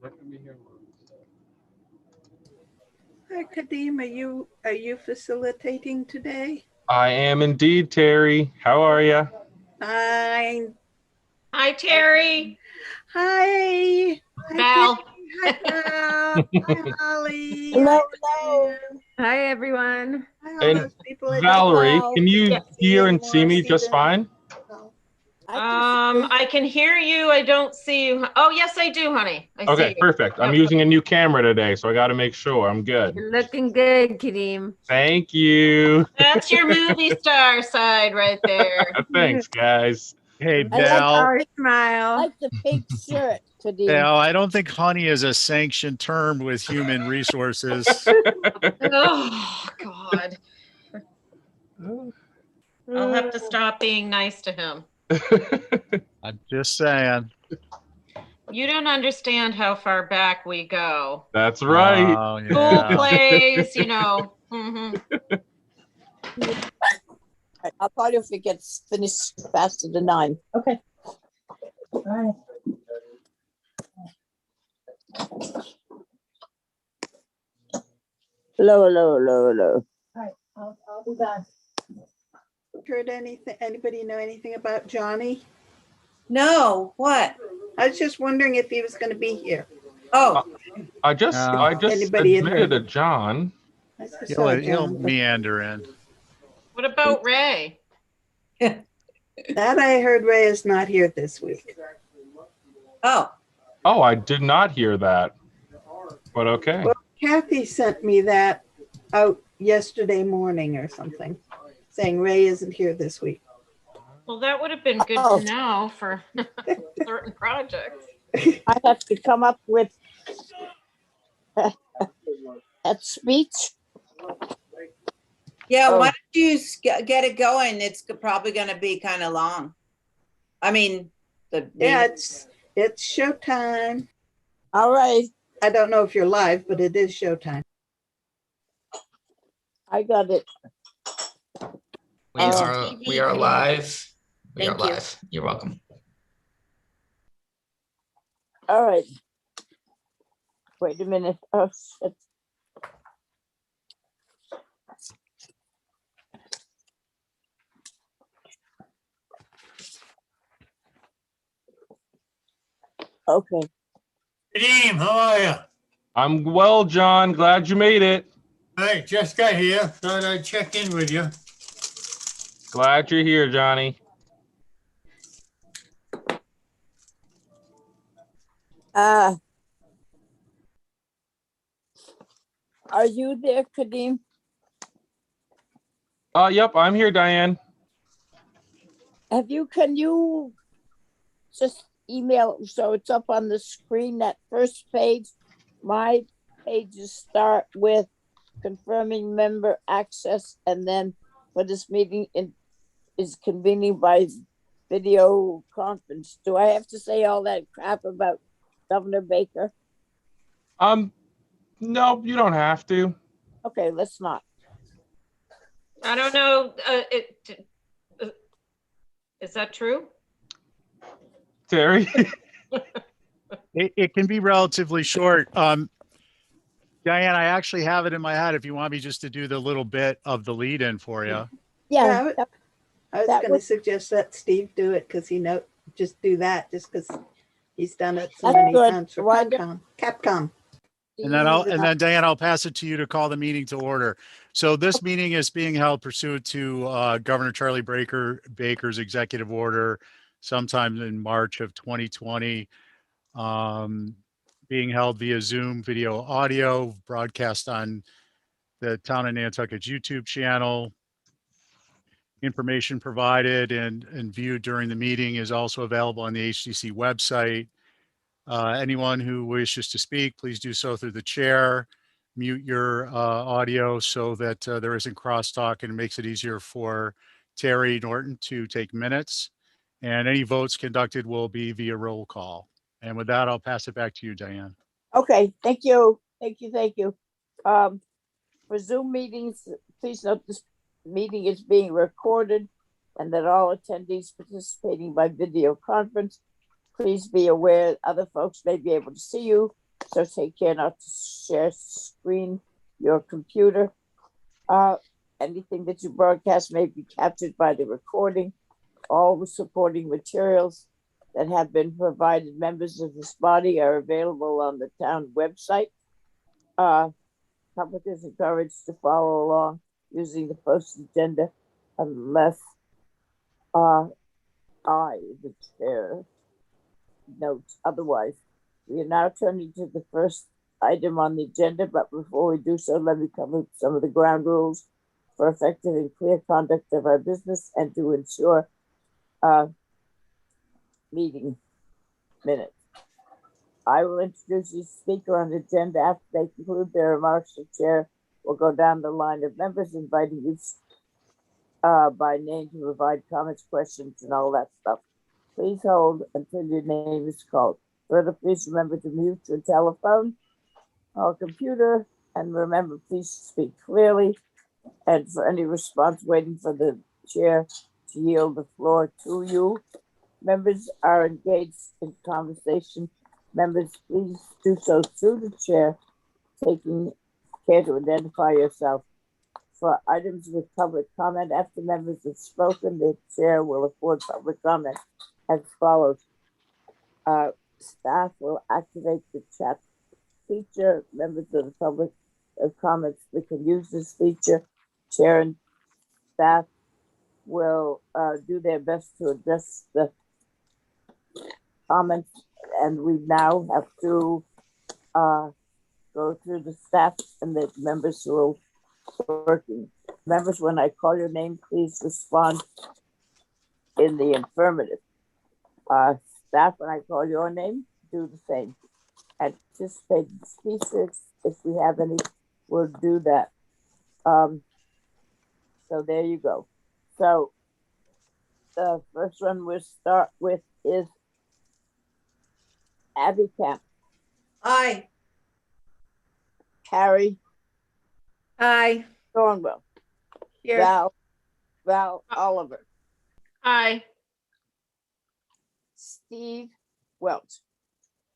Hi, Kadeem. Are you facilitating today? I am indeed, Terry. How are you? Fine. Hi, Terry. Hi. Hi, Terry. Val. Hi, Val. Hi, Holly. Hello, Hi, hello. Diane. Hi, everyone. Hi, all And those people I don't Valerie, Val. can you Yes. see hear and see anymore. me just Stephen. fine? Oh, I can see you. I can hear you. I don't see you. Oh, yes, I do, honey. I see Okay, you. perfect. I'm Yep. using a new camera today, so I got to make sure I'm good. You're looking good, Kadeem. Thank you. That's your movie star side right there. Thanks, guys. Hey, I like, Val. Oh, smile. like the pink shirt, Kadeem. Val, I don't think honey is a sanctioned term with human resources. Oh, God. I'll have to stop being nice to him. I'm just saying. You don't understand how far back we go. That's right. Oh, School yeah. plays, you know. Mhm. I'll call you if it gets finished faster than 9. Okay. All right. Hello, hello, hello, hello. All right, I'll be back. heard anything? Anybody know anything about Johnny? No, what? I was just wondering if he was going to be here. Oh, I just Anybody had admitted heard? a John. I just saw He'll John, but meander in. What about Ray? that I heard Ray is not here this week. oh, Oh, I did not hear that. But okay. Well, Kathy sent me that out yesterday morning or something, saying Ray isn't here this week. Well, that would have been good Oh. to know for certain projects. I have to come up with that speech. yeah. Oh. Why don't you get it going? It's probably going to be kind of long. I mean, the Yeah, meeting. it's showtime. All right, I don't know if you're live, but it is showtime. I got it. We Oh. are we are live. We are Thank you. live. You're welcome. All right. Wait a minute. Oh, shit. Okay. Kadeem, how are you? I'm well, John. Glad you made it. Hey, just got here. Thought I'd check in with you. Glad you're here, Johnny. Are you there, Kadeem? Yep, I'm here, Diane. Can you just email, so it's up on the screen, that first page? My pages start with confirming member access, and then for this meeting is convening by video conference. Do I have to say all that crap about Governor Baker? No, you don't have to. Okay, let's not. I don't know. Is that true? Terry. It can be relatively short. Diane, I actually have it in my head if you want me just to do the little bit of the lead in for you. Yeah, I was That going to was- suggest that Steve do it because just do that just because he's done it so That's many good. times for Why don't- Capcom. And then Diane, I'll pass it to you to call the meeting to order. So this meeting is being held pursuant to Governor Charlie Baker's executive order sometime in March of 2020, being held via Zoom video audio broadcast on the Town of Nantucket's YouTube channel. Information provided and viewed during the meeting is also available on the HDC website. Anyone who wishes to speak, please do so through the chair. Mute your audio so that there isn't crosstalk, and it makes it easier for Terry Norton to take minutes. And any votes conducted will be via roll call. And with that, I'll pass it back to you, Diane. Okay, thank you. Thank you. For Zoom meetings, please note this meeting is being recorded and that all attendees participating by video conference, please be aware other folks may be able to see you So take care not to share screen, your computer. Anything that you broadcast may be captured by the recording. All the supporting materials that have been provided members of this body are available on the town website. Public is encouraged to follow along using the posted agenda unless I, the chair, notes otherwise. We are now turning to the first item on the agenda, but before we do so, let me cover some of the ground rules for effective and clear conduct of our business and to ensure meeting minutes. I will introduce each speaker on the agenda. After they conclude their remarks, the chair will go down the line of members, inviting each by name to provide comments, questions, and all that stuff. Please hold until your name is called. Further, please remember to mute your telephone or computer, and remember, please speak clearly. And for any response, waiting for the chair to yield the floor to you. Members are engaged in conversation. Members, please do so through the chair, taking care to identify yourself. For items with public comment, after members have spoken, the chair will afford public comment as follows. Staff will activate the chat feature. Members of the public have comments that can use this feature. Chair and staff will do their best to address the comments, and we now have to go through the staff and the members who are working. Members, when I call your name, please respond in the affirmative. Staff, when I call your name, do the same. Anticipated speeches, if we have any, we'll do that. So there you go. So the first one we'll start with is Abby Camp, Aye. Carrie Aye. Thornwell, Here. Val Oliver, Aye. Steve Welch,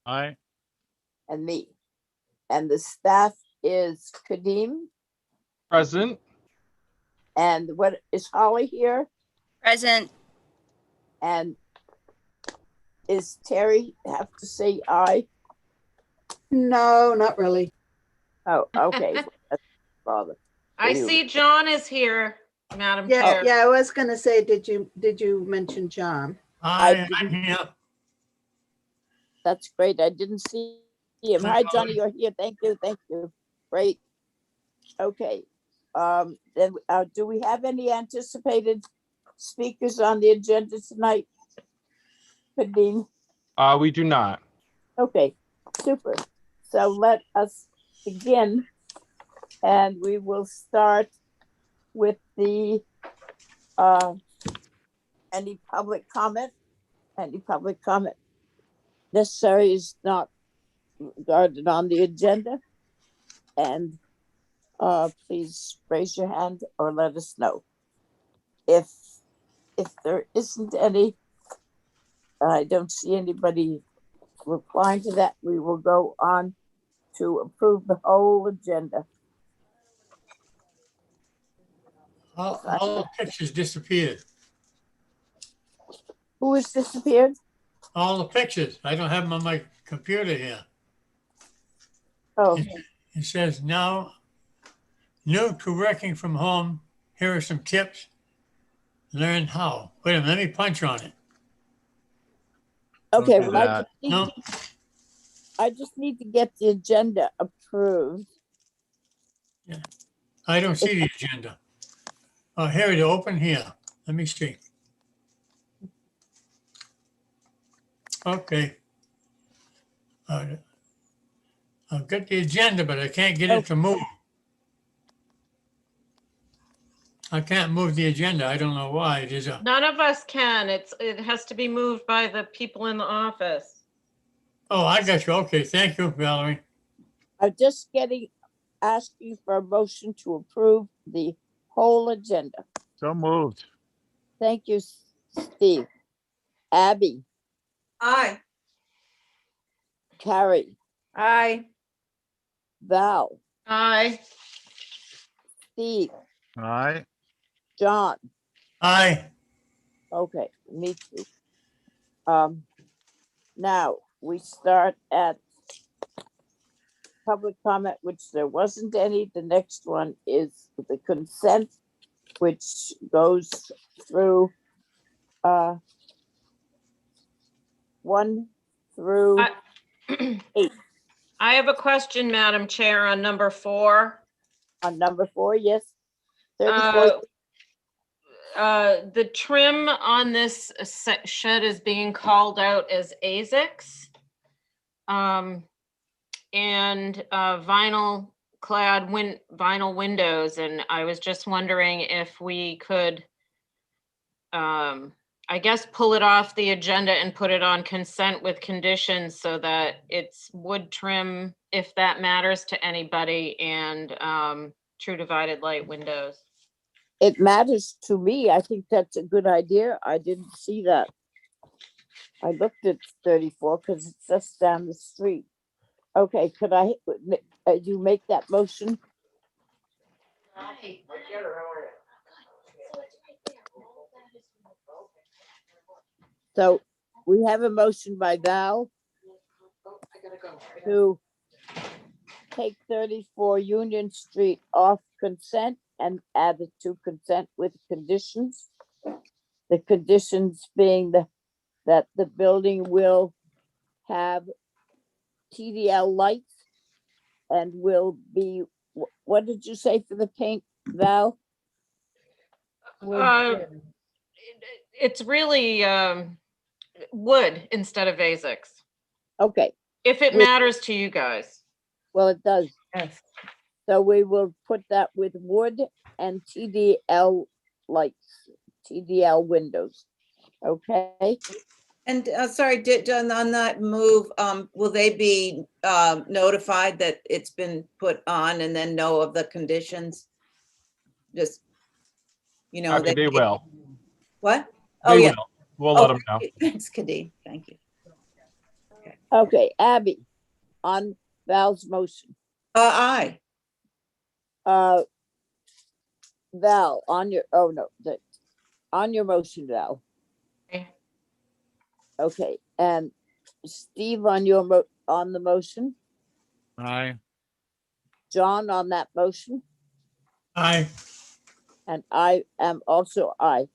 Aye. and me. And the staff is Kadeem. Present. And what is Holly here? Present. And is Terry have to say aye? No, not really. Oh, okay. That's Father. I Anyway. see John is here, Madam Yeah, Chair. yeah, I was gonna say, did you mention John? I'm here. That's great. I didn't see him. Hi, Johnny, you're here. Thank you. Thank you. Great. Okay. Then do we have any anticipated speakers on the agenda tonight? Kadeem? We do not. Okay, super. So let us begin, and we will start with the any public comment. Any public comment necessary is not regarded on the agenda. And please raise your hand or let us know. If there isn't any, I don't see anybody replying to that, we will go on to approve the whole agenda. All the pictures disappeared. Who has disappeared? All the pictures. I don't have them on my computer here. Oh, It says now, new to working from home. Here are some tips. Learn how. Wait a minute, let me punch on it. okay. do Well, that. No, I just need to get the agenda approved. I don't see the agenda. Oh, here it is, open here. Let me see. Okay. I've got the agenda, but I can't get it to move. I can't move the agenda. I don't know why. It is a, None of us can. It has to be moved by the people in the office. oh, I got you. Okay, thank you, Valerie. I'm just asking for a motion to approve the whole agenda. So moved. Thank you, Steve. Abby, Aye. Carrie, Aye. Val, Aye. Steve, Aye. John. Aye. Okay, me too. Now we start at public comment, which there wasn't any. The next one is the consent, which goes through 1 through I 8. I have a question, Madam Chair, on number 4. On number 4, yes. 34, The trim on this shed is being called out as ASICs. And vinyl clad vinyl windows. And I was just wondering if we could, I guess, pull it off the agenda and put it on consent with conditions so that it's wood trim, if that matters to anybody, and true divided light windows. it matters to me. I think that's a good idea. I didn't see that. I looked at 34 because it's just down the street. Okay, could you make that motion? So we have a motion by Val to take 34 Union Street off consent and add it to consent with conditions. The conditions being that the building will have TDL lights and will be, what did you say for the paint, Val? It's really wood instead of ASICs, Okay, if it Wood. matters to you guys. well, it does. Yes. So we will put that with wood and TDL lights, TDL windows. Okay, And sorry, on that move, will they be notified that it's been put on and then know of the conditions? Just, They will. What? Oh, They yeah. will. We'll Oh, let them know. thank you. Thanks, Kadeem. Thank you. okay, Abby, on Val's motion. Aye. Val, on your, on your motion, Val. Okay. Okay, and Steve on on the motion, Aye. John on that motion, Aye. and I am also aye.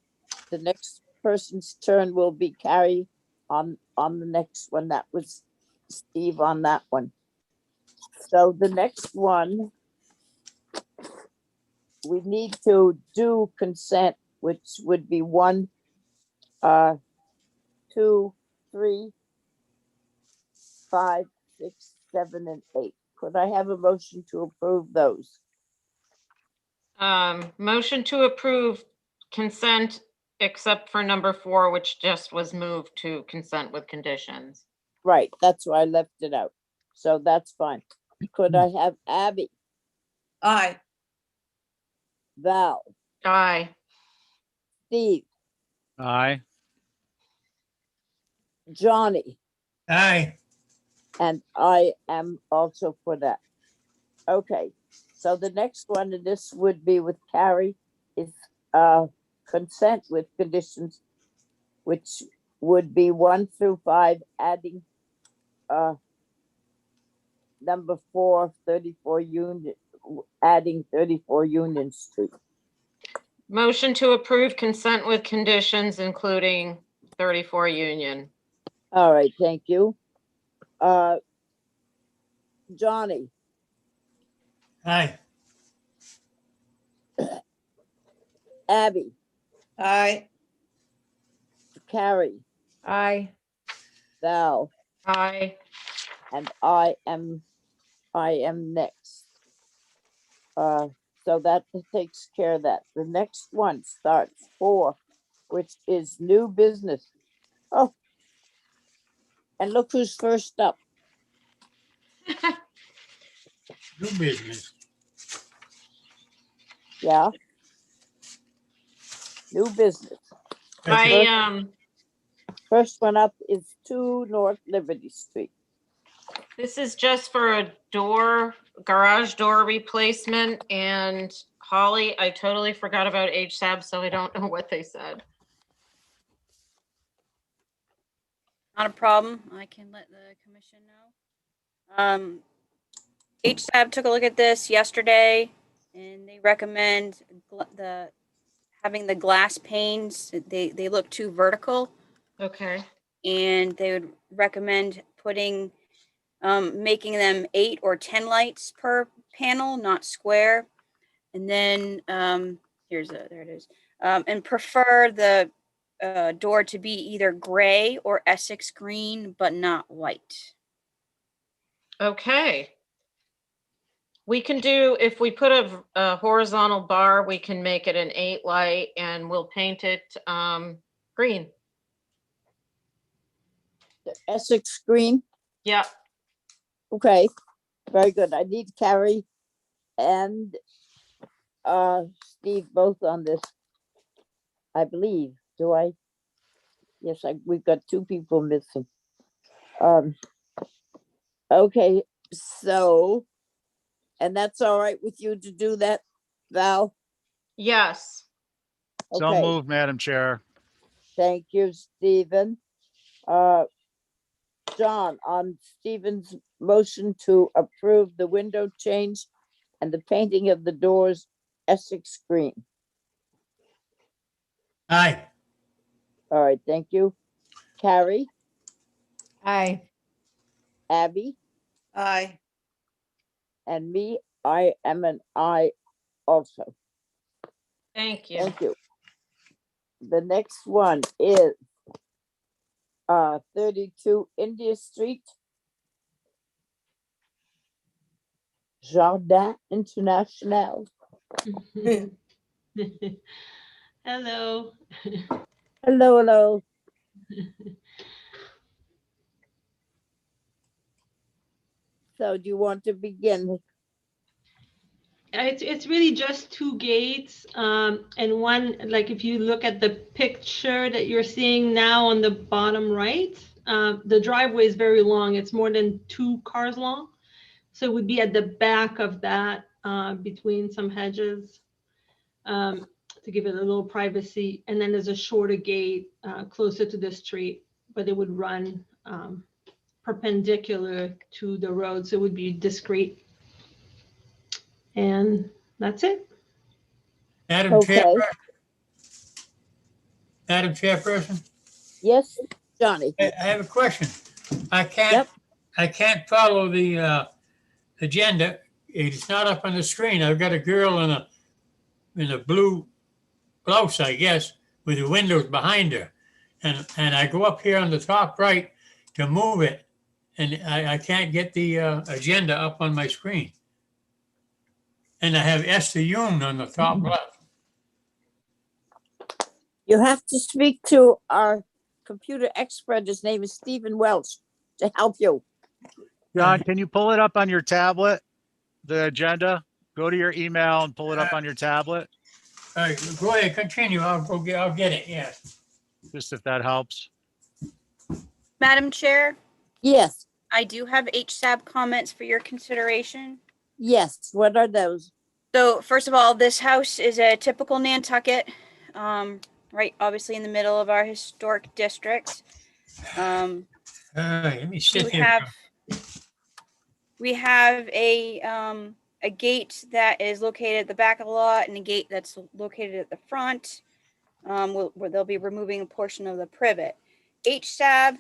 The next person's turn will be Carrie on the next one. That was Steve on that one. So the next one, we need to do consent, which would be 1, 2, 3, 5, 6, 7, and 8. Could I have a motion to approve those? Motion to approve consent, except for number 4, which just was moved to consent with conditions. Right, that's why I left it out. So that's fine. Could I have Abby, Aye. Val, Aye. Steve, Aye. Johnny, Aye. and I am also for that. Okay, so the next one, and this would be with Carrie, is consent with conditions, which would be 1 through 5, adding number 4, 34 Union, adding 34 Union Street. Motion to approve consent with conditions, including 34 Union. All right, thank you. Johnny, Aye. Abby, Aye. Carrie, Aye. Val, Aye. and I am next. So that takes care of that. The next one starts 4, which is new business. Oh, and look who's first up. New business. Yeah. New business. I First one up is 2 North Liberty Street. This is just for a door, garage door replacement, and Holly, I totally forgot about HSAB, so I don't know what they said. Not a problem. I can let the commission know. HSAB took a look at this yesterday, and they recommend having the glass panes. They look too vertical, Okay, and they would recommend making them 8 or 10 lights per panel, not square. And then there it is. And prefer the door to be either gray or Essex green, but not white. okay. We can do, if we put a horizontal bar, we can make it an 8 light and we'll paint it green. The Essex green. Yeah, Okay, very good. I need Carrie and Steve both on this. I believe. Do I? Yes, we've got 2 people missing. Okay, so, and that's all right with you to do that, Val? yes. So Okay, moved, Madam Chair. thank you, Stephen. John, on Stephen's motion to approve the window change and the painting of the doors Essex green. Aye. All right, thank you. Carrie, Aye. Abby, Aye. and me, I am an I also. Thank you. Thank you. The next one is 32 India Street, Jardin International. Hello. Hello, hello. So do you want to begin? It's really just 2 gates, and one, like if you look at the picture that you're seeing now on the bottom right, the driveway is very long. It's more than 2 cars long. So it would be at the back of that, between some hedges, to give it a little privacy. And then there's a shorter gate closer to the street, but it would run perpendicular to the road, so it would be discreet. And that's it. Madam Okay. Madam Chairperson, Yes, Johnny. I have a question. I Yep. can't follow the agenda. It's not up on the screen. I've got a girl in a blue blouse, I guess, with the windows behind her. And I go up here on the top right to move it, and I can't get the agenda up on my screen. And I have Esther Yoon on the top left. You have to speak to our computer expert. His name is Stephen Welch to help you. John, can you pull it up on your tablet? The agenda? Go to your email and pull it up on your tablet, All right, go ahead, continue. I'll get it, yes. just if that helps. Madam Chair, Yes, I do have HSAB comments for your consideration. yes. What are those? So first of all, this house is a typical Nantucket, right, obviously in the middle of our historic district. All right, let me sit here. We have a gate that is located at the back of the lot and a gate that's located at the front, where they'll be removing a portion of the privet. HSAB,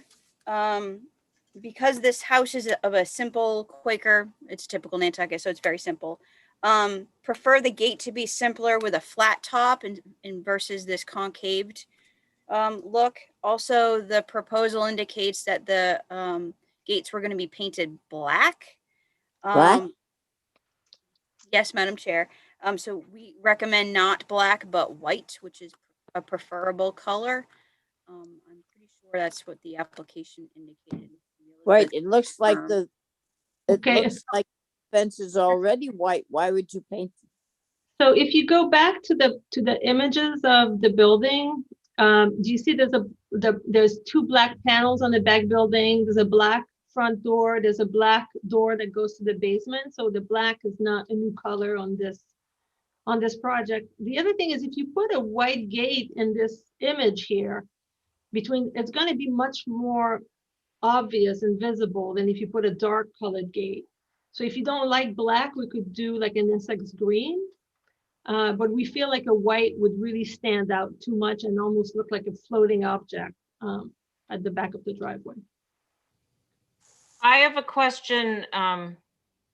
because this house is of a simple Quaker, it's typical Nantucket, so it's very simple. Prefer the gate to be simpler with a flat top and versus this concaved look. Also, the proposal indicates that the gates were going to be painted black. Black? Yes, Madam Chair. So we recommend not black, but white, which is a preferable color. I'm pretty sure that's what the application indicated. Right, it looks like it Okay. looks like the fence is already white. Why would you paint? So if you go back to the images of the building, do you see there's 2 black panels on the back building? There's a black front door. There's a black door that goes to the basement. So the black is not a new color on this project. The other thing is if you put a white gate in this image here, it's going to be much more obvious and visible than if you put a dark colored gate. So if you don't like black, we could do like an Essex green, but we feel like a white would really stand out too much and almost look like a floating object at the back of the driveway. I have a question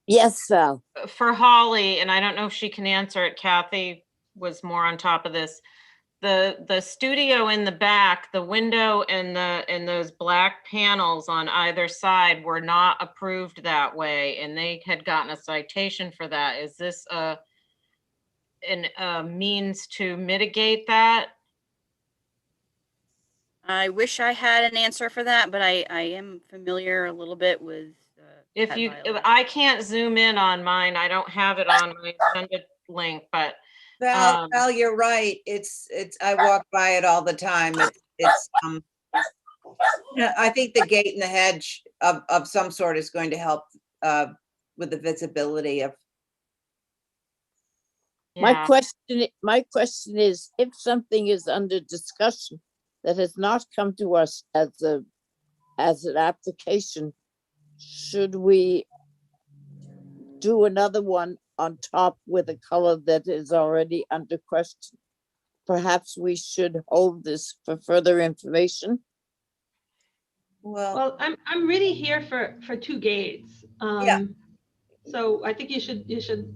Yes, Val. for Holly, and I don't know if she can answer it. Kathy was more on top of this. The studio in the back, the window and those black panels on either side were not approved that way, and they had gotten a citation for that. Is this a means to mitigate that? I wish I had an answer for that, but I am familiar a little bit with. If I can't zoom in on mine, I don't have it on my agenda link, but Val, you're right. I walk by it all the time. I think the gate and the hedge of some sort is going to help with the visibility of. yeah. My question is, if something is under discussion that has not come to us as an application, should we do another one on top with a color that is already under question? Perhaps we should hold this for further information. Well, I'm really here for two gates. Yeah. So I think you should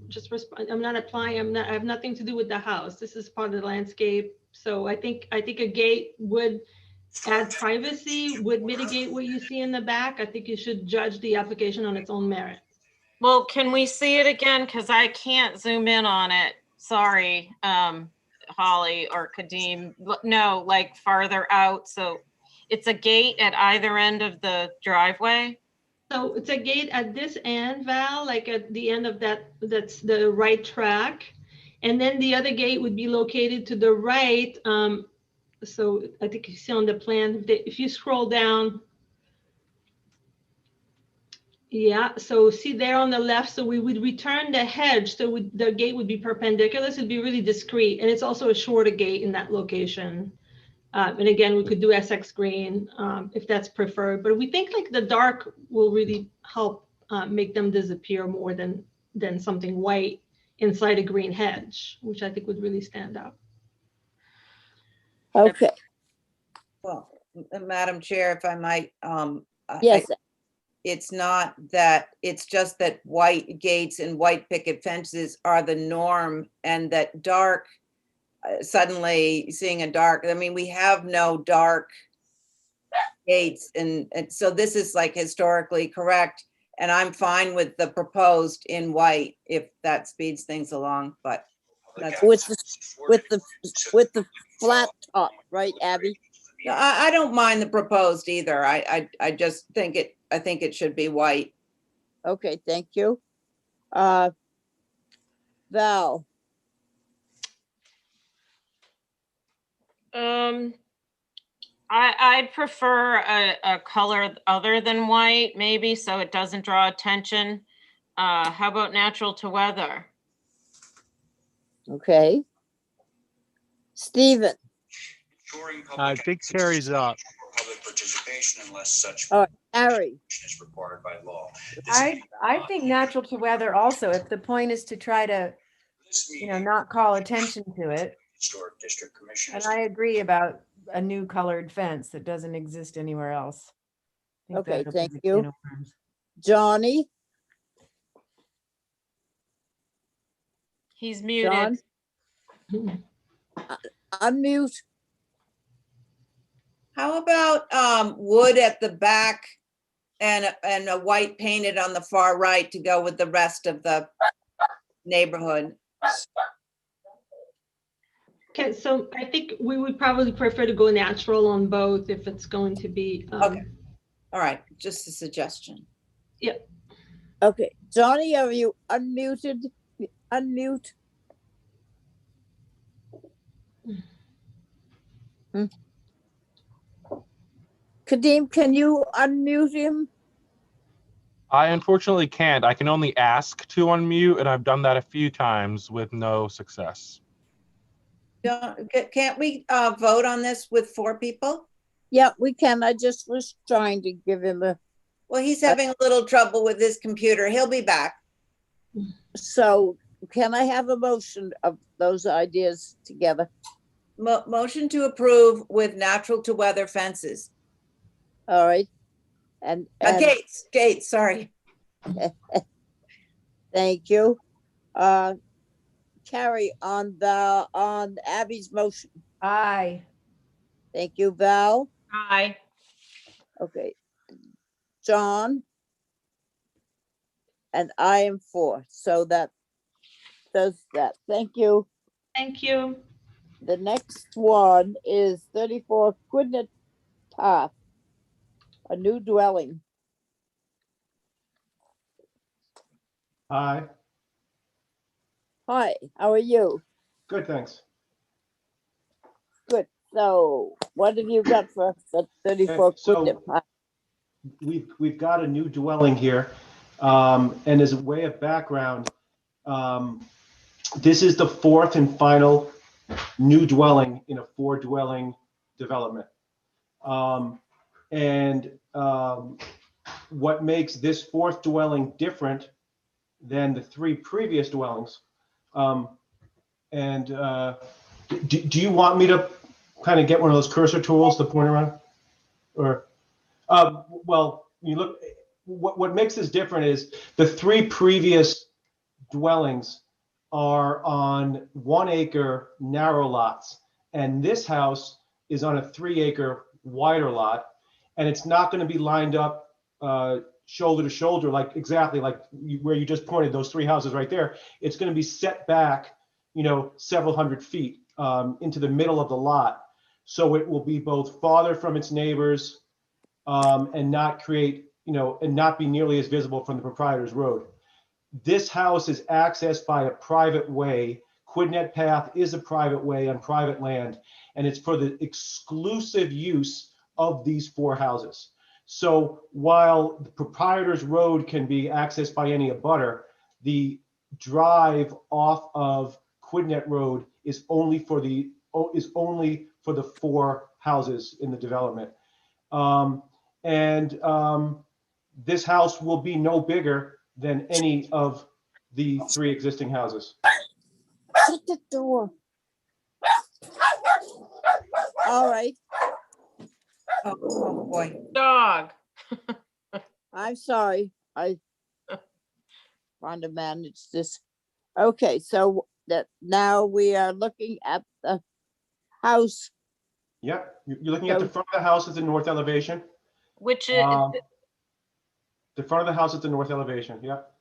just respond. I'm not applying. I have nothing to do with the house. This is part of the landscape. So I think a gate would add privacy, would mitigate what you see in the back. I think you should judge the application on its own merit. Well, can we see it again? Because I can't zoom in on it. Sorry, Holly or Kadeem. No, like farther out. So it's a gate at either end of the driveway. So it's a gate at this end, Val, like at the end of that's the right track. And then the other gate would be located to the right. So I think you see on the plan, if you scroll down. Yeah, so see there on the left, so we would return the hedge. So the gate would be perpendicular. So it'd be really discreet. And it's also a shorter gate in that location. And again, we could do SX green if that's preferred, but we think like the dark will really help make them disappear more than something white inside a green hedge, which I think would really stand out. Okay. well, Madam Chair, if I might, Yes. it's not that, it's just that white gates and white picket fences are the norm, and that dark, suddenly seeing a dark, I mean, we have no dark gates, and so this is like historically correct, and I'm fine with the proposed in white if that speeds things along, but that's. With the flat top, right, Abby? No, I don't mind the proposed either. I just think it should be white. Okay, thank you. Val, I'd prefer a color other than white, maybe, so it doesn't draw attention. How about natural to weather? okay. Stephen, I think Terry's up. Public participation unless such all right, Harry, is required by law. I think natural to weather also, if the point is to try to, This you know, meeting, not call attention to it. Historic District Commission. And I agree about a new colored fence that doesn't exist anywhere else. I think Okay, that opens thank a you. can of worms. Johnny, He's muted. John, unmute. How about wood at the back and a white painted on the far right to go with the rest of the neighborhood? Okay, so I think we would probably prefer to go natural on both if it's going to be. Okay. All right, just a suggestion. Yep. Okay, Johnny, are you unmuted? Unmute. Kadeem, can you unmute him? I unfortunately can't. I can only ask to unmute, and I've done that a few times with no success. Can't we vote on this with 4 people? Yeah, we can. I just was trying to give him a, Well, he's having a little trouble with his computer. He'll be back. so can I have a motion of those ideas together? Motion to approve with natural to weather fences. All right. And Gates, sorry. thank you. Carrie, on Abby's motion. Aye. Thank you, Val. Aye. Okay. John. And I am for, so that does that. Thank you. Thank you. The next one is 34 Quidnet Path, a new dwelling. Hi, Hi, how are you? good, thanks. Good. So what have you got for us at 34 So- Quidnet Path? We've got a new dwelling here. And as a way of background, this is the 4th and final new dwelling in a 4-dwelling development. What makes this 4th dwelling different than the 3 previous dwellings? Do you want me to kind of get one of those cursor tools to point around? Or, well, you look, what makes this different is the 3 previous dwellings are on 1-acre narrow lots. And this house is on a 3-acre wider lot. And it's not going to be lined up shoulder to shoulder, like exactly like where you just pointed, those 3 houses right there. It's going to be set back, several hundred feet into the middle of the lot. So it will be both farther from its neighbors and not create, and not be nearly as visible from the proprietor's road. This house is accessed by a private way. Quidnet Path is a private way on private land, and it's for the exclusive use of these 4 houses. So while the proprietor's road can be accessed by any abutter, the drive off of Quidnet Road is only for the 4 houses in the development. This house will be no bigger than any of the 3 existing houses. Shut the door. All right. Oh boy. Dog. I'm sorry. I trying to manage this. Okay, so that now we are looking at the house. Yep, you're looking at the front of the house is the north elevation. Which is, The front of the house is the north elevation, yep.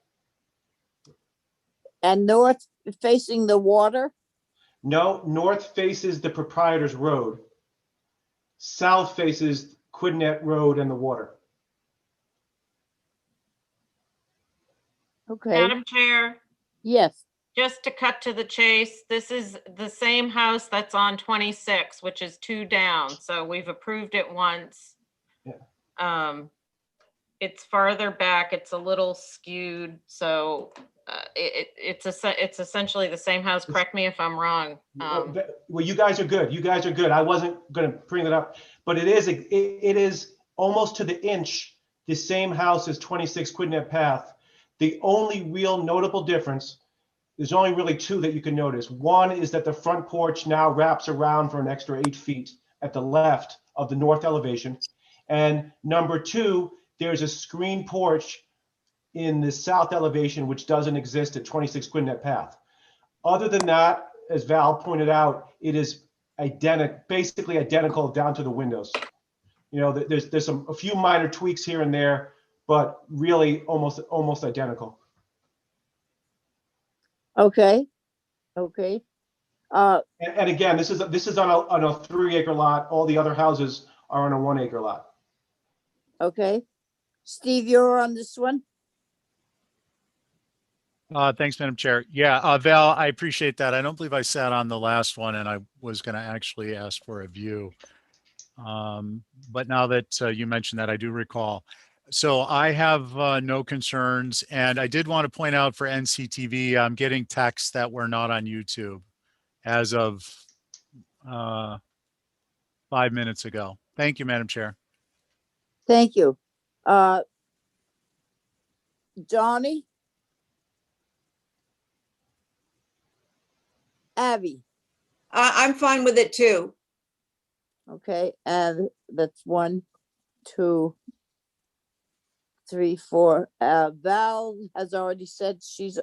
And north facing the water? No, north faces the proprietor's road. South faces Quidnet Road and the water. Okay. Madam Chair, Yes. just to cut to the chase, this is the same house that's on 26, which is 2 down. So we've approved it once. Yeah. It's farther back. It's a little skewed. So it's essentially the same house. Correct me if I'm wrong. Well, you guys are good. You guys are good. I wasn't going to bring it up, but it is almost to the inch the same house as 26 Quidnet Path. The only real notable difference, there's only really 2 that you can notice. One is that the front porch now wraps around for an extra 8 feet at the left of the north elevation. And number 2, there's a screen porch in the south elevation, which doesn't exist at 26 Quidnet Path. Other than that, as Val pointed out, it is basically identical down to the windows. There's a few minor tweaks here and there, but really almost identical. Okay. Okay. And again, this is on a 3-acre lot. All the other houses are on a 1-acre lot. Okay. Steve, you're on this one? Thanks, Madam Chair. Yeah, Val, I appreciate that. I don't believe I sat on the last one, and I was going to actually ask for a view. But now that you mentioned that, I do recall. So I have no concerns, and I did want to point out for NCTV, I'm getting texts that we're not on YouTube as of 5 minutes ago. Thank you, Madam Chair. Thank you. Johnny? Abby? I'm fine with it too. Okay, and that's 1, 2, 3, 4. Val has already said she's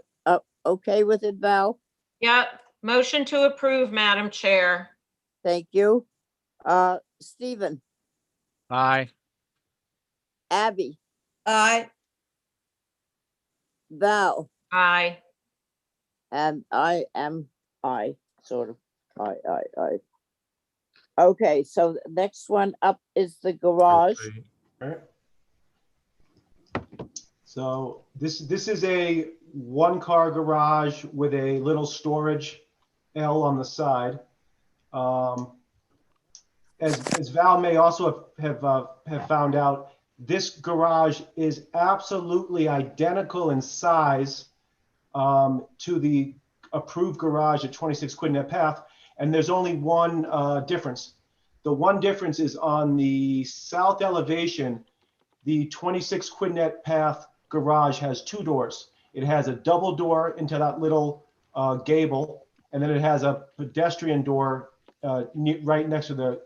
okay with it, Val. Yep, motion to approve, Madam Chair. Thank you. Stephen, Aye. Abby, Aye. Val, Aye. and I am sort of. I. Okay, so the next one up is the garage. Alright. So this is a one-car garage with a little storage L on the side. As Val may also have found out, this garage is absolutely identical in size to the approved garage at 26 Quidnet Path, and there's only one difference. The one difference is on the south elevation, the 26 Quidnet Path garage has 2 doors. It has a double door into that little gable, and then it has a pedestrian door right next to the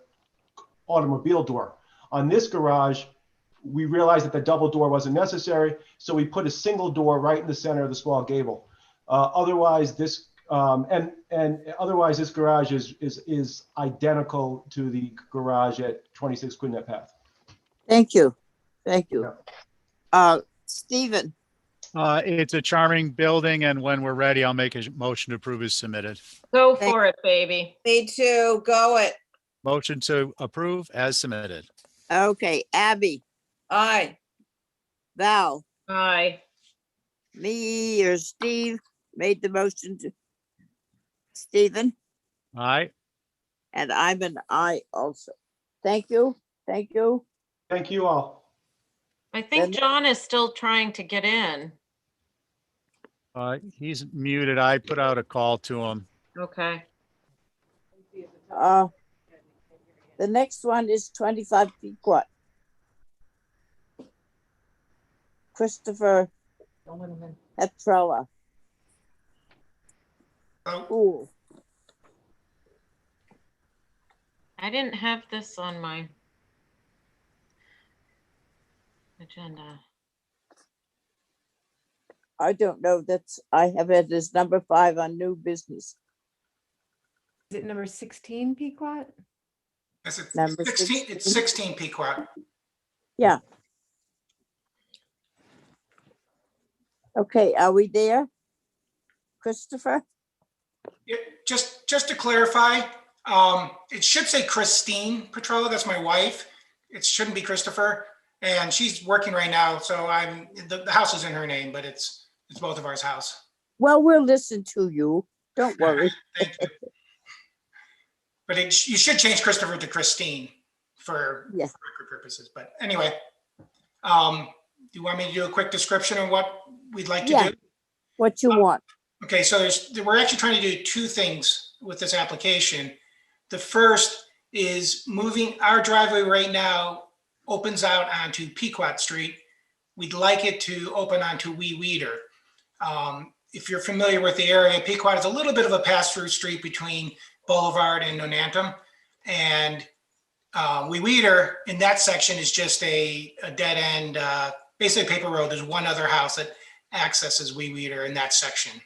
automobile door. On this garage, we realized that the double door wasn't necessary, so we put a single door right in the center of the small gable. Otherwise, this otherwise this garage is identical to the garage at 26 Quidnet Path. Thank you. Thank you. Stephen, It's a charming building, and when we're ready, I'll make a motion to approve as submitted. Go for it, baby. Me too. Go it. Motion to approve as submitted. okay, Abby, Aye. Val, Aye. me or Steve made the motion to Stephen, Aye. and I'm an I also. Thank you. Thank you. Thank you all. I think Then- John is still trying to get in. He's muted. I put out a call to him. Okay. The next one is 25 Pequot. Christopher Petrella. Ooh, I didn't have this on my agenda. I don't know. I have it as number 5 on new business. Is it number 16, Pequot? Is it Number 16? It's 16 Pequot. Yeah. Okay, are we there? Christopher? Yeah, just to clarify, it should say Christine Petrella. That's my wife. It shouldn't be Christopher. And she's working right now, so the house is in her name, but it's both of ours' house. Well, we'll listen to you. Don't worry. Thank you. But you should change Christopher to Christine for Yes. record purposes. But anyway, do you want me to do a quick description of what we'd like to Yeah. do? What you want. Okay, so we're actually trying to do 2 things with this application. The first is moving our driveway right now opens out onto Pequot Street. We'd like it to open onto Wee Weeder. If you're familiar with the area, Pequot is a little bit of a pass-through street between Boulevard and Nonantum. And Wee Weeder in that section is just a dead end, basically a paper road. There's one other house that accesses Wee Weeder in that section.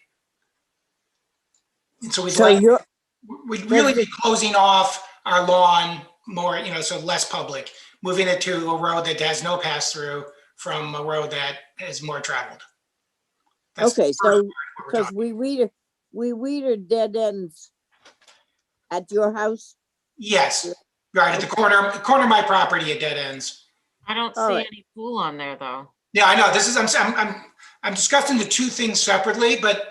And so we'd really be closing off our lawn more, so less public, moving it to a road that has no pass through from a road that is more traveled. Okay, so because Wee Weeder dead ends at your house? Yes, right at the corner of my property, it dead ends. I don't see any pool on there though. Yeah, I know. I'm discussing the 2 things separately, but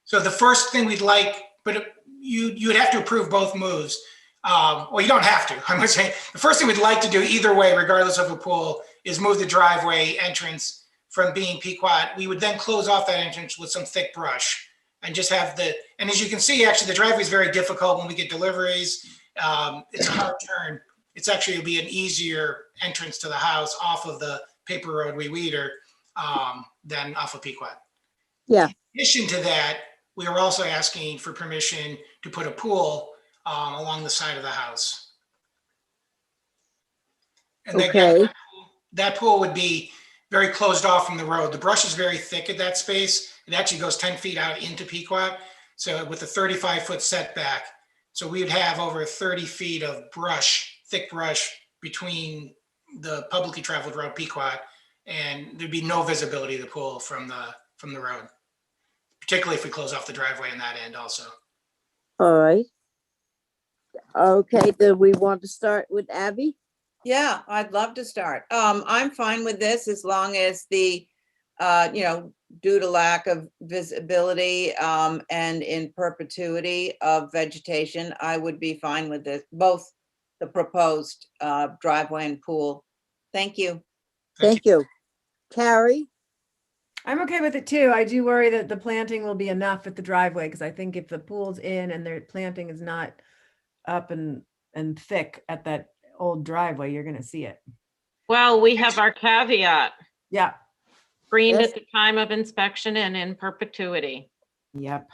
so the first thing we'd like, but you would have to approve both moves. Well, you don't have to. I'm going to say the first thing we'd like to do either way, regardless of a pool, is move the driveway entrance from being Pequot. We would then close off that entrance with some thick brush and just have and as you can see, actually the driveway is very difficult when we get deliveries. It's a hard turn. It's actually will be an easier entrance to the house off of the paper road Weeder than off of Pequot. Yeah. In addition to that, we are also asking for permission to put a pool along the side of the house. And Okay. that pool would be very closed off from the road. The brush is very thick at that space. It actually goes 10 feet out into Pequot. So with a 35-foot setback. So we would have over 30 feet of brush, thick brush between the publicly traveled road Pequot, and there'd be no visibility of the pool from the road, particularly if we close off the driveway in that end also. All right. Okay, do we want to start with Abby? Yeah, I'd love to start. I'm fine with this as long as the, due to lack of visibility and in perpetuity of vegetation, I would be fine with this, both the proposed driveway and pool. Thank you. Thank you. Carrie? I'm okay with it too. I do worry that the planting will be enough at the driveway, because I think if the pool's in and their planting is not up and thick at that old driveway, you're gonna see it. Well, we have our caveat, Yeah. screened Yes. at the time of inspection and in perpetuity. Yep.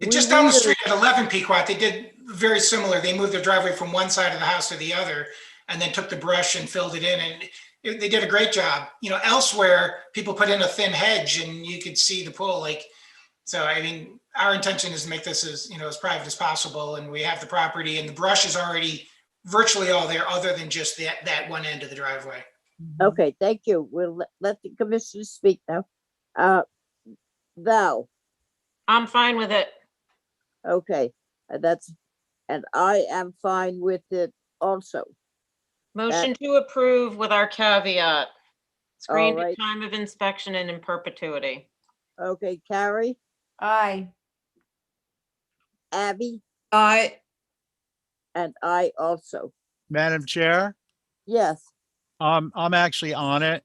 It's just down the street at 11 Pequot. They did very similar. They moved their driveway from one side of the house to the other and then took the brush and filled it in. And they did a great job. Elsewhere, people put in a thin hedge and you could see the pool. So, I mean, our intention is to make this as private as possible. And we have the property and the brush is already virtually all there other than just that one end of the driveway. Okay, thank you. We'll let the commissioner speak now. Val? I'm fine with it. Okay, and I am fine with it also. Motion to approve with our caveat. Screened right. at time of inspection and in perpetuity. Okay, Carrie? Aye. Abby? And I also. Madam Chair, Yes. I'm actually on it,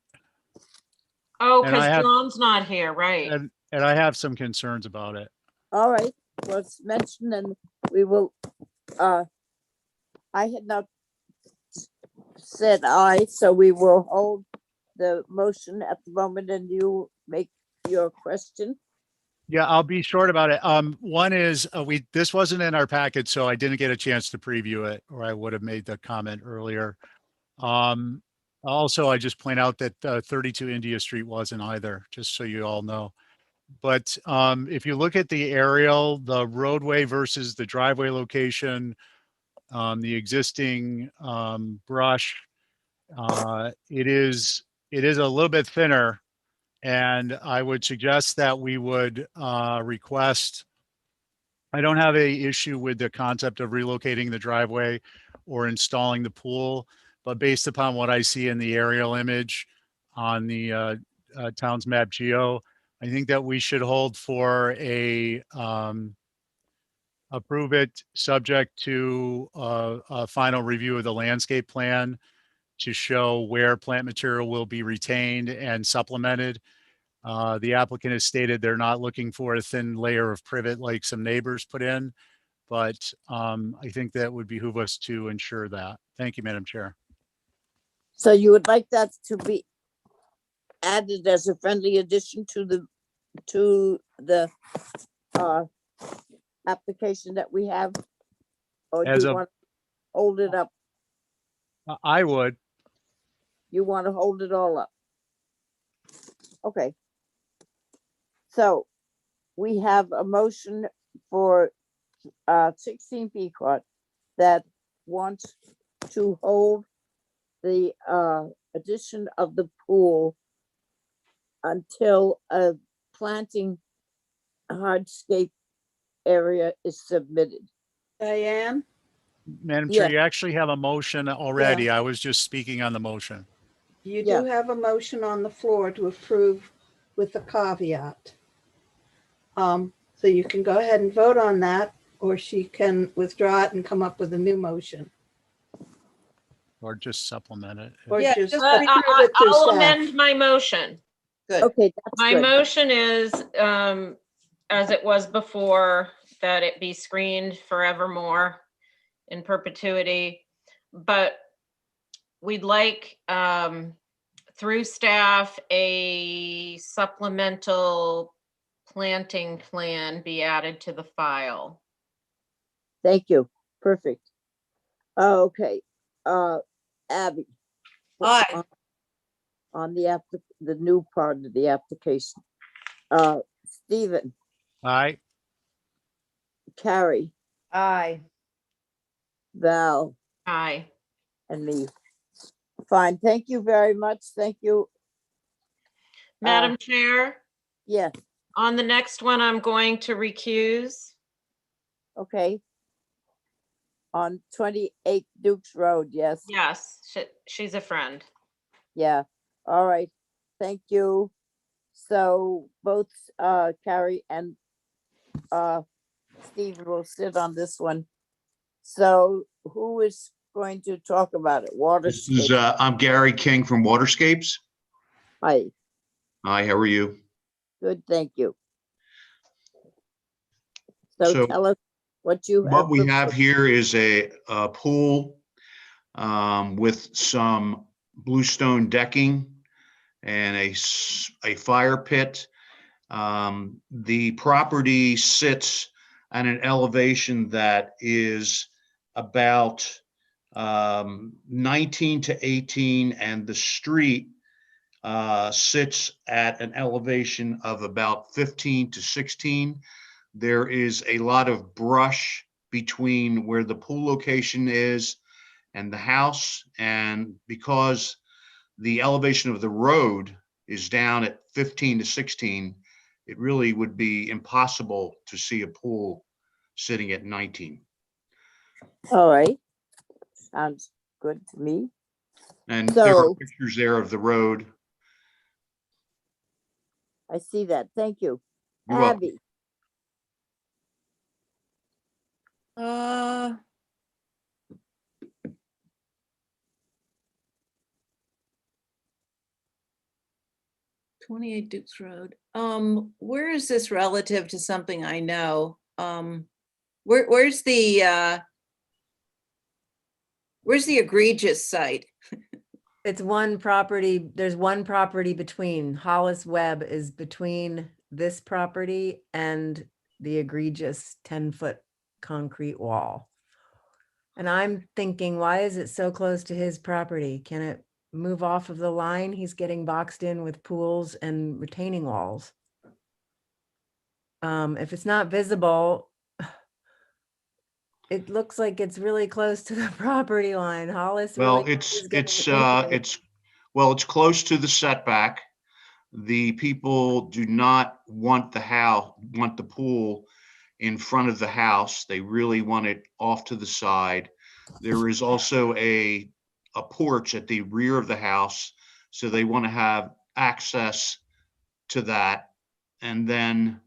Oh, And I because have- John's not here, right? and I have some concerns about it. All right, well, it's mentioned and we will, I had not said aye, so we will hold the motion at the moment and you make your question. Yeah, I'll be short about it. One is this wasn't in our package, so I didn't get a chance to preview it, or I would have made the comment earlier. Also, I just point out that 32 India Street wasn't either, just so you all know. But if you look at the aerial, the roadway versus the driveway location, the existing brush, it is a little bit thinner. And I would suggest that we would request, I don't have a issue with the concept of relocating the driveway or installing the pool, but based upon what I see in the aerial image on the town's map geo, I think that we should hold for approve it subject to a final review of the landscape plan to show where plant material will be retained and supplemented. The applicant has stated they're not looking for a thin layer of privet like some neighbors put in, but I think that would behoove us to ensure that. Thank you, Madam Chair. So you would like that to be added as a friendly addition to the application that we have? Or do As you a- want to hold it up? I would. You want to hold it all up? Okay. So we have a motion for 16 Pequot that wants to hold the addition of the pool until a planting hardscape area is submitted. Diane? Madam Yeah. Chair, you actually have a motion already. I was just speaking on the motion. You Yeah. do have a motion on the floor to approve with the caveat. So you can go ahead and vote on that, or she can withdraw it and come up with a new motion. or just supplement it. Or Yeah, just just approve it through I'll staff. amend my motion. Good. Okay, that's My good. motion is, as it was before, that it be screened forevermore in perpetuity. But we'd like, through staff, a supplemental planting plan be added to the file. Thank you. Perfect. Okay, Abby. Aye. On the new part of the application. Stephen, Aye. Carrie, Aye. Val, Aye. and me. Fine, thank you very much. Thank you. Madam Chair, Yes, on the next one, I'm going to recuse. okay. On 28 Dukes Road, yes, Yes, she's a friend. yeah. All right, thank you. So both Carrie and Stephen will sit on this one. So who is going to talk about it? This is, Waterscape. I'm Gary King from Waterscapes. Hi, Hi, how are you? good, thank you. So So tell us what you have. what we have proposed. here is a pool with some bluestone decking and a fire pit. The property sits at an elevation that is about 19 to 18, and the street sits at an elevation of about 15 to 16. There is a lot of brush between where the pool location is and the house. And because the elevation of the road is down at 15 to 16, it really would be impossible to see a pool sitting at 19. All right, sounds good to me. And there are So- pictures there of the road. I see that, thank you. You're welcome. Abby, Uh, "28 Dukes Road. Where is this relative to something I know? Where's the egregious site? It's one property, there's one property between, Hollis Webb is between this property and the egregious 10-foot concrete wall. And I'm thinking, why is it so close to his property? Can it move off of the line? He's getting boxed in with pools and retaining walls. If it's not visible, it looks like it's really close to the property line. Hollis Well, really is getting into it. it's close to the setback. The people do not want the pool in front of the house. They really want it off to the side. There is also a porch at the rear of the house, so they want to have access to that. And then,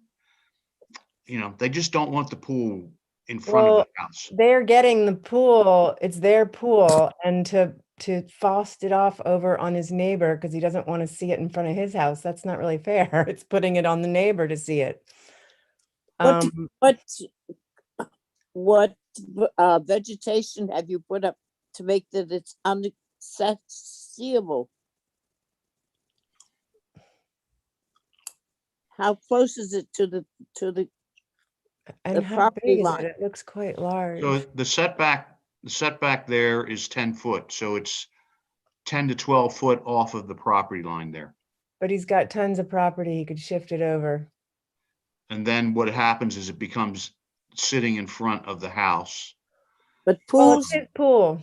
they just don't want the pool in front of Well, the house. they're getting the pool, it's their pool, and to foist it off over on his neighbor because he doesn't want to see it in front of his house, that's not really fair. It's putting it on the neighbor to see it. What- Um, what vegetation have you put up to make that it's inaccessible? How close is it to the and the how property big is line. it? It looks quite large. So the setback there is 10 foot, so it's 10 to 12 foot off of the property line there. But he's got tons of property, he could shift it over. And then what happens is it becomes sitting in front of the house. But Well, pools, it's his pool.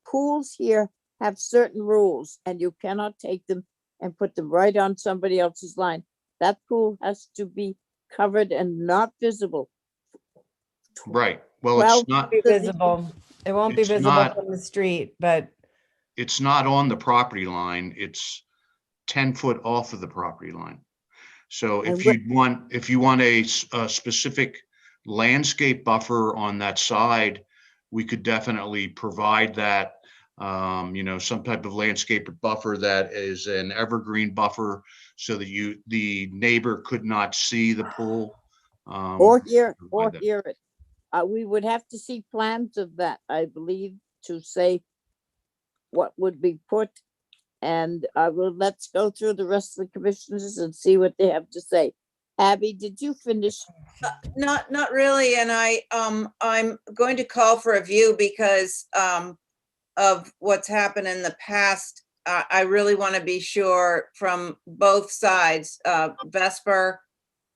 pools here have certain rules and you cannot take them and put them right on somebody else's line. That pool has to be covered and not visible. Right. Well, Well, it's not, Be Does he- visible. It won't be It's visible not- from the street, but it's not on the property line. It's 10 foot off of the property line. So And if you want a specific landscape buffer on that side, we could definitely provide that. some type of landscape buffer that is an evergreen buffer so that the neighbor could not see the pool. Or hear provide that. it. We would have to see plans of that, I believe, to say what would be put. And let's go through the rest of the commissioners and see what they have to say. Abby, did you finish? Not really, and I'm going to call for a view because of what's happened in the past. I really want to be sure from both sides, Vesper,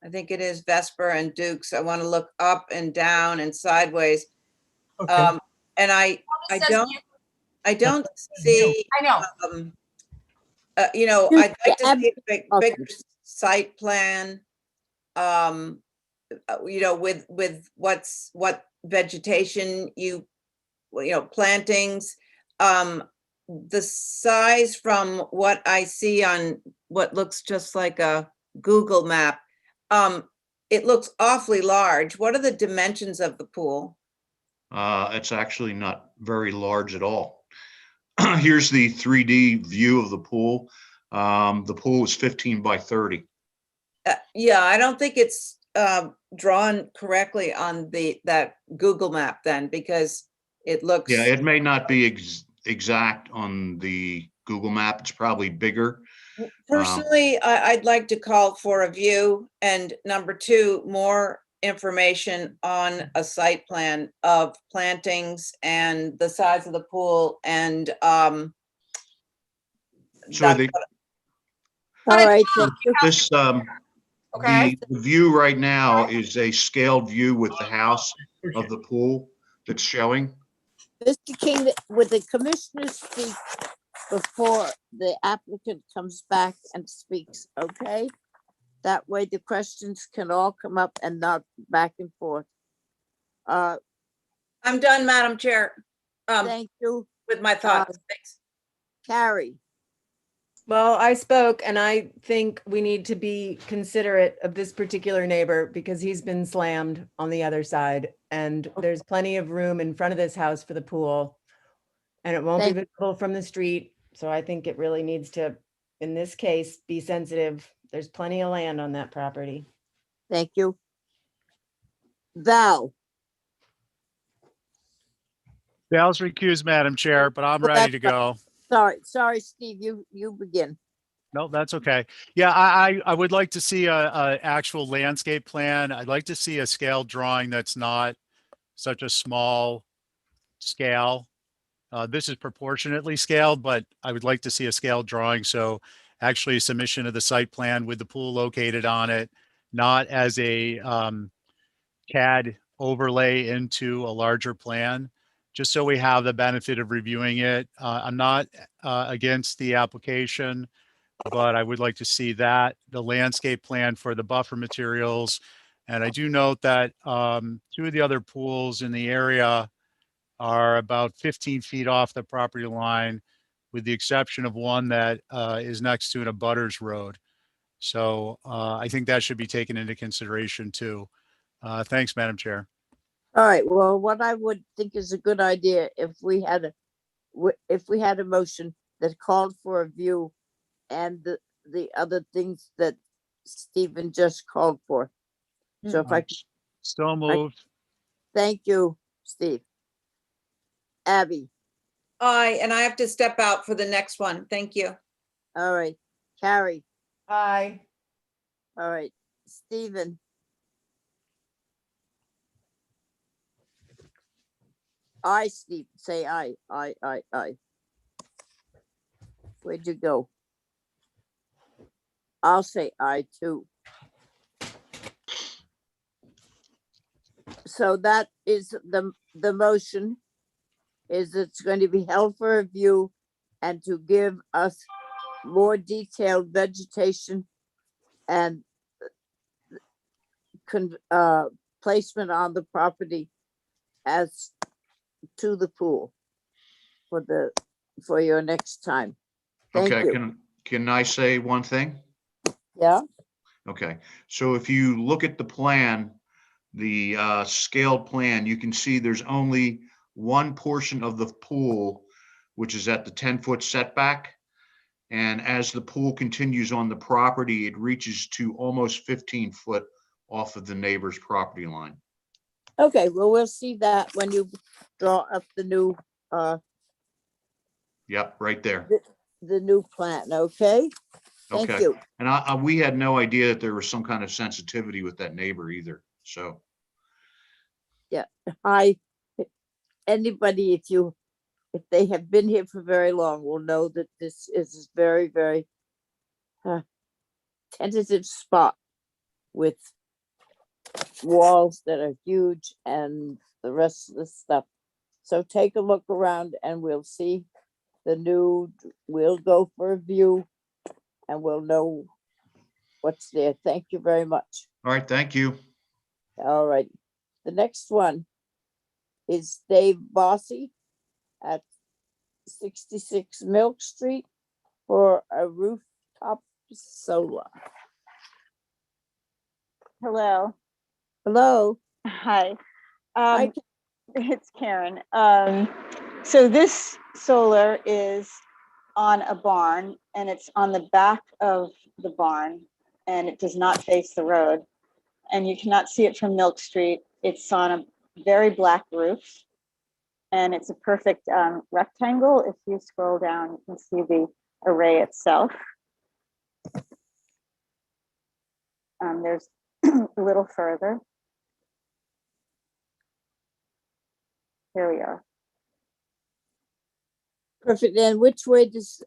I think it is Vesper and Dukes. I want to look up and down and sideways. Okay. And I don't see, I know. I'd like to see a bigger site plan. With what vegetation plantings, the size from what I see on what looks just like a Google map, it looks awfully large. What are the dimensions of the pool? It's actually not very large at all. Here's the 3D view of the pool. The pool is 15 by 30. Yeah, I don't think it's drawn correctly on that Google map then, because it looks. Yeah, it may not be exact on the Google map. It's probably bigger. Personally, I'd like to call for a view, and number two, more information on a site plan of plantings and the size of the pool, and So that's All right. this Okay. the view right now is a scaled view with the house of the pool that's showing. Mr. King, would the commissioners speak before the applicant comes back and speaks, okay? That way the questions can all come up and not back and forth. I'm done, Madam Chair. Thank you. With my thoughts. Thanks. Carrie. Well, I spoke, and I think we need to be considerate of this particular neighbor because he's been slammed on the other side, and there's plenty of room in front of this house for the pool, and it won't be visible from the street. So I think it really needs to, in this case, be sensitive. There's plenty of land on that property. Thank you. Val. Val's recused, Madam Chair, but I'm ready to go. Sorry, Steve, you begin. No, that's okay. Yeah, I would like to see a actual landscape plan. I'd like to see a scale drawing that's not such a small scale. This is proportionately scaled, but I would like to see a scale drawing. So actually a submission of the site plan with the pool located on it, not as a CAD overlay into a larger plan, just so we have the benefit of reviewing it. I'm not against the application, but I would like to see that, the landscape plan for the buffer materials. And I do note that two of the other pools in the area are about 15 feet off the property line, with the exception of one that is next to an abutters road. So I think that should be taken into consideration too. Thanks, Madam Chair. All right, well, what I would think is a good idea if we had a motion that called for a view and the other things that Stephen just called for. So if I could. So moved. Thank you, Steve. Abby. Aye, and I have to step out for the next one. Thank you. All right. Carrie. Aye. All right. Stephen. Aye, Steve. Say aye. Aye, aye, aye. Where'd you go? I'll say aye too. So that is the motion is it's going to be held for review and to give us more detailed vegetation and placement on the property as to the pool for your next time. Thank Okay, you. can I say one thing? Yeah. Okay, so if you look at the plan, the scaled plan, you can see there's only one portion of the pool which is at the 10-foot setback. And as the pool continues on the property, it reaches to almost 15 foot off of the neighbor's property line. Okay, well, we'll see that when you draw up the new, Yep, right there. the new plan, okay? Thank Okay. you. And we had no idea that there was some kind of sensitivity with that neighbor either. So, Anybody, if they have been here for very long, will know that this is very, very tentative spot with walls that are huge and the rest of the stuff. So take a look around and we'll see we'll go for a view and we'll know what's there. Thank you very much. all right, thank you. All right. The next one is Dave Bossy at 66 Milk Street for a rooftop solar. Hello. Hello. Hi. Hi, It's Karen. So this solar is on a barn and it's on the back of the barn and it does not face the road and you cannot see it from Milk Street. It's on a very black roof and it's a perfect rectangle. If you scroll down, you can see the array itself. There's a little further. Here we are. Perfect. And which way does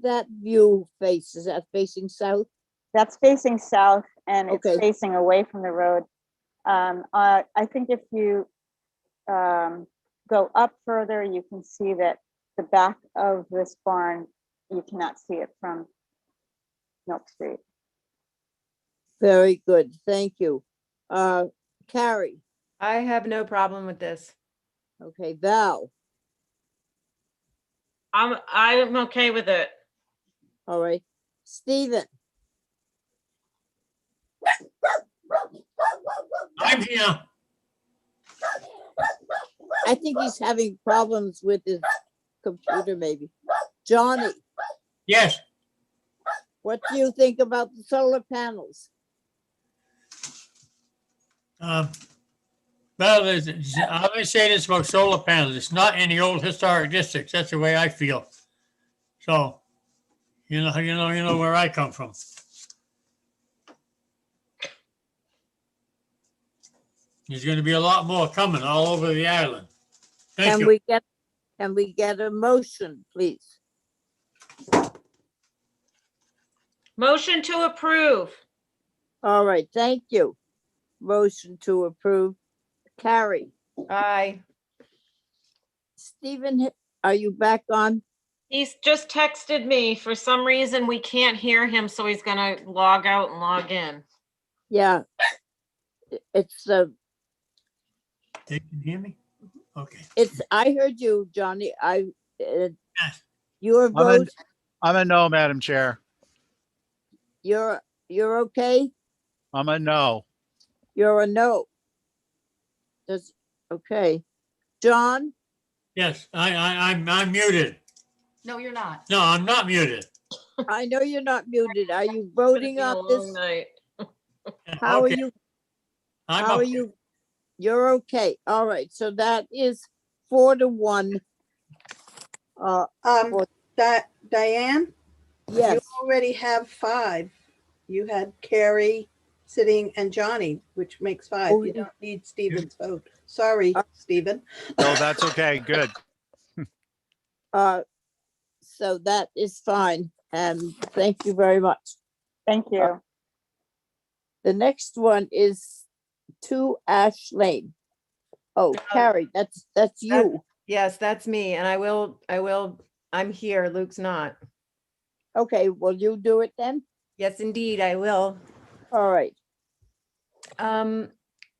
that view face? Is that facing south? That's facing south and it's Okay. facing away from the road. I think if you go up further, you can see that the back of this barn, you cannot see it from Milk Street. Very good. Thank you. Carrie. I have no problem with this. Okay, Val. I'm okay with it. All right. Stephen. I'm here. I think he's having problems with his computer, maybe. Johnny, Yes, what do you think about the solar panels? well, I always say this about solar panels. It's not in the old historic districts. That's the way I feel. So, you know where I come from. There's going to be a lot more coming all over the island. Thank Can you. we get a motion, please? Motion to approve. All right, thank you. Motion to approve. Carrie. Aye. Stephen, are you back on? He's just texted me. For some reason, we can't hear him, so he's gonna log out and log in. Yeah. It's They can hear me? Okay. I heard you, Johnny. Yes. Your vote, I'm a no, Madam Chair. you're okay? I'm a no. You're a no. Okay. John? Yes, I'm muted. No, you're not. No, I'm not muted. I know you're not muted. Are you voting It's gonna on be a this? long night. How are Okay, you? I'm How are okay. you? You're okay. All right. So that is 4-1. Diane, you Yes. already have 5. You had Carrie sitting and Johnny, which makes 5. Oh, You yeah. don't need Stephen's vote. Sorry, Stephen. No, that's okay. Good. So that is fine. And thank you very much. Thank you. The next one is 2 Ash Lane. Oh, Carrie, that's you. Yes, that's me. And I'm here. Luke's not. Okay, will you do it then? Yes, indeed, I will. All right.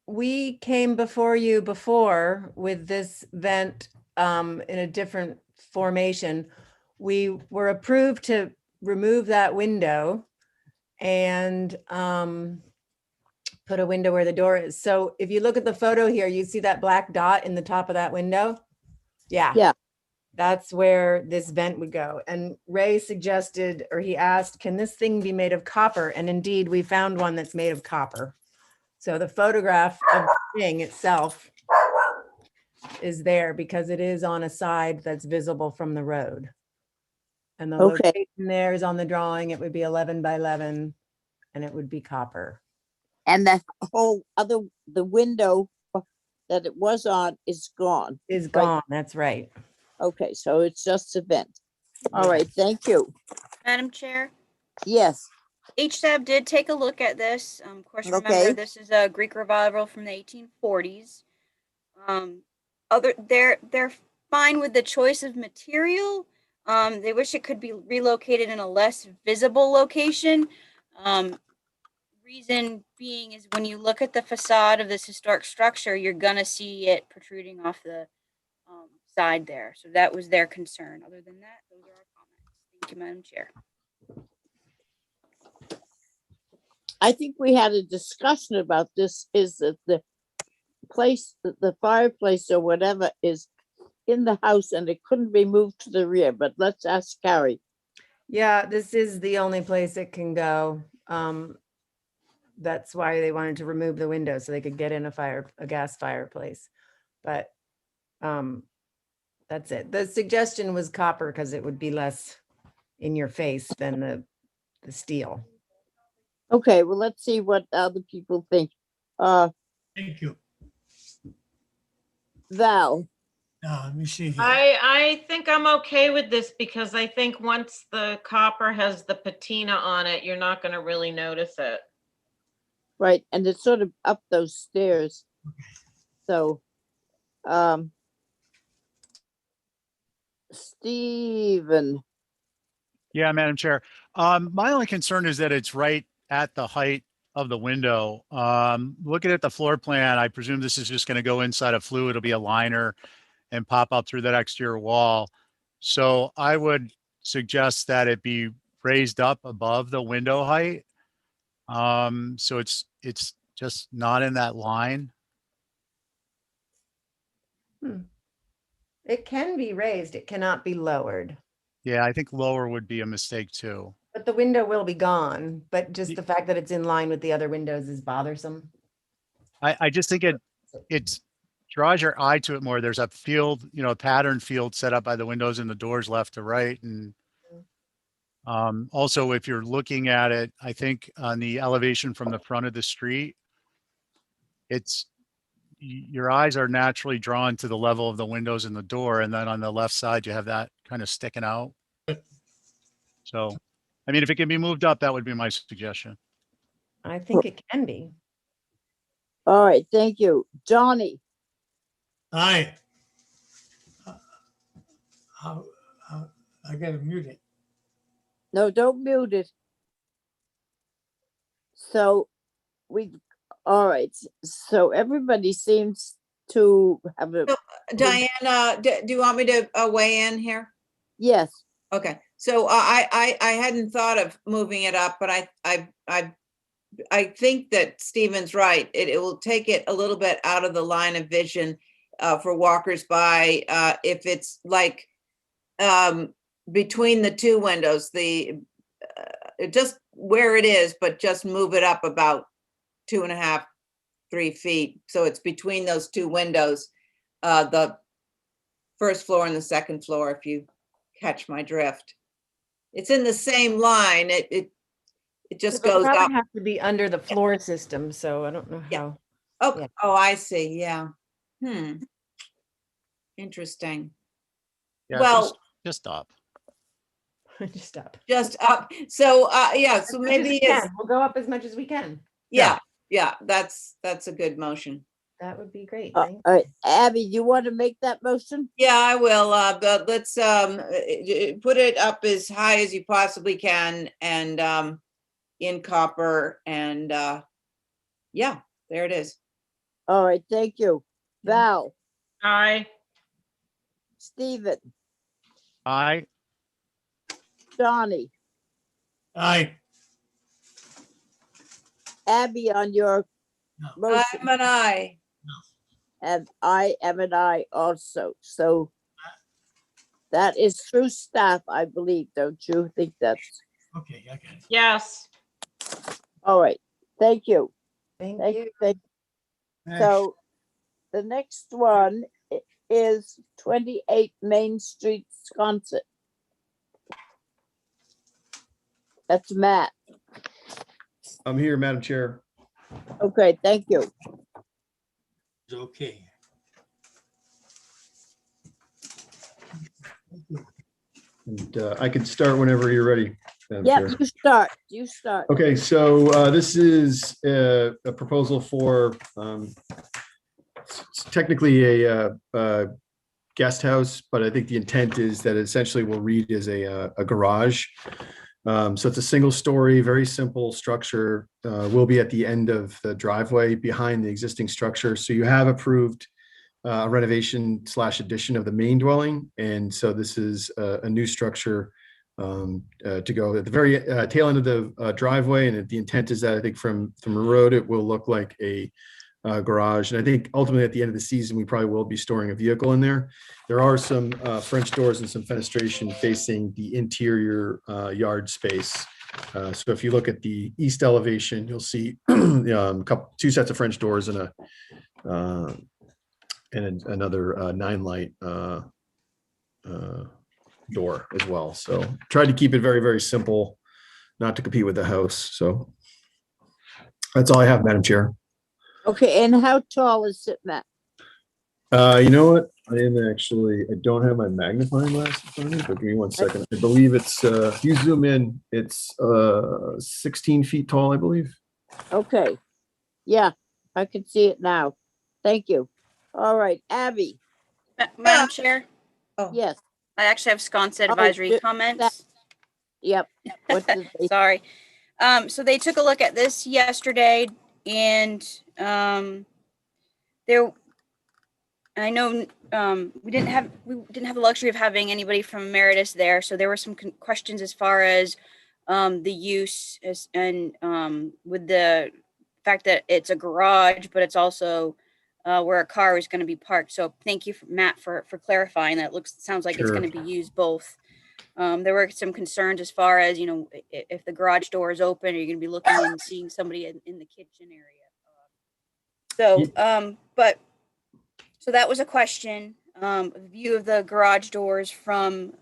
We came before you before with this vent in a different formation. We were approved to remove that window and put a window where the door is. So if you look at the photo here, you see that black dot in the top of that window? Yeah. Yeah. That's where this vent would go. And Ray suggested, or he asked, can this thing be made of copper? And indeed, we found one that's made of copper. So the photograph of the thing itself is there because it is on a side that's visible from the road. And the Okay. location there is on the drawing. It would be 11 by 11 and it would be copper. And that whole other, the window that it was on is gone. Is right? gone, that's right. Okay, so it's just a vent. All right, thank you. Madam Chair, Yes, HSAB did take a look at this. Of course, remember, Okay. this is a Greek revival from the 1840s. They're fine with the choice of material. They wish it could be relocated in a less visible location. Reason being is when you look at the facade of this historic structure, you're gonna see it protruding off the side there. So that was their concern. Other than that, those are our comments. Thank you, Madam Chair. I think we had a discussion about this, is that the place, the fireplace or whatever is in the house and it couldn't be moved to the rear, but let's ask Carrie. Yeah, this is the only place it can go. That's why they wanted to remove the window so they could get in a gas fireplace. But that's it. The suggestion was copper because it would be less in your face than the steel. Okay, well, let's see what other people think. Thank you. Val, Let me see here. I think I'm okay with this because I think once the copper has the patina on it, you're not going to really notice it. right, and it's sort of up those stairs. So, Stephen, Yeah, Madam Chair. My only concern is that it's right at the height of the window. Looking at the floor plan, I presume this is just going to go inside a flue. It'll be a liner and pop up through that exterior wall. So I would suggest that it be raised up above the window height. So it's just not in that line. It can be raised, it cannot be lowered. Yeah, I think lower would be a mistake too. But the window will be gone, but just the fact that it's in line with the other windows is bothersome. I just think it draws your eye to it more. There's a field, a pattern field set up by the windows and the doors left to right. And also, if you're looking at it, I think on the elevation from the front of the street, your eyes are naturally drawn to the level of the windows and the door. And then on the left side, you have that kind of sticking out. So, I mean, if it can be moved up, that would be my suggestion. I think it can be. all right, thank you. Johnny, Aye. I gotta mute it. no, don't mute it. So all right, so everybody seems to have a, Diana, do you want me to weigh in here? yes, Okay, so I hadn't thought of moving it up, but I think that Stephen's right. It will take it a little bit out of the line of vision for walkers by if it's like between the two windows, just where it is, but just move it up about 2.5, 3 feet. So it's between those two windows, the first floor and the second floor, if you catch my drift. It's in the same line. It just It'll goes up. probably have to be under the floor system, so I don't know how. Okay. Yeah. Oh, I see. Yeah. Interesting. Yeah, Well, just up. Just up. just up. So yeah, so As much as maybe we it's, can. We'll go up as much as we can. yeah, that's a good motion. That would be great. all Thanks. right, Abby, you want to make that motion? Yeah, I will, but let's put it up as high as you possibly can and in copper and yeah, there it is. All right, thank you. Val, Aye. Stephen, Aye. Johnny, Aye. Abby on your motion, I'm an aye. and I am an I also. So That is through staff, I believe, don't you think that's, Okay, I got it. Yes. all right, thank you. Thank Thank you. you. Thank you. So the next one is 28 Main Street, Sconset. That's Matt. I'm here, Madam Chair. Okay, thank you. It's okay. And I can start whenever you're ready, Madam Yep, Chair. you start. Okay, so this is a proposal for it's technically a guest house, but I think the intent is that essentially will read as a garage. So it's a single story, very simple structure, will be at the end of the driveway behind the existing structure. So you have approved a renovation / addition of the main dwelling. And so this is a new structure to go at the very tail end of the driveway. And the intent is that I think from the road, it will look like a garage. And I think ultimately at the end of the season, we probably will be storing a vehicle in there. There are some French doors and some fenestration facing the interior yard space. So if you look at the east elevation, you'll see two sets of French doors and another 9-light door as well. So tried to keep it very, very simple, not to compete with the house. So that's all I have, Madam Chair. Okay, and how tall is it, Matt? You know what? I don't have my magnifying glass in front of me, but give me 1 second. I believe it's, if you zoom in, it's 16 feet tall, I believe. Okay, yeah, I can see it now. Thank you. All right, Abby, Madam Chair, yes. I actually have Sconset Oh, advisory comments. Yep. What did they? Sorry. So they took a look at this yesterday, and there, I know we didn't have the luxury of having anybody from Emeritus there, so there were some questions as far as the use and with the fact that it's a garage, but it's also where a car is going to be parked. So thank you, Matt, for clarifying that. Sounds like it's going to be used both. There were some concerns as far as, if the garage door is open, are you going to be looking and seeing somebody in the kitchen area? So that was a question. A view of the garage doors from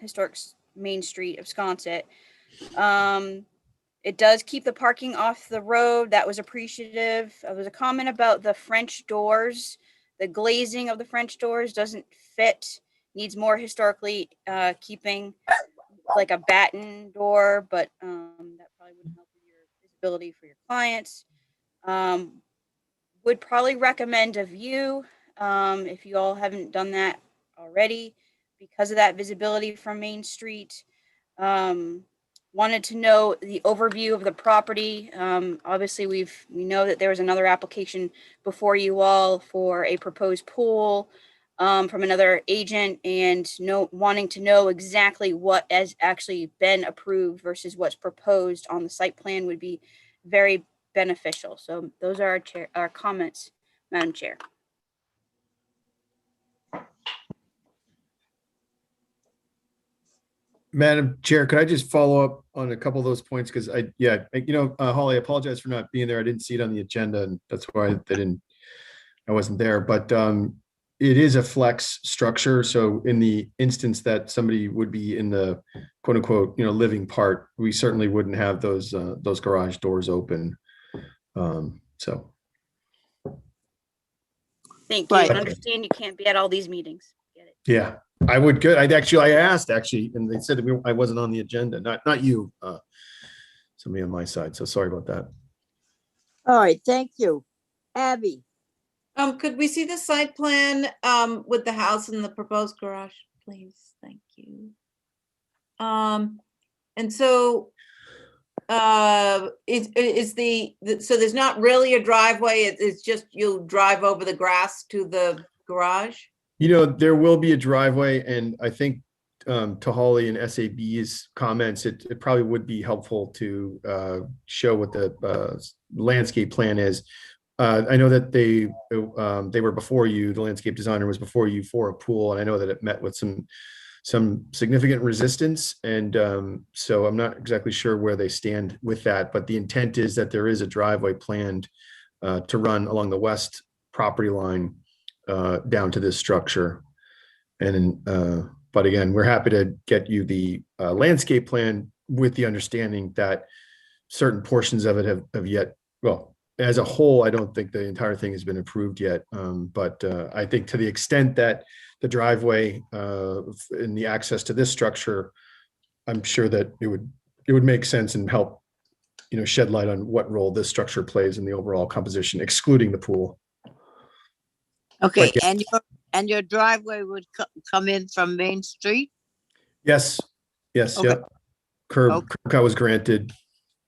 historic Main Street of Sconset. It does keep the parking off the road. That was appreciative. There was a comment about the French doors. The glazing of the French doors doesn't fit. Needs more historically keeping, like a batten door, but that probably wouldn't help with your visibility for your clients. Would probably recommend a view if you all haven't done that already because of that visibility from Main Street. Wanted to know the overview of the property. Obviously, we know that there was another application before you all for a proposed pool from another agent, and wanting to know exactly what has actually been approved versus what's proposed on the site plan would be very beneficial. So those are our comments, Madam Chair. Madam Chair, could I just follow up on a couple of those points? Because Holly, I apologize for not being there. I didn't see it on the agenda, and that's why I wasn't there. But it is a flex structure. So in the instance that somebody would be in the quote unquote, living part, we certainly wouldn't have those garage doors open. So. Thank you. I understand you can't be at all these meetings. Get it. Yeah, I would. Good. I asked actually, and they said I wasn't on the agenda. Not you. Somebody on my side. So sorry about that. All right, thank you, Abby. Could we see the site plan with the house and the proposed garage, please? Thank you. And so so there's not really a driveway, it's just you'll drive over the grass to the garage? There will be a driveway, and I think to Holly and SAB's comments, it probably would be helpful to show what the landscape plan is. I know that they were before you, the landscape designer was before you for a pool, and I know that it met with some some significant resistance. And so I'm not exactly sure where they stand with that, but the intent is that there is a driveway planned to run along the west property line down to this structure. And but again, we're happy to get you the landscape plan with the understanding that certain portions of it have yet, well, as a whole, I don't think the entire thing has been approved yet. But I think to the extent that the driveway and the access to this structure, I'm sure that it would make sense and help, shed light on what role this structure plays in the overall composition, excluding the pool. Okay, But and your driveway would come in from Main Street? Yes, yes, Okay. yep. Curb cut was granted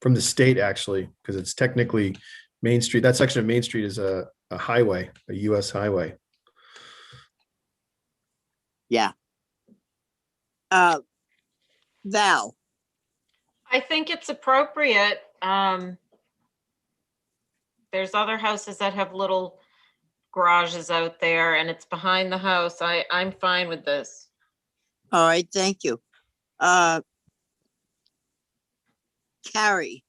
from the state, actually, because it's technically Main Street. That section of Main Street is a highway, a US highway. Yeah. Val, I think it's appropriate. There's other houses that have little garages out there and it's behind the house. I'm fine with this. all right, thank you. Carrie,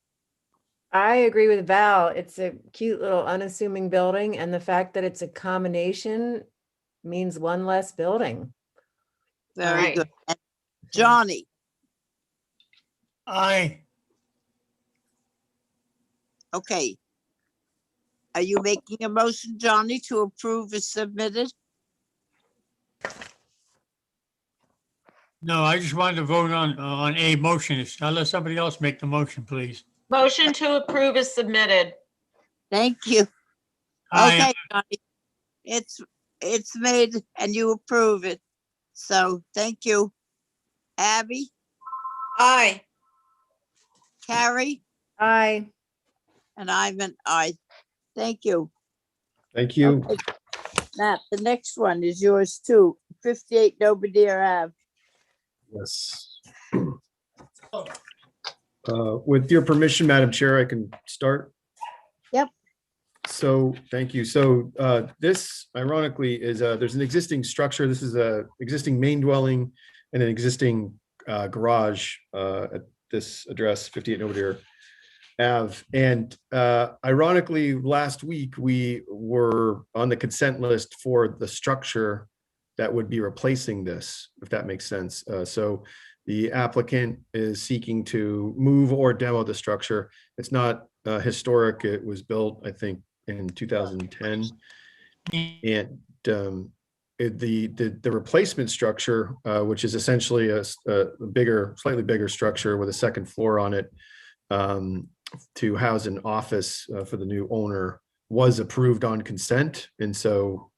I agree with Val. It's a cute little unassuming building, and the fact that it's a combination means one less building. very Right. good. And Johnny, Aye. okay. Are you making a motion, Johnny, to approve as submitted? No, I just wanted to vote on a motion. I'll let somebody else make the motion, please. Motion to approve is submitted. Thank you. Aye. Okay, Johnny. It's made and you approve it. So thank you. Abby, Aye. Carrie, Aye. and I'm an aye. Thank you. Thank you. Okay. Matt, the next one is yours too. 58 Belvedere Ave. Yes. With your permission, Madam Chair, I can start. Yep. So, thank you. So this ironically is there's an existing structure. This is a existing main dwelling and an existing garage at this address, 58 Belvedere Ave. And ironically, last week we were on the consent list for the structure that would be replacing this, if that makes sense. So the applicant is seeking to move or demo the structure. It's not historic. It was built, I think, in 2010. And the replacement structure, which is essentially a bigger, slightly bigger structure with a second floor on it, to house an office for the new owner, was approved on consent. And so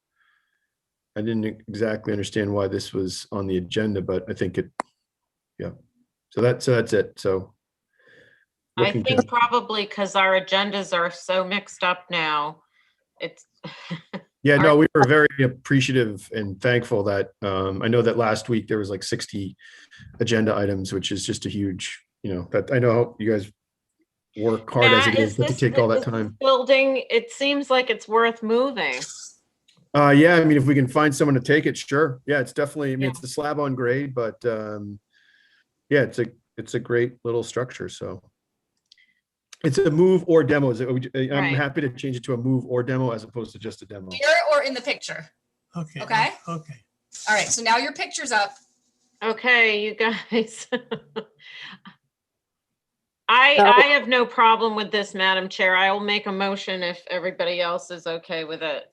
I didn't exactly understand why this was on the agenda, but I think it, yeah. So that's it. So I looking think to, probably because our agendas are so mixed up now. It's yeah, no, we were very appreciative and thankful that I know that last week there was like 60 agenda items, which is just a huge, that I know you guys work hard as Matt, it is, but to take all that is this time. building, it seems like it's worth moving. Yeah, I mean, if we can find someone to take it, sure. Yeah, it's definitely, I mean, Yeah. it's the slab on grade, but yeah, it's a great little structure. So it's a move or demo. I'm Right. happy to change it to a move or demo as opposed to just a demo. Here or in the picture? Okay. Okay. Okay. All right, so now your picture's up. Okay, you guys. I have no problem with this, Madam Chair. I will make a motion if everybody else is okay with it.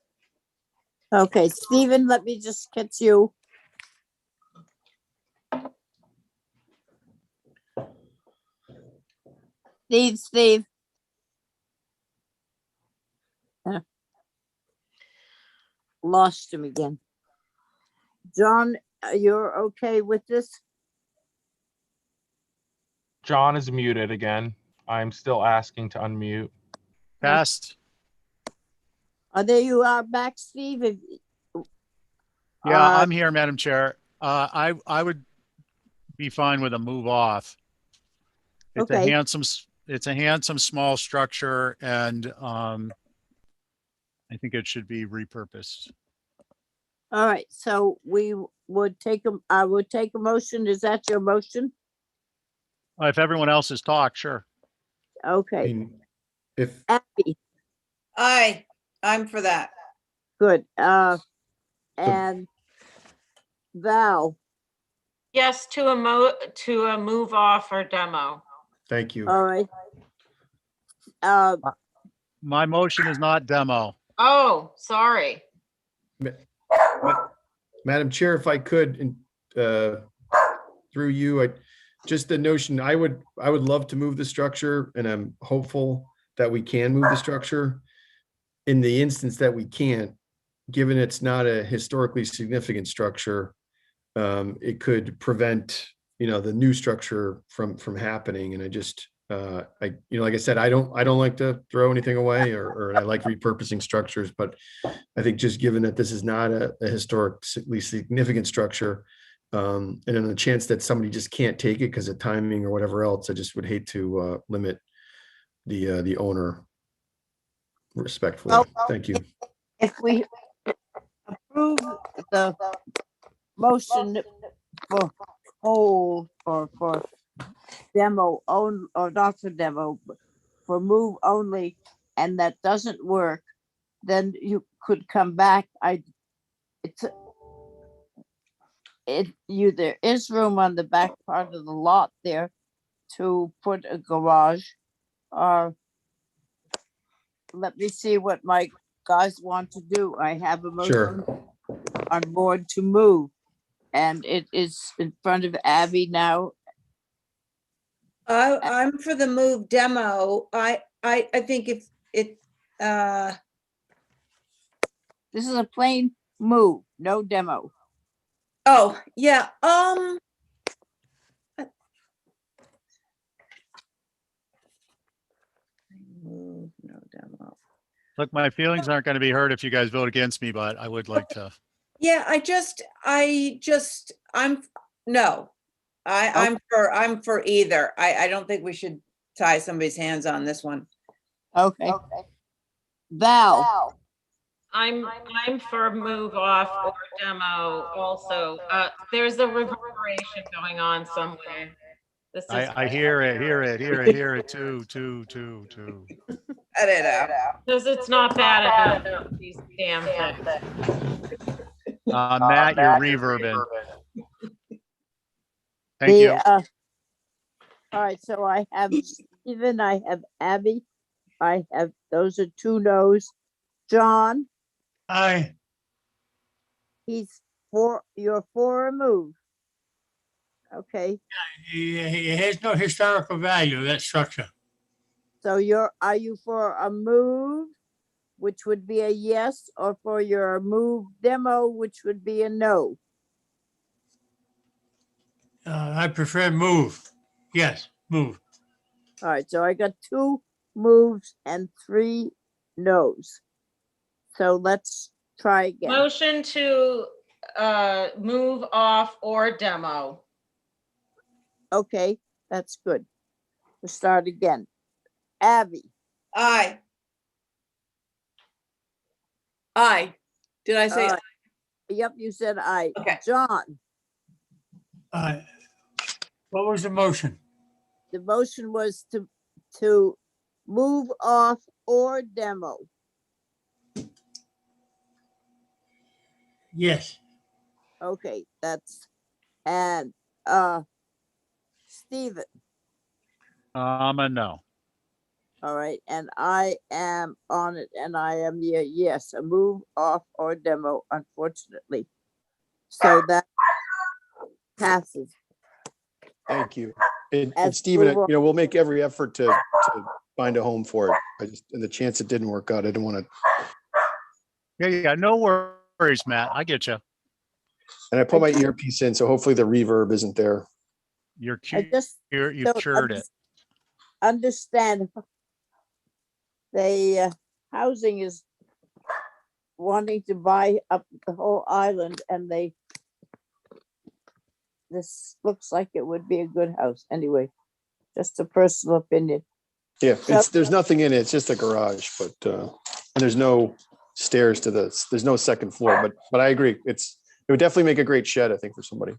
Okay, Stephen, let me just get you. Steve. Lost him again. John, you're okay with this? John is muted again. I'm still asking to unmute. Passed. There you are back, Steve. Yeah, I'm here, Madam Chair. I would be fine with a move off. It's Okay. a handsome small structure, and I think it should be repurposed. All right, so we I would take a motion. Is that your motion? If everyone else has talked, sure. I Okay, mean, if, Abby, Aye, I'm for that. good. And Val, Yes, to a move off or demo. thank you. all right. My motion is not demo. Oh, sorry. Madam Chair, if I could, through you, just the notion, I would love to move the structure, and I'm hopeful that we can move the structure. In the instance that we can't, given it's not a historically significant structure, it could prevent, the new structure from happening. And I just, like I said, I don't like to throw anything away, or I like repurposing structures, but I think just given that this is not a historically significant structure, and in the chance that somebody just can't take it because of timing or whatever else, I just would hate to limit the owner respectfully. Well, Thank you. if we approve the motion for hold or for demo own, or not for demo, but for move only, and that doesn't work, then you could come back. There is room on the back part of the lot there to put a garage. Or let me see what my guys want to do. I have a motion Sure. on board to move, and it is in front of Abby now. I'm for the move demo. I think if it, This is a plain move, no demo. oh, yeah, move, no demo. Look, my feelings aren't going to be hurt if you guys vote against me, but I would like to. Yeah, no, I'm for either. I don't think we should tie somebody's hands on this one. Okay. Val, I'm for move off or demo also. There's a reverberation going on somewhere. This is. I hear it too. Cut it out. Because it's not bad enough, these damn things. Matt, you're reverbing. Thank you. all right, so I have Stephen, I have Abby, those are 2 no's. John, Aye. you're for a move. Okay, It has no historical value, that structure. so are you for a move, which would be a yes, or for your move demo, which would be a no? I prefer move. Yes, move. All right, so I got 2 moves and 3 no's. So let's try again. Motion to move off or demo. Okay, that's good. We'll start again. Abby, Aye. Aye. Did I say? Aye. Yep, you said aye. Okay. John, What was the motion? the motion was to move off or demo. Yes. Okay, and Stephen, I'm a no. all right, and I am on it, and I am yes, a move off or demo, unfortunately. So that passes. Thank you. And As Stephen, move on. we'll make every effort to find a home for it. And the chance it didn't work out, I didn't want to. Yeah, no worries, Matt. I get you. And I put my earpiece in, so hopefully the reverb isn't there. You're I cute. just You've don't cured it. understand. The housing is wanting to buy up the whole island, and this looks like it would be a good house. Anyway, just a personal opinion. Yeah, there's nothing in it. It's just a garage, but and there's no stairs to there's no second floor. But I agree. it would definitely make a great shed, I think, for somebody.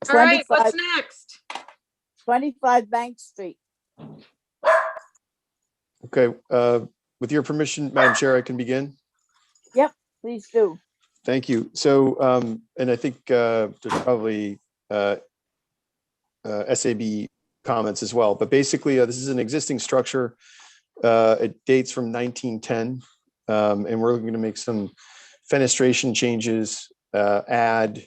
All right, 25 what's next? 25 Bank Street. Okay, with your permission, Madam Chair, I can begin. Yep, please do. Thank you. So, and I think there's probably SAB comments as well, but basically this is an existing structure. It dates from 1910, and we're looking to make some fenestration changes, add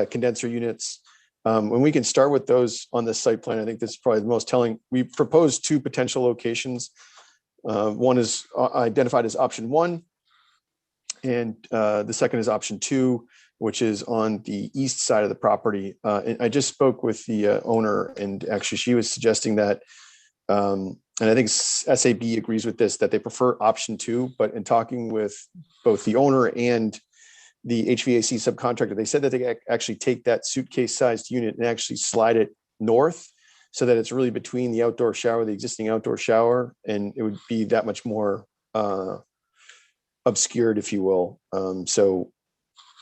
condenser units. When we can start with those on this site plan, I think this is probably the most telling. We proposed 2 potential locations. One is identified as option 1, and the second is option 2, which is on the east side of the property. And I just spoke with the owner, and actually she was suggesting that, and I think SAB agrees with this, that they prefer option 2, but in talking with both the owner and the HVAC subcontractor, they said that they actually take that suitcase sized unit and actually slide it north so that it's really between the outdoor shower, the existing outdoor shower, and it would be that much more obscured, if you will. So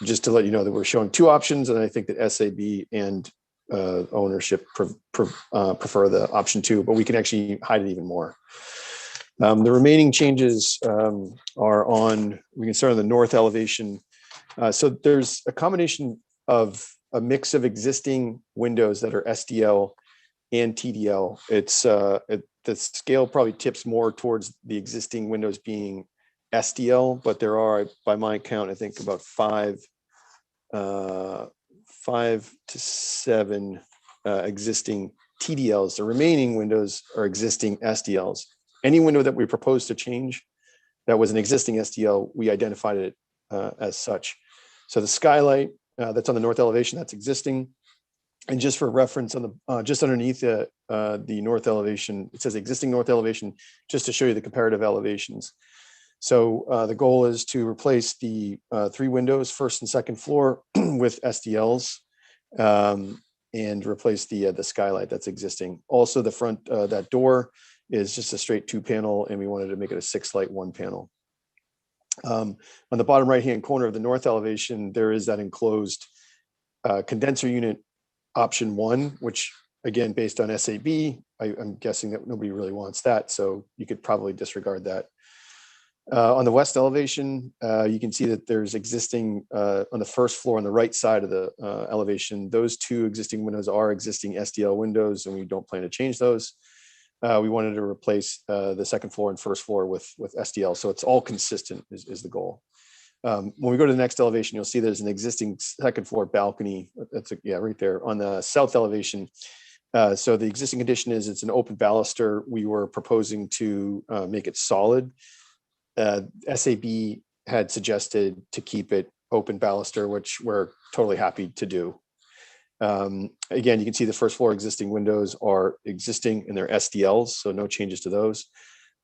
just to let you know that we're showing 2 options, and I think that SAB and ownership prefer the option 2, but we can actually hide it even more. The remaining changes are on, we can start on the north elevation. So there's a combination of a mix of existing windows that are SDL and TDL. It's the scale probably tips more towards the existing windows being SDL, but there are, by my count, I think about 5 to 7 existing TDLs. The remaining windows are existing SDLs. Any window that we propose to change that was an existing SDL, we identified it as such. So the skylight that's on the north elevation, that's existing. And just for reference, on the just underneath the north elevation, it says existing north elevation, just to show you the comparative elevations. So the goal is to replace the 3 windows, first and second floor, with SDLs, and replace the skylight that's existing. Also, the front that door is just a straight 2-panel, and we wanted to make it a 6-light 1-panel. On the bottom right-hand corner of the north elevation, there is that enclosed condenser unit option 1, which again, based on SAB, I'm guessing that nobody really wants that, so you could probably disregard that. On the west elevation, you can see that there's existing on the first floor on the right side of the elevation, those 2 existing windows are existing SDL windows, and we don't plan to change those. We wanted to replace the second floor and first floor with SDL, so it's all consistent is the goal. When we go to the next elevation, you'll see there's an existing second floor balcony. That's right there on the south elevation. So the existing condition is it's an open baluster. We were proposing to make it solid. SAB had suggested to keep it open baluster, which we're totally happy to do. Again, you can see the first floor existing windows are existing and they're SDLs, so no changes to those.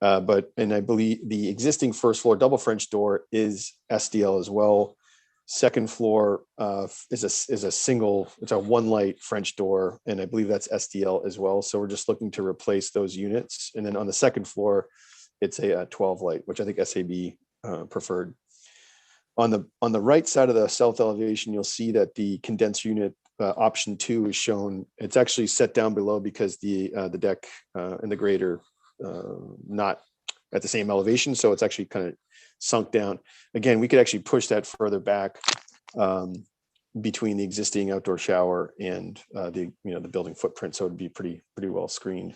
And I believe the existing first floor double French door is SDL as well. Second floor is a single, it's a 1-light French door, and I believe that's SDL as well. So we're just looking to replace those units. And then on the second floor, it's a 12-light, which I think SAB preferred. On the right side of the south elevation, you'll see that the condenser unit option 2 is shown. It's actually set down below because the deck and the grate are not at the same elevation, so it's actually kind of sunk down. Again, we could actually push that further back between the existing outdoor shower and the building footprint, so it'd be pretty well screened.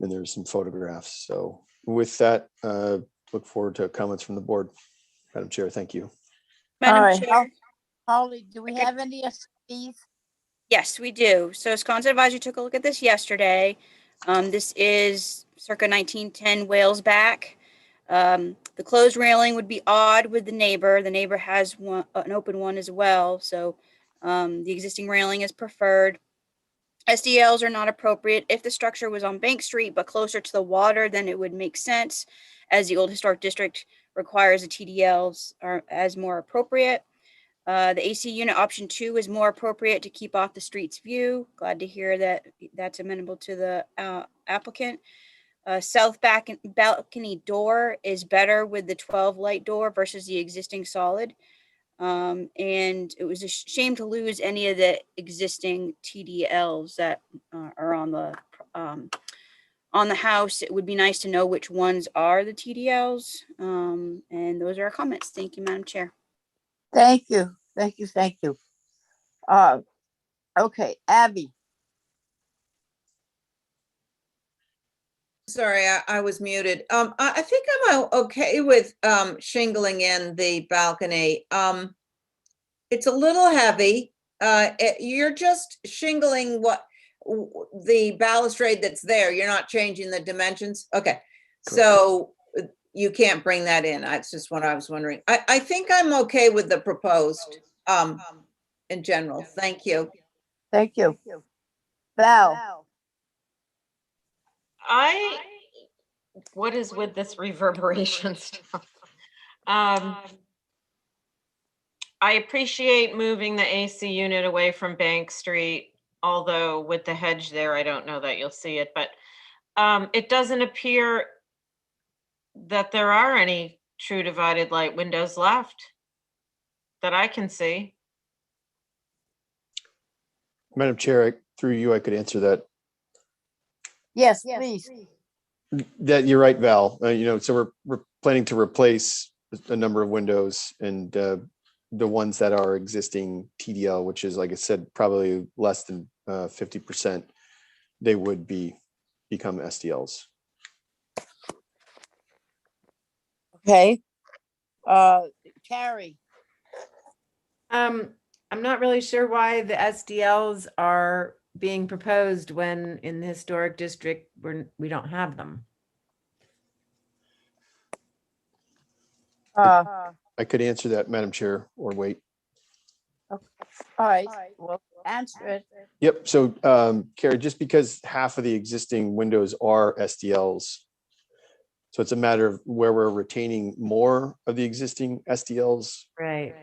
And there's some photographs. So with that, look forward to comments from the board. Madam Chair, thank you. Madam Chair. Holly, do we have any SPs? Yes, we do. So Wisconsin Advisory took a look at this yesterday. This is circa 1910 Wales back. The closed railing would be odd with the neighbor. The neighbor has an open one as well. So the existing railing is preferred. SDLs are not appropriate. If the structure was on Bank Street, but closer to the water, then it would make sense, as the Old Historic District requires the TDLs as more appropriate. The AC unit option 2 is more appropriate to keep off the street's view. Glad to hear that that's amenable to the applicant. south balcony door is better with the 12 light door versus the existing solid. And it was a shame to lose any of the existing TDLs that are on the house. It would be nice to know which ones are the TDLs. And those are our comments. Thank you, Madam Chair. Thank you. Thank you. Thank you. Okay, Abby. Sorry, I was muted. I think I'm okay with shingling in the balcony. It's a little heavy. You're just shingling the balustrade that's there. You're not changing the dimensions. Okay, so you can't bring that in. That's just what I was wondering. I think I'm okay with the proposed in general. Thank you. Thank you. Val. What is with this reverberation stuff? I appreciate moving the AC unit away from Bank Street, although with the hedge there, I don't know that you'll see it, but it doesn't appear that there are any true divided light windows left that I can see. Madam Chair, through you, I could answer that. Yes, please. That you're right, Val. So we're planning to replace a number of windows, and the ones that are existing TDL, which is, like I said, probably less than 50%, they would become SDLs. Okay. Carrie. I'm not really sure why the SDLs are being proposed when in the historic district we don't have them. I could answer that, Madam Chair, or wait. All right. Well, answer it. Yep. So, Carrie, just because half of the existing windows are SDLs, so it's a matter of where we're retaining more of the existing SDLs. Right.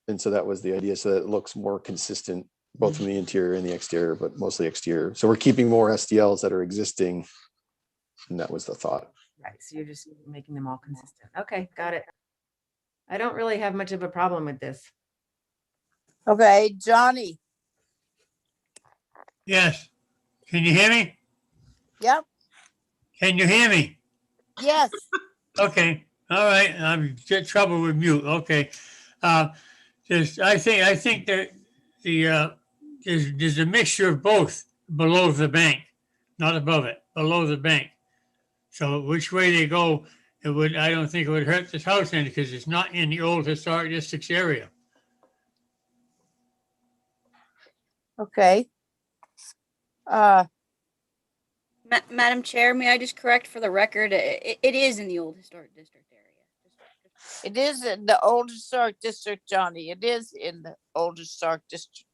And so that was the idea, so that it looks more consistent, both from the interior and the exterior, but mostly exterior. So we're keeping more SDLs that are existing, and that was the thought. Right. So you're just making them all consistent. Okay, got it. I don't really have much of a problem with this. Okay, Johnny. Yes. Can you hear me? Yep. Can you hear me? Yes. Okay. All right. I'm in trouble with mute. Okay. I think that there's a mixture of both below the bank, not above it, below the bank. So which way they go, I don't think it would hurt this house any, because it's not in the old historic districts area. Okay. Madam Chair, may I just correct for the record? It is in the old historic district area. It is in the old historic district, Johnny. It is in the old historic district.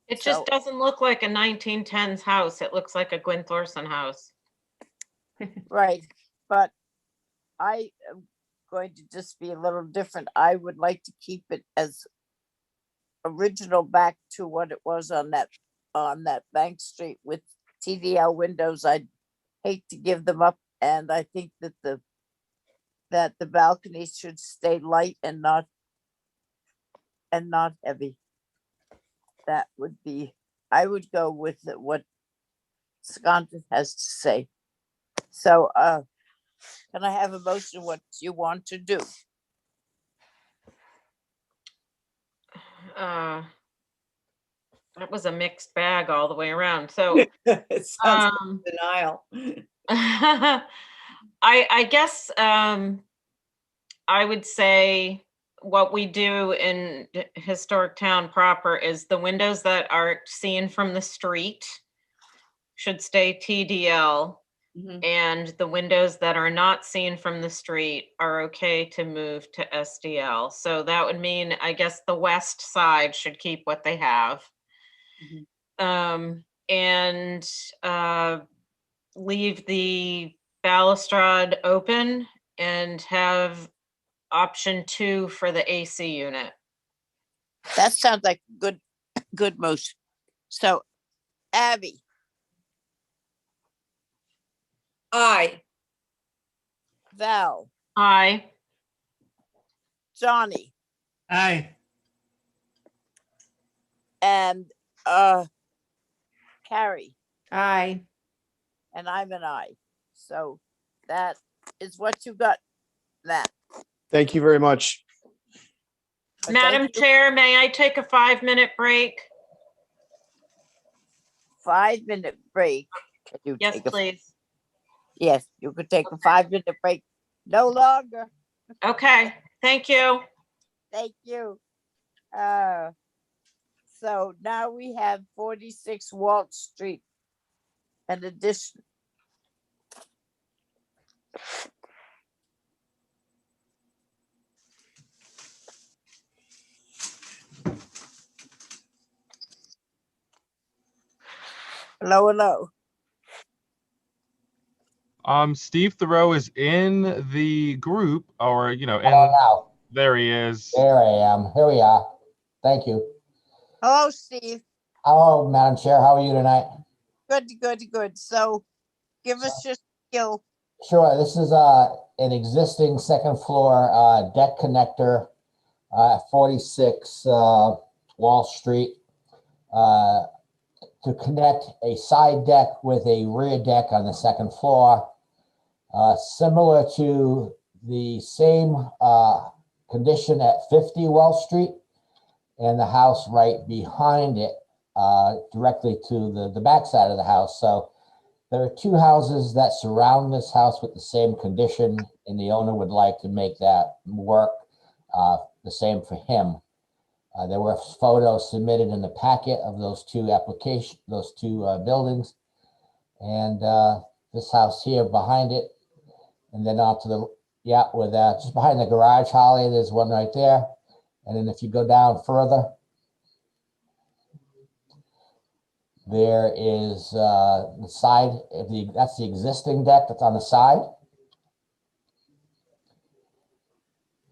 It just doesn't look like a 1910s house. It looks like a Gwen Thorson house. Right. But I am going to just be a little different. I would like to keep it as original back to what it was on that Bank Street with TDL windows. I'd hate to give them up, and I think that the balconies should stay light and not heavy. That would be, I would go with what Sconset has to say. So can I have a motion what you want to do? That was a mixed bag all the way around. So it sounds like denial. I guess I would say what we do in historic town proper is the windows that are seen from the street should stay TDL. Mm-hmm. And the windows that are not seen from the street are okay to move to SDL. So that would mean, I guess, the west side should keep what they have. Mm-hmm. And leave the balustrade open and have option 2 for the AC unit. That sounds like good motion. So, Abby. Aye. Val, Aye. Johnny, Aye. and Carrie, Aye. and I'm an aye. So that is what you got, Matt. Thank you very much. Madam Thank you. Chair, may I take a 5-minute break? 5-minute break. Can you Yes, take a- please. Yes, you could take a 5-minute break. No longer. Okay, thank you. Thank you. So now we have 46 Walt Street. An addition. Hello, hello. Steve Thoreau is in the group, or in now. there he is. There I am. Here we are. Thank you. Hello, Steve. Hello, Madam Chair. How are you tonight? Good, good, good. So give us your skill. Sure. This is an existing second floor deck connector at 46 Wall Street to connect a side deck with a rear deck on the second floor. Similar to the same condition at 50 Wall Street and the house right behind it, directly to the back side of the house. So there are two houses that surround this house with the same condition, and the owner would like to make that work. The same for him. There were photos submitted in the packet of those two buildings, and this house here behind it, and then out to the with just behind the garage, Holly. There's one right there, and then if you go down further, there is the side of that's the existing deck that's on the side.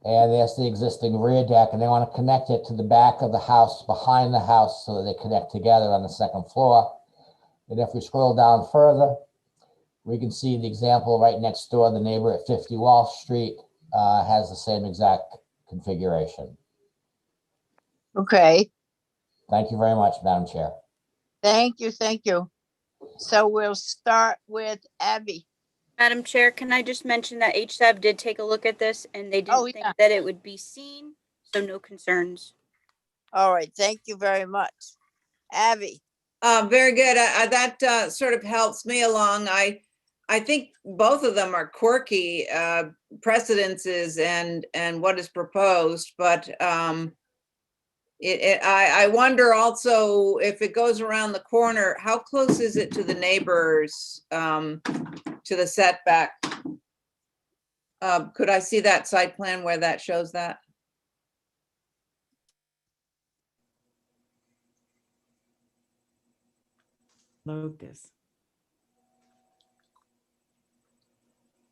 And there's the existing rear deck, and they want to connect it to the back of the house behind the house so that they connect together on the second floor. And if we scroll down further, we can see the example right next door. The neighbor at 50 Wall Street has the same exact configuration. Okay. Thank you very much, Madam Chair. Thank you. Thank you. So we'll start with Abby. Madam Chair, can I just mention that HSAB did take a look at this and they didn't think that it would be seen, so no concerns. All right, thank you very much. Abby. Very good. That sort of helps me along. I think both of them are quirky precedences and what is proposed, but I wonder also if it goes around the corner, how close is it to the neighbors, to the setback? Could I see that site plan where that shows that? Lucas.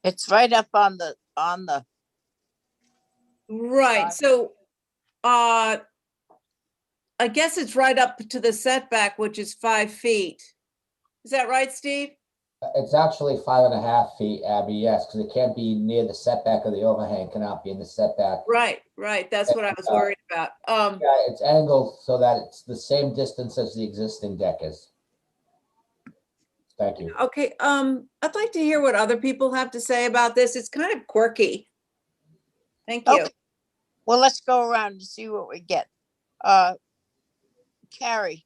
It's right up on the Right. So I guess it's right up to the setback, which is 5 feet. Is that right, Steve? It's actually 5.5 feet, Abby, yes, because it can't be near the setback of the overhang, cannot be in the setback. Right. That's what I was worried about. Yeah, it's angled so that it's the same distance as the existing deck is. Thank you. Okay, I'd like to hear what other people have to say about this. It's kind of quirky. Thank you. Okay. Well, let's go around and see what we get. Carrie.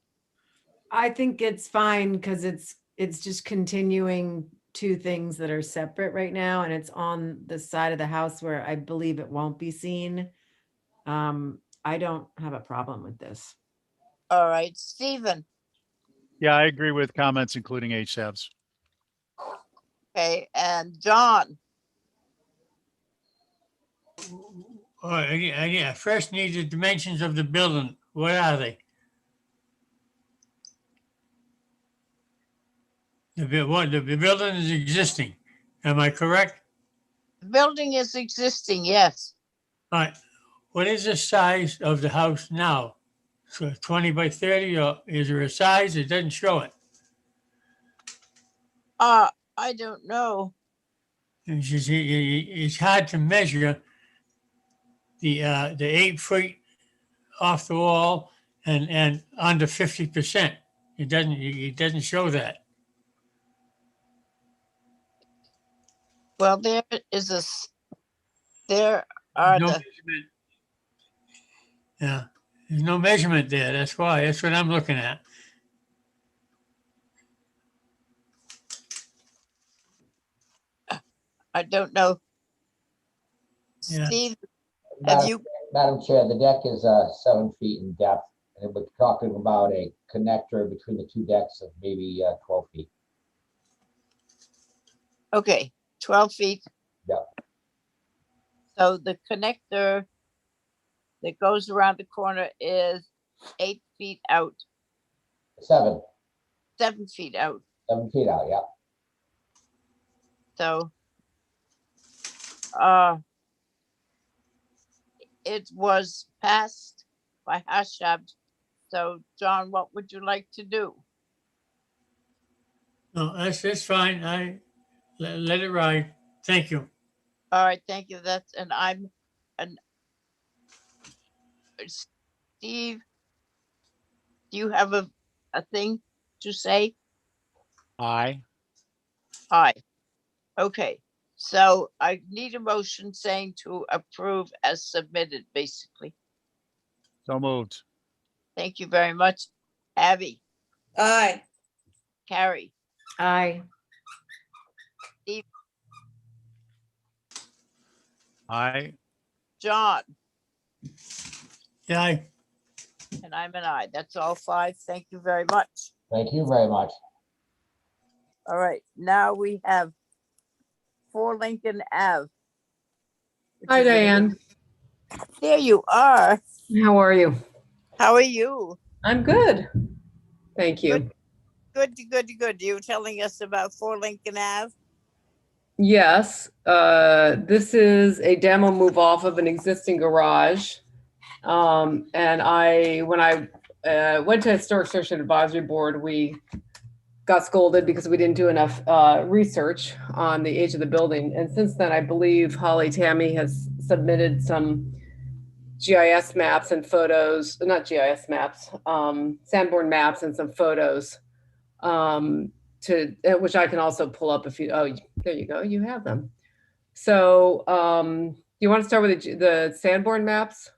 I think it's fine because it's just continuing two things that are separate right now, and it's on the side of the house where I believe it won't be seen. I don't have a problem with this. All right, Stephen. Yeah, I agree with comments, including HSABs. Okay, and John. I first need the dimensions of the building. What are they? The building is existing. Am I correct? The building is existing, yes. All right. What is the size of the house now? So 20 by 30, or is there a size? It doesn't show it. I don't know. It's just, it's hard to measure the 8 feet off the wall and under 50%. It doesn't show that. Well, there is there are No the, measurement. Yeah, there's no measurement there. That's why. That's what I'm looking at. I don't know. Yeah. Steve, have you, Madam Chair, the deck is 7 feet in depth, and we're talking about a connector between the two decks of maybe 12 feet. okay, 12 feet. Yeah. So the connector that goes around the corner is 8 feet out, 7 feet out. 7 feet out, yeah. So, it was passed by Hashab. So, John, what would you like to do? No, that's fine. Let it ride. Thank you. All right, thank you. Steve, do you have a thing to say? Aye. Aye. Okay, so I need a motion saying to approve as submitted, basically. So moved. Thank you very much. Abby, Aye. Carrie, Aye. Steve, Aye. John, Yeah, and I'm an aye. That's all 5. Thank you very much. Thank you very much. All right, now we have 4 Lincoln Ave. which Hi, is in- Diane. There you are. How are you? How are you? I'm good. Thank you. Good. You telling us about 4 Lincoln Ave? Yes, this is a demo move off of an existing garage. And when I went to Historic Social Advisory Board, we got scolded because we didn't do enough research on the age of the building. And since then, I believe Holly Tammy has submitted some GIS maps and photos, not GIS maps, Sanborn maps and some photos which I can also pull up if you, oh, there you go, you have them. So you want to start with the Sanborn maps?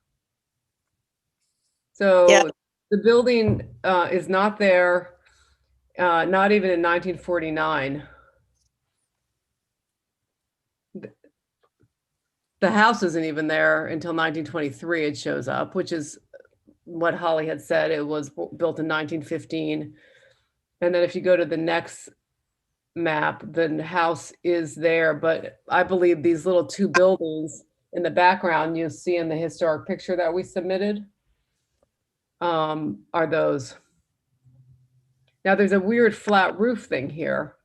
So Yeah. the building is not there, not even in 1949. The house isn't even there until 1923 it shows up, which is what Holly had said. It was built in 1915. And then if you go to the next map, the house is there, but I believe these little 2 buildings in the background you see in the historic picture that we submitted are those. Now there's a weird flat roof thing here,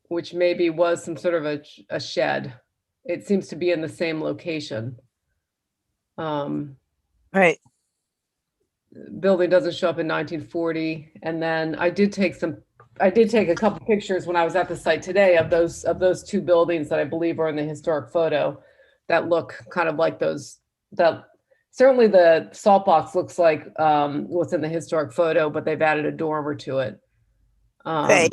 which maybe was some sort of a shed. It seems to be in the same location. Right. Building doesn't show up in 1940. And then I did take a couple pictures when I was at the site today of those 2 buildings that I believe are in the historic photo that look kind of like those. That certainly the salt box looks like what's in the historic photo, but they've added a dormer to it. Okay.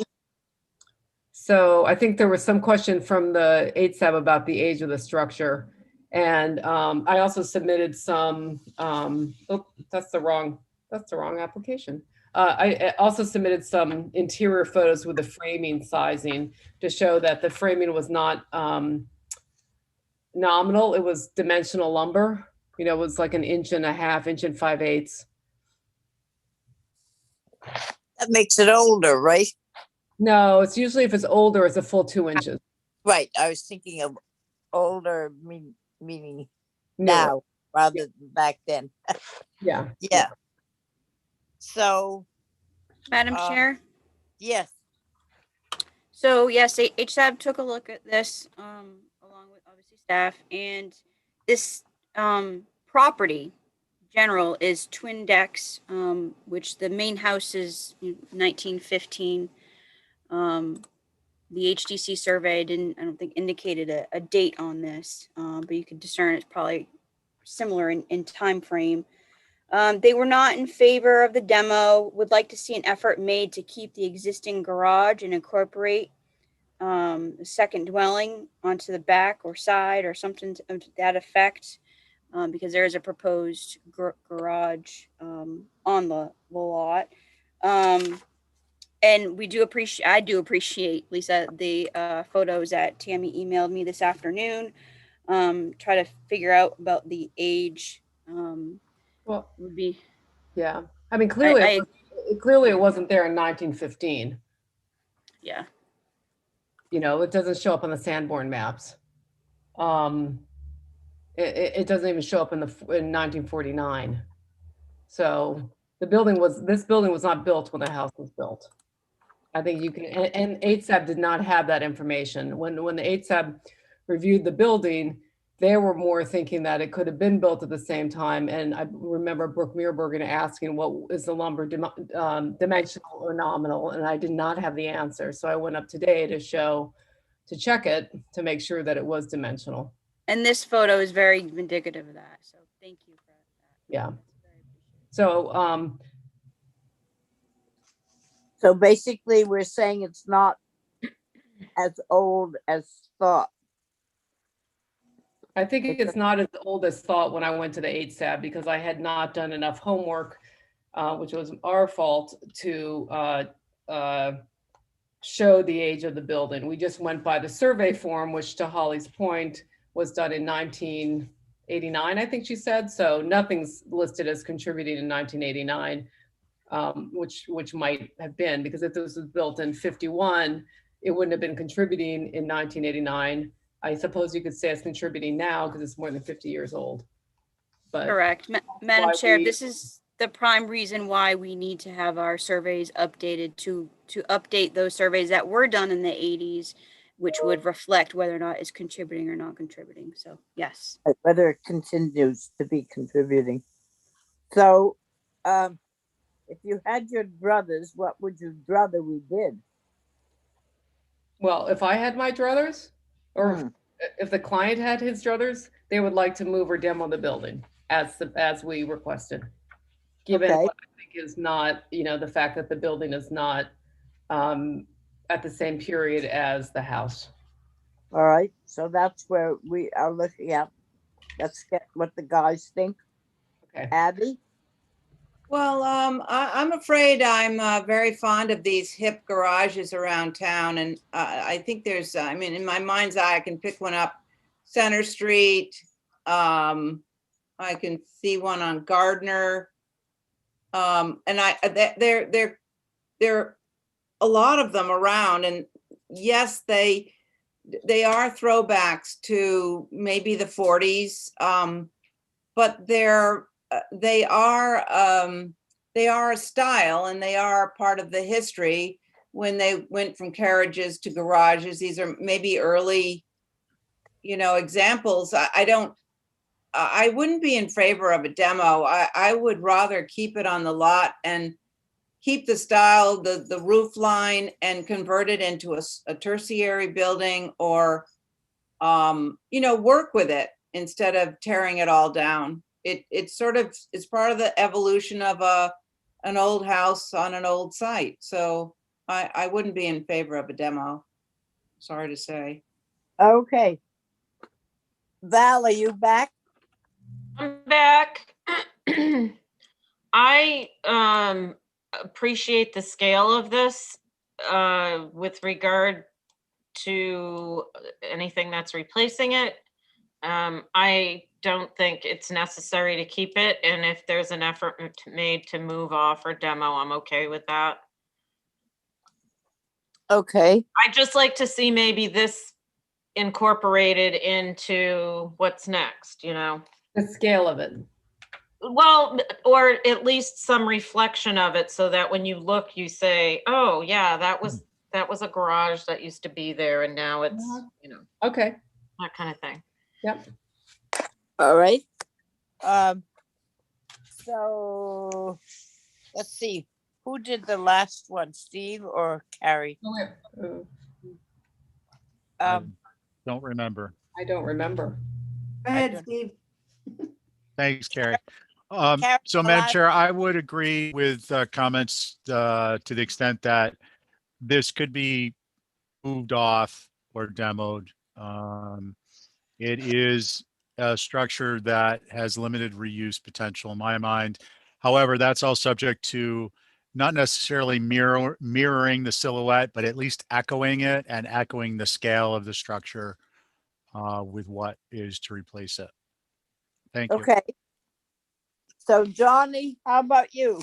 So I think there was some question from the 8-sub about the age of the structure. And I also submitted some, oh, that's the wrong application. I also submitted some interior photos with the framing sizing to show that the framing was not nominal. It was dimensional lumber. You know, it was like 1.5 inches, 1 5/8 That makes it older, right? No, it's usually if it's older, it's a full 2 inches. Right. I was thinking of older, meaning Newer. now rather than back then. Yeah. Yeah. So, Madam Chair. yes. So yes, HSAB took a look at this, along with obviously staff, and this property general is twin decks, which the main house is 1915. The HDC survey didn't, I don't think, indicated a date on this, but you could discern it's probably similar in time frame. They were not in favor of the demo, would like to see an effort made to keep the existing garage and incorporate a second dwelling onto the back or side or something to that effect, because there is a proposed garage on the lot. And I do appreciate, Lisa, the photos that Tammy emailed me this afternoon. Try to figure out about the age. Well, would be. Yeah, I mean, clearly, it wasn't there in 1915. Yeah. You know, it doesn't show up on the Sanborn maps. It doesn't even show up in 1949. So this building was not built when the house was built. I think you can, and HSAB did not have that information. When the HSAB reviewed the building, they were more thinking that it could have been built at the same time. And I remember Brooke Meerbergen asking, what is the lumber dimensional or nominal? And I did not have the answer. So I went up today to check it, to make sure that it was dimensional. And this photo is very indicative of that. So thank you for that. Yeah. So, so basically we're saying it's not as old as thought. I think it's not as old as thought when I went to the HSAB, because I had not done enough homework, which was our fault, to show the age of the building. We just went by the survey form, which, to Holly's point, was done in 1989, I think she said. So nothing's listed as contributing in 1989, which might have been, because if this was built in 51, it wouldn't have been contributing in 1989. I suppose you could say it's contributing now because it's more than 50 years old. But correct. Madam Chair, this is the prime reason why we need to have our surveys updated to update those surveys that were done in the 80s, which would reflect whether or not it's contributing or not contributing. So yes. Whether it continues to be contributing. So if you had your druthers, what would you druther we did? Well, if I had my druthers, or if the client had his druthers, they would like to move or demo the building as we requested. Given what I think is not, the fact that the building is not at the same period as the house. All right, so that's where we are looking at. Let's get what the guys think. Okay. Abby? Well, I'm afraid I'm very fond of these hip garages around town. And I think there's, in my mind's eye, I can pick one up Center Street. I can see one on Gardner. And there are a lot of them around. And yes, they are throwbacks to maybe the 40s, but they are a style, and they are part of the history when they went from carriages to garages. These are maybe early, examples. I wouldn't be in favor of a demo. I would rather keep it on the lot and keep the style, the roof line, and convert it into a tertiary building, or, work with it instead of tearing it all down. It's part of the evolution of an old house on an old site. So I wouldn't be in favor of a demo. Sorry to say. Okay. Val, are you back? I'm back. I appreciate the scale of this with regard to anything that's replacing it. I don't think it's necessary to keep it. And if there's an effort made to move off or demo, I'm okay with that. Okay. I'd just like to see maybe this incorporated into what's next, The scale of it. Well, or at least some reflection of it, so that when you look, you say, oh yeah, that was a garage that used to be there, and now it's, okay, that kind of thing. Yep. All right. So let's see. Who did the last one, Steve or Carrie? Don't remember. I don't remember. Go ahead, Steve. Thanks, Carrie. Carrie, So, the Madam last- Chair, I would agree with comments to the extent that this could be moved off or demoed. It is a structure that has limited reuse potential in my mind. However, that's all subject to not necessarily mirroring the silhouette, but at least echoing it and echoing the scale of the structure with what is to replace it. Thank you. Okay. So Johnny, how about you?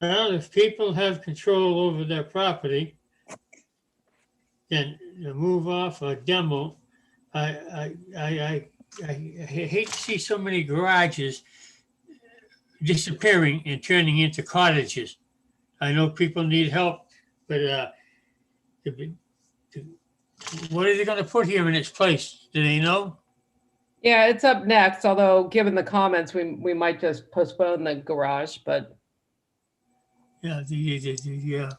Well, if people have control over their property, then to move off or demo, I hate to see so many garages disappearing and turning into cottages. I know people need help, but what are they going to put here in its place? Do they know? Yeah, it's up next, although given the comments, we might just postpone the garage, but Yeah, yeah.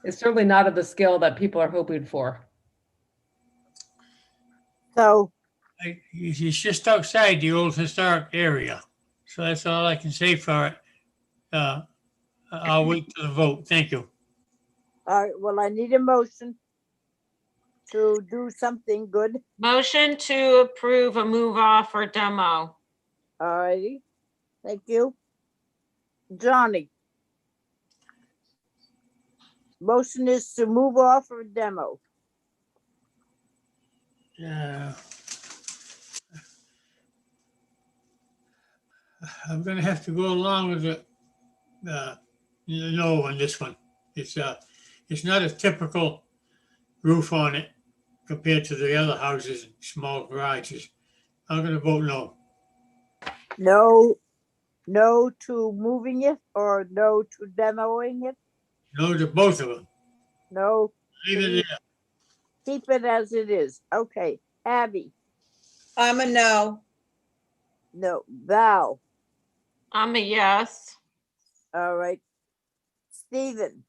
it's certainly not at the scale that people are hoping for. So It's just outside the old historic area. So that's all I can say for it. I'll wait to the vote. Thank you. all right, well, I need a motion to do something good. Motion to approve a move off or demo. All righty. Thank you. Johnny. Motion is to move off or demo. I'm going to have to go along with the no on this one. It's not a typical roof on it compared to the other houses and small garages. I'm going to vote no. No to moving it or no to demoing it? No to both of them. No. Leave it there. Keep it as it is. Okay. Abby. I'm a no. No. Val. I'm a yes. All right. Stephen.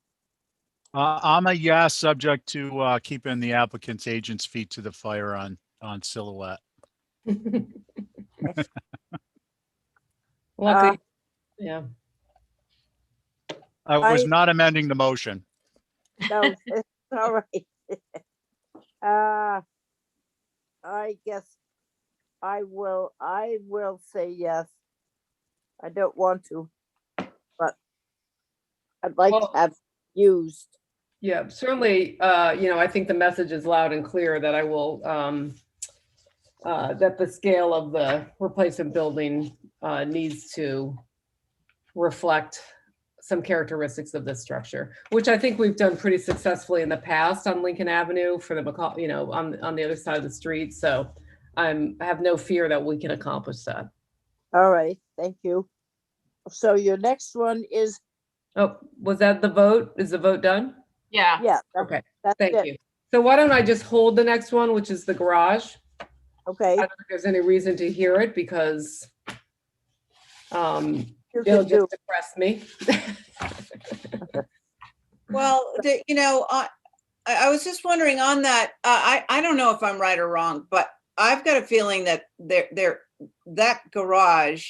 I'm a yes, subject to keeping the applicant's agent's feet to the fire on silhouette. Luckily, yeah. I was not amending the motion. No, it's all right. I guess I will say yes. I don't want to, but I'd like to have used. Yeah, certainly, I think the message is loud and clear that I will, that the scale of the replacement building needs to reflect some characteristics of this structure, which I think we've done pretty successfully in the past on Lincoln Avenue for the on the other side of the street. So I have no fear that we can accomplish that. All right, thank you. So your next one is. Oh, was that the vote? Is the vote done? Yeah. Yeah. Okay, that's thank it. you. So why don't I just hold the next one, which is the garage? Okay. I don't think there's any reason to hear it because You it'll can do. just depress me. Well, I was just wondering on that. I don't know if I'm right or wrong, but I've got a feeling that that garage,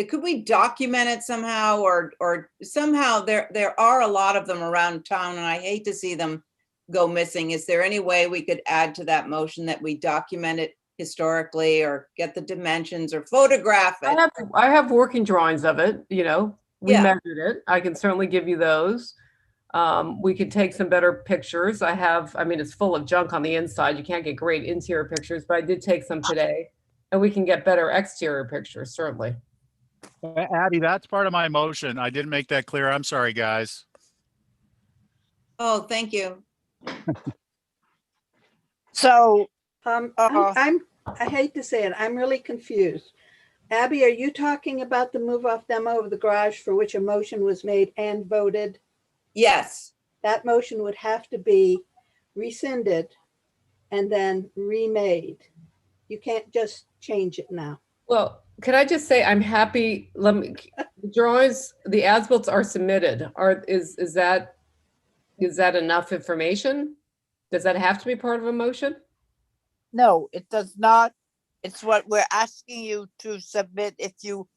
could we document it somehow or somehow there are a lot of them around town and I hate to see them go missing. Is there any way we could add to that motion that we document it historically or get the dimensions or photograph it? I have working drawings of it, we Yeah. measured it. I can certainly give you those. We could take some better pictures. It's full of junk on the inside. You can't get great interior pictures, but I did take some today and we can get better exterior pictures, certainly. Abby, that's part of my motion. I didn't make that clear. I'm sorry, guys. Oh, thank you. So I hate to say it, I'm really confused. Abby, are you talking about the move off demo of the garage for which a motion was made and voted? Yes. That motion would have to be rescinded and then remade. You can't just change it now. Well, can I just say I'm happy. The drawings, the as-built are submitted. Is that enough information? Does that have to be part of a motion? No, it does not. It's what we're asking you to submit if you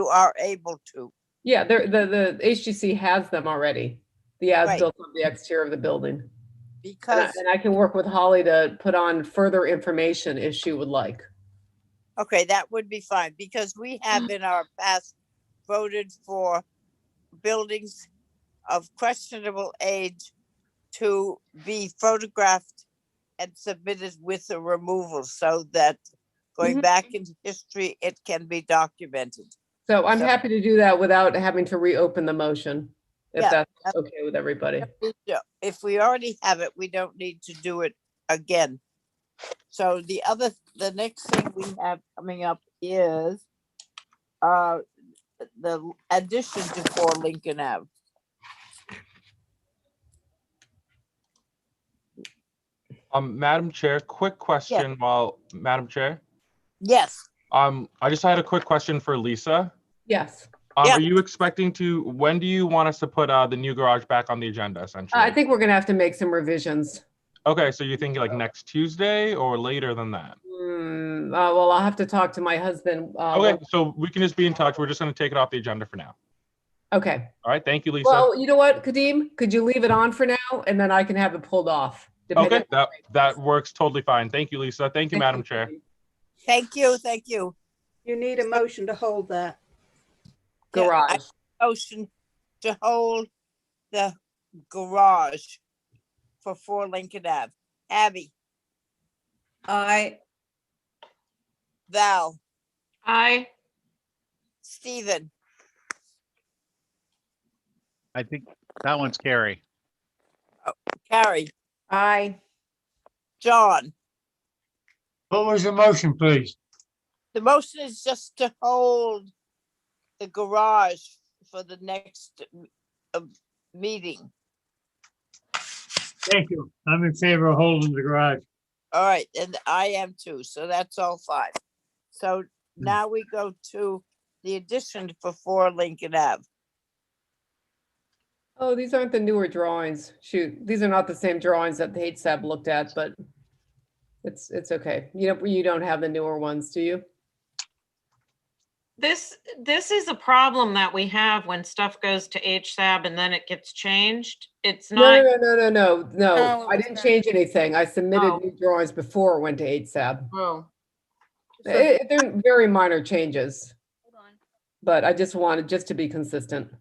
are able to. Yeah, the HGC has them already. The Right. as-built of the exterior of the building. Because, And I can work with Holly to put on further information if she would like. okay, that would be fine, because we have in our past voted for buildings of questionable age to be photographed and submitted with a removal, so that going Mhm. back into history, it can be documented. So I'm happy to do that without having to reopen the motion, if Yeah, that's okay with everybody. if we already have it, we don't need to do it again. So the next thing we have coming up is the addition to 4 Lincoln Ave. Madam Chair, quick question Madam Chair. Yes. I just had a quick question for Lisa. Yes. Are you expecting when do you want us to put the new garage back on the agenda, essentially? I think we're gonna have to make some revisions. Okay, so you're thinking like next Tuesday or later than that? Well, I'll have to talk to my husband. Okay, so we can just be in touch. We're just gonna take it off the agenda for now. Okay. All right, thank you, Lisa. Well, you know what, Kadeem, could you leave it on for now and then I can have it pulled off? Okay, that works totally fine. Thank you, Lisa. Thank you, Madam Chair. Thank you, thank you. You need a motion to hold that. Garage. Motion to hold the garage for 4 Lincoln Ave. Abby. Aye. Val. Aye. Stephen. I think that one's Carrie. Carrie. Aye. John. What was the motion, please? The motion is just to hold the garage for the next meeting. Thank you. I'm in favor of holding the garage. All right, and I am too, so that's all fine. So now we go to the addition for 4 Lincoln Ave. Oh, these aren't the newer drawings. Shoot, these are not the same drawings that the HSAB looked at, but it's okay. You don't have the newer ones, do you? This is a problem that we have when stuff goes to HSAB and then it gets changed. It's not. No. I didn't change anything. I submitted new drawings before it went to HSAB. Oh. They're very minor changes. But I just wanted to be consistent.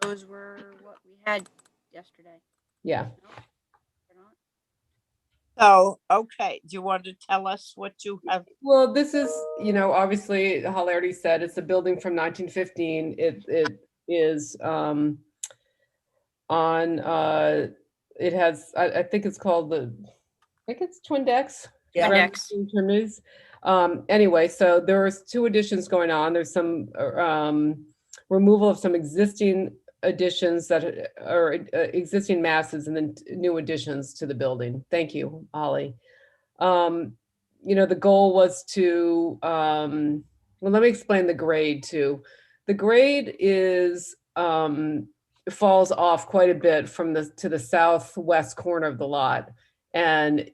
Those were what we had yesterday. Yeah. So, okay, do you want to tell us what you have? Well, this is, obviously, Holly already said, it's a building from 1915. It is it has, I think it's called Twin Decks. Yeah. Twin Decks. Anyway, so there's 2 additions going on. There's some removal of some existing additions that are existing masses and then new additions to the building. Thank you, Holly. The goal was to, well, let me explain the grade too. The grade is, falls off quite a bit to the southwest corner of the lot. And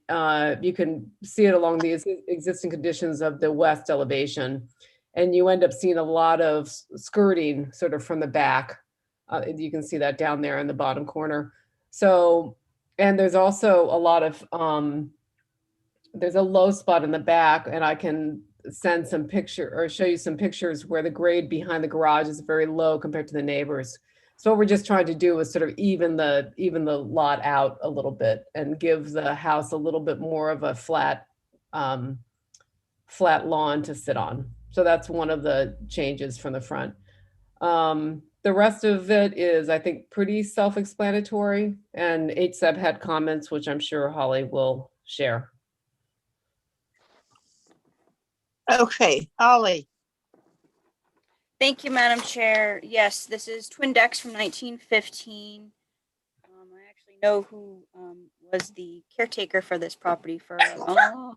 you can see it along the existing conditions of the west elevation. And you end up seeing a lot of skirting sort of from the back. You can see that down there in the bottom corner. So, and there's also a lot of, there's a low spot in the back, and I can send some picture or show you some pictures where the grade behind the garage is very low compared to the neighbors. So what we're just trying to do is sort of even the lot out a little bit and give the house a little bit more of a flat lawn to sit on. So that's one of the changes from the front. The rest of it is, I think, pretty self-explanatory, and HSAB had comments, which I'm sure Holly will share. Okay, Holly. Thank you, Madam Chair. Yes, this is Twin Decks from 1915. I actually know who was the caretaker for this property for a long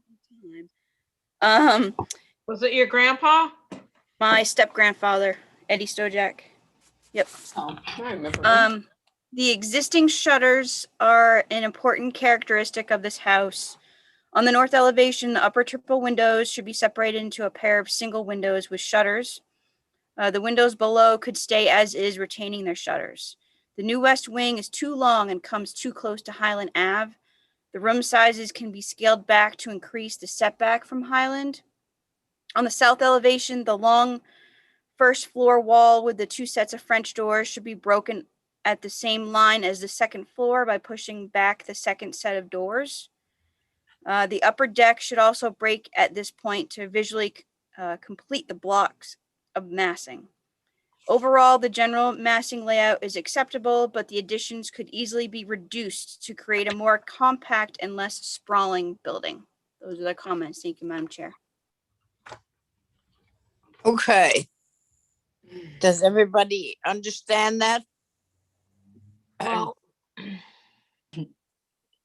time. Was it your grandpa? My step grandfather, Eddie Stojak. Yep. Oh, I remember. The existing shutters are an important characteristic of this house. On the north elevation, the upper triple windows should be separated into a pair of single windows with shutters. The windows below could stay as is, retaining their shutters. The new west wing is too long and comes too close to Highland Ave. The room sizes can be scaled back to increase the setback from Highland. On the south elevation, the long first floor wall with the two sets of French doors should be broken at the same line as the second floor by pushing back the second set of doors. The upper deck should also break at this point to visually complete the blocks of massing. Overall, the general massing layout is acceptable, but the additions could easily be reduced to create a more compact and less sprawling building. Those are the comments. Thank you, Madam Chair. Okay. Does everybody understand that? Well,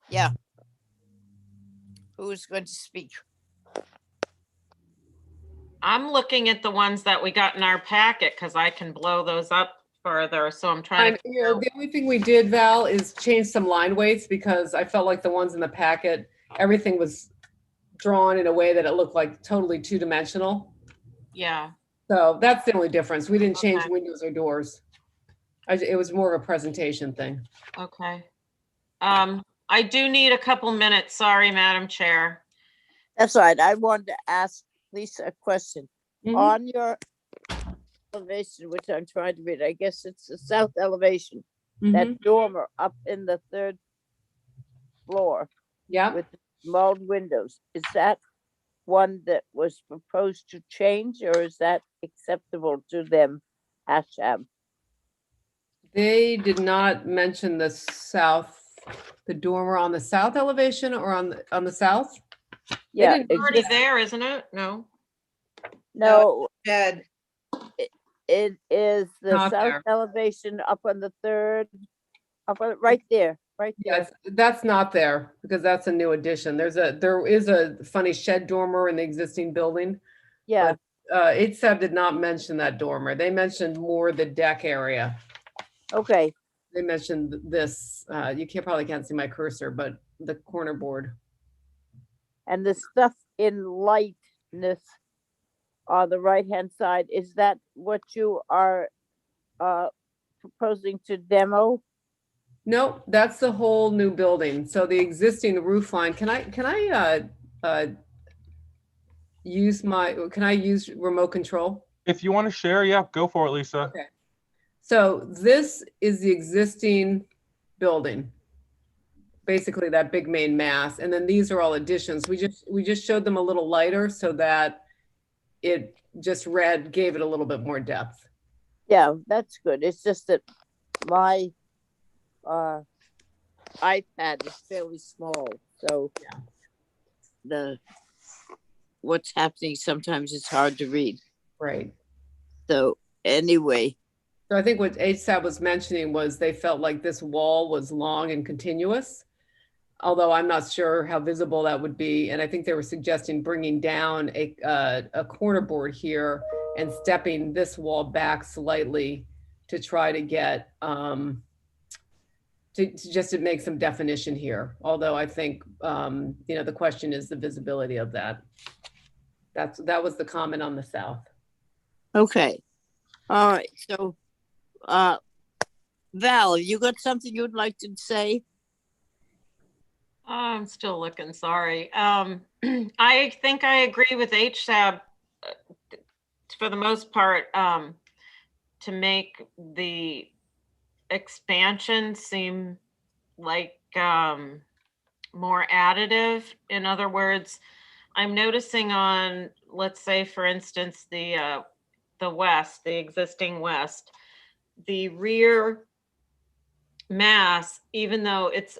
Yeah. Who is going to speak? I'm looking at the ones that we got in our packet because I can blow those up further. So I'm trying to. You know, the only thing we did, Val, is change some line weights because I felt like the ones in the packet, everything was drawn in a way that it looked like totally two-dimensional. Yeah. So that's the only difference. We didn't change Okay. windows or doors. It was more of a presentation thing. Okay. I do need a couple minutes. Sorry, Madam Chair. That's right. I wanted to ask Lisa a question. Mhm. On your elevation, which I'm trying to read, I guess it's the south elevation, that dormer up in the third floor. Yeah. With small windows. Is that one that was proposed to change, or is that acceptable to them, Ashab? They did not mention the south, the dormer on the south elevation or on the south? Yeah, It's already there, isn't it? No. No, Shed. it is the Not south there. elevation up on the third, up on, right there, right there. Yes, that's not there because that's a new addition. There is a funny shed dormer in the existing building. Yeah. But 8-Sab did not mention that dormer. They mentioned more the deck area. Okay. They mentioned this, you probably can't see my cursor, but the corner board. And the stuff in lightness on the right-hand side, is that what you are proposing to demo? No, that's the whole new building. So the existing roof line, can I use remote control? If you want to share, yeah, go for it, Lisa. Okay. So this is the existing building. Basically that big main mass. And then these are all additions. We just showed them a little lighter so that it just gave it a little bit more depth. Yeah, that's good. It's just that my iPad is fairly small, so what's happening sometimes it's hard to read. Right. So anyway. So I think what 8-Sab was mentioning was they felt like this wall was long and continuous, although I'm not sure how visible that would be. And I think they were suggesting bringing down a corner board here and stepping this wall back slightly to try to get to make some definition here. Although I think the question is the visibility of that. That was the comment on the south. Okay. All right. So Val, have you got something you'd like to say? I'm still looking, sorry. I think I agree with HSAB for the most part, to make the expansion seem like more additive. In other words, I'm noticing on, let's say, for instance, the west, the existing west, the rear mass, even though it's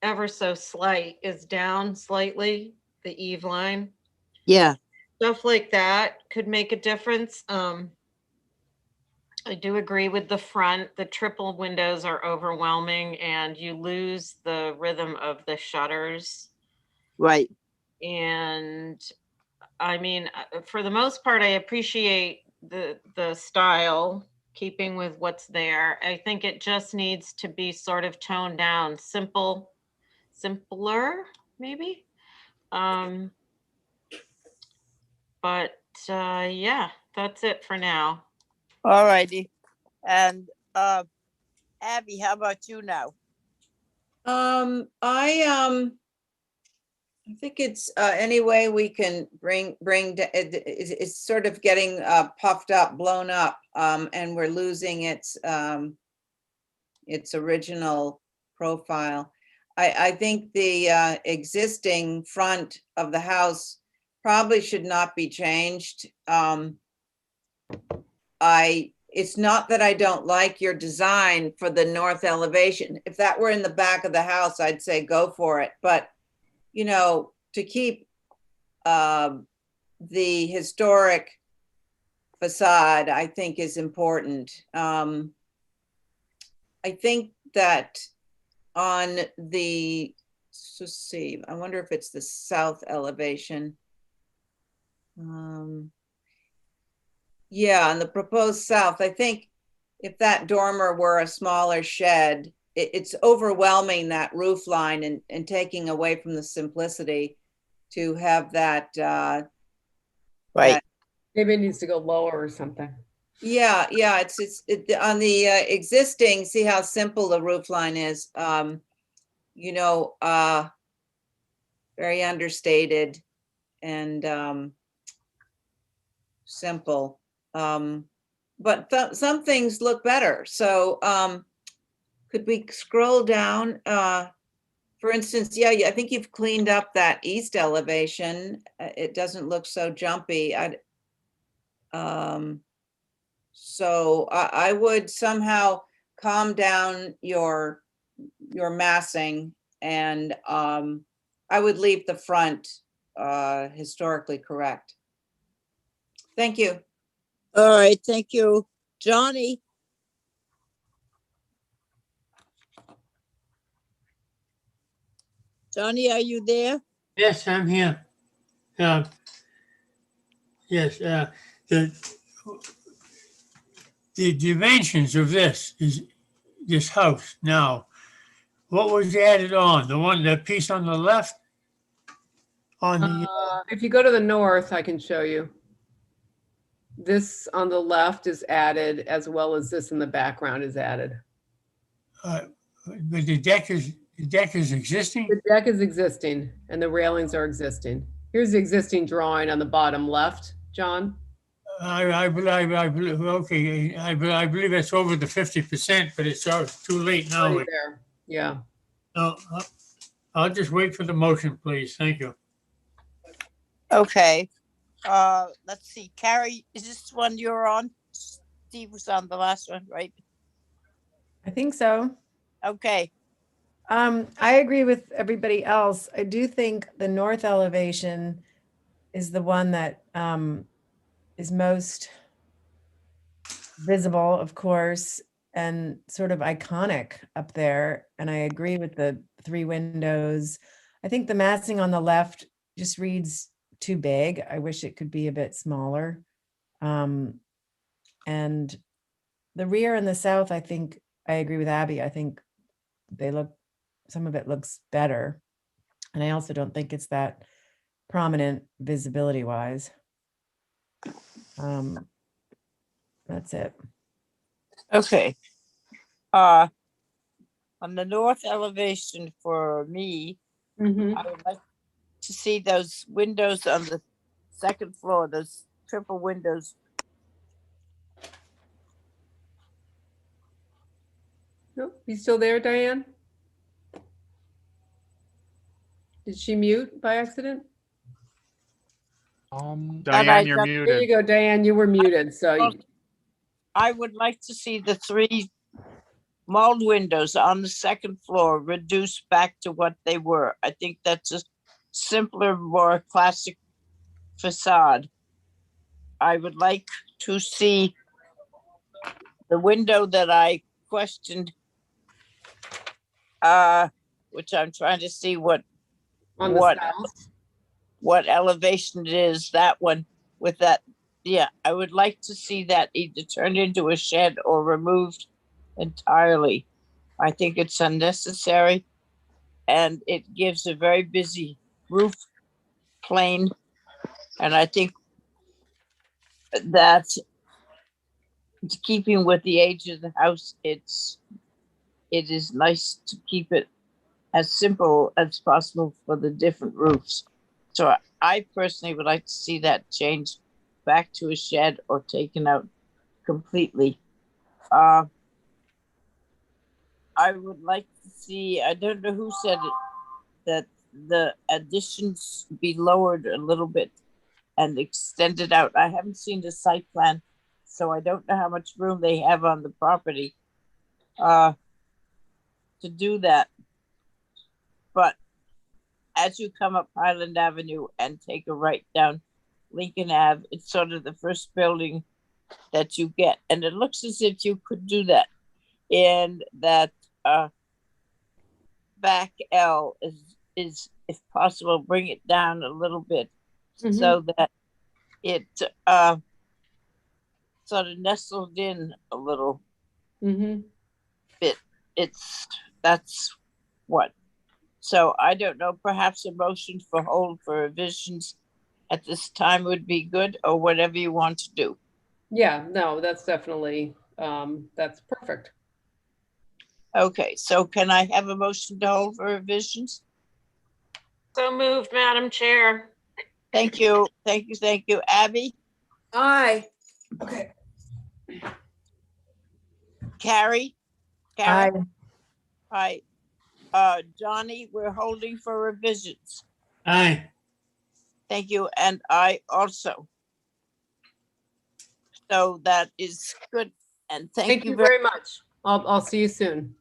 ever so slight, is down slightly, the eave line. Yeah. Stuff like that could make a difference. I do agree with the front. The triple windows are overwhelming and you lose the rhythm of the shutters. Right. And I mean, for the most part, I appreciate the style keeping with what's there. I think it just needs to be sort of toned down, simpler, maybe. But yeah, that's it for now. All righty. And Abby, how about you now? I think it's any way we can bring it's sort of getting puffed up, blown up, and we're losing its original profile. I think the existing front of the house probably should not be changed. It's not that I don't like your design for the north elevation. If that were in the back of the house, I'd say go for it. But you know, to keep the historic facade, I think is important. I think that on the, let's see, I wonder if it's the south elevation. Yeah, on the proposed south, I think if that dormer were a smaller shed, it's overwhelming that roof line and taking away from the simplicity to have that. Right. Maybe it needs to go lower or something. Yeah, it's on the existing. See how simple the roof line is. You know, very understated and simple. But some things look better. So could we scroll down? For instance, yeah, I think you've cleaned up that east elevation. It doesn't look so jumpy. So I would somehow calm down your massing, and I would leave the front historically correct. Thank you. All right, thank you. Johnny? Johnny, are you there? Yes, I'm here. Yes, the dimensions of this house now, what was added on? The piece on the left? On the If you go to the north, I can show you. This on the left is added, as well as this in the background is added. but the deck is existing? The deck is existing and the railings are existing. Here's the existing drawing on the bottom left, John. I believe, okay, I believe it's over the 50%, but it's too late now. Already there. Yeah. No, I'll just wait for the motion, please. Thank you. Okay. Let's see. Carrie, is this one you're on? Steve was on the last one, right? I think so. Okay. I agree with everybody else. I do think the north elevation is the one that is most visible, of course, and sort of iconic up there. And I agree with the 3 windows. I think the massing on the left just reads too big. I wish it could be a bit smaller. And the rear and the south, I think I agree with Abby. I think some of it looks better. And I also don't think it's that prominent visibility wise. That's it. Okay. On the north elevation for me, I would like to see those windows on the second floor, those triple windows. Nope. You still there, Diane? Did she mute by accident? Diane, you're muted. There you go, Diane. You were muted. So I would like to see the 3 mulled windows on the second floor reduced back to what they were. I think that's a simpler, more classic facade. I would like to see the window that I questioned, which I'm trying to see what elevation it is, that one with that yeah, I would like to see that either turned into a shed or removed entirely. I think it's unnecessary and it gives a very busy roof plane. And I think that keeping with the age of the house, it is nice to keep it as simple as possible for the different roofs. So I personally would like to see that changed back to a shed or taken out completely. I would like to see, I don't know who said it, that the additions be lowered a little bit and extended out. I haven't seen the site plan, so I don't know how much room they have on the property to do that. But as you come up Highland Avenue and take a right down Lincoln Ave, it's sort of the first building that you get. And it looks as if you could do that. And that back L is if possible, bring it down a little bit so that it sort of nestled in a little bit. That's what. So I don't know, perhaps a motion for hold for revisions at this time would be good, or whatever you want to do. Yeah, no, that's definitely, that's perfect. Okay, so can I have a motion to hold for revisions? So moved, Madam Chair. Thank you, thank you, thank you. Abby? Aye. Okay. Carrie? Aye. Aye. Johnny, we're holding for revisions. Aye. Thank you, and I also. So that is good, and Thank you very much. I'll see you soon.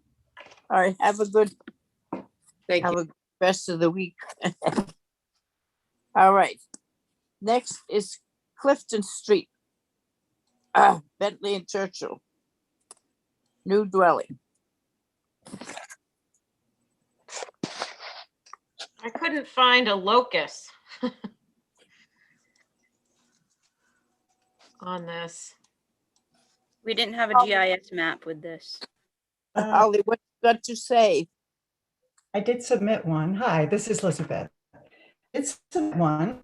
All right, have a good Thank you. a good rest of the week. All right. Next is Clifton Street. Bentley and Churchill. New dwelling. I couldn't find a locus on this. We didn't have a GIS map with this. Holly, what you got to say? I did submit one. Hi, this is Elizabeth. It's one.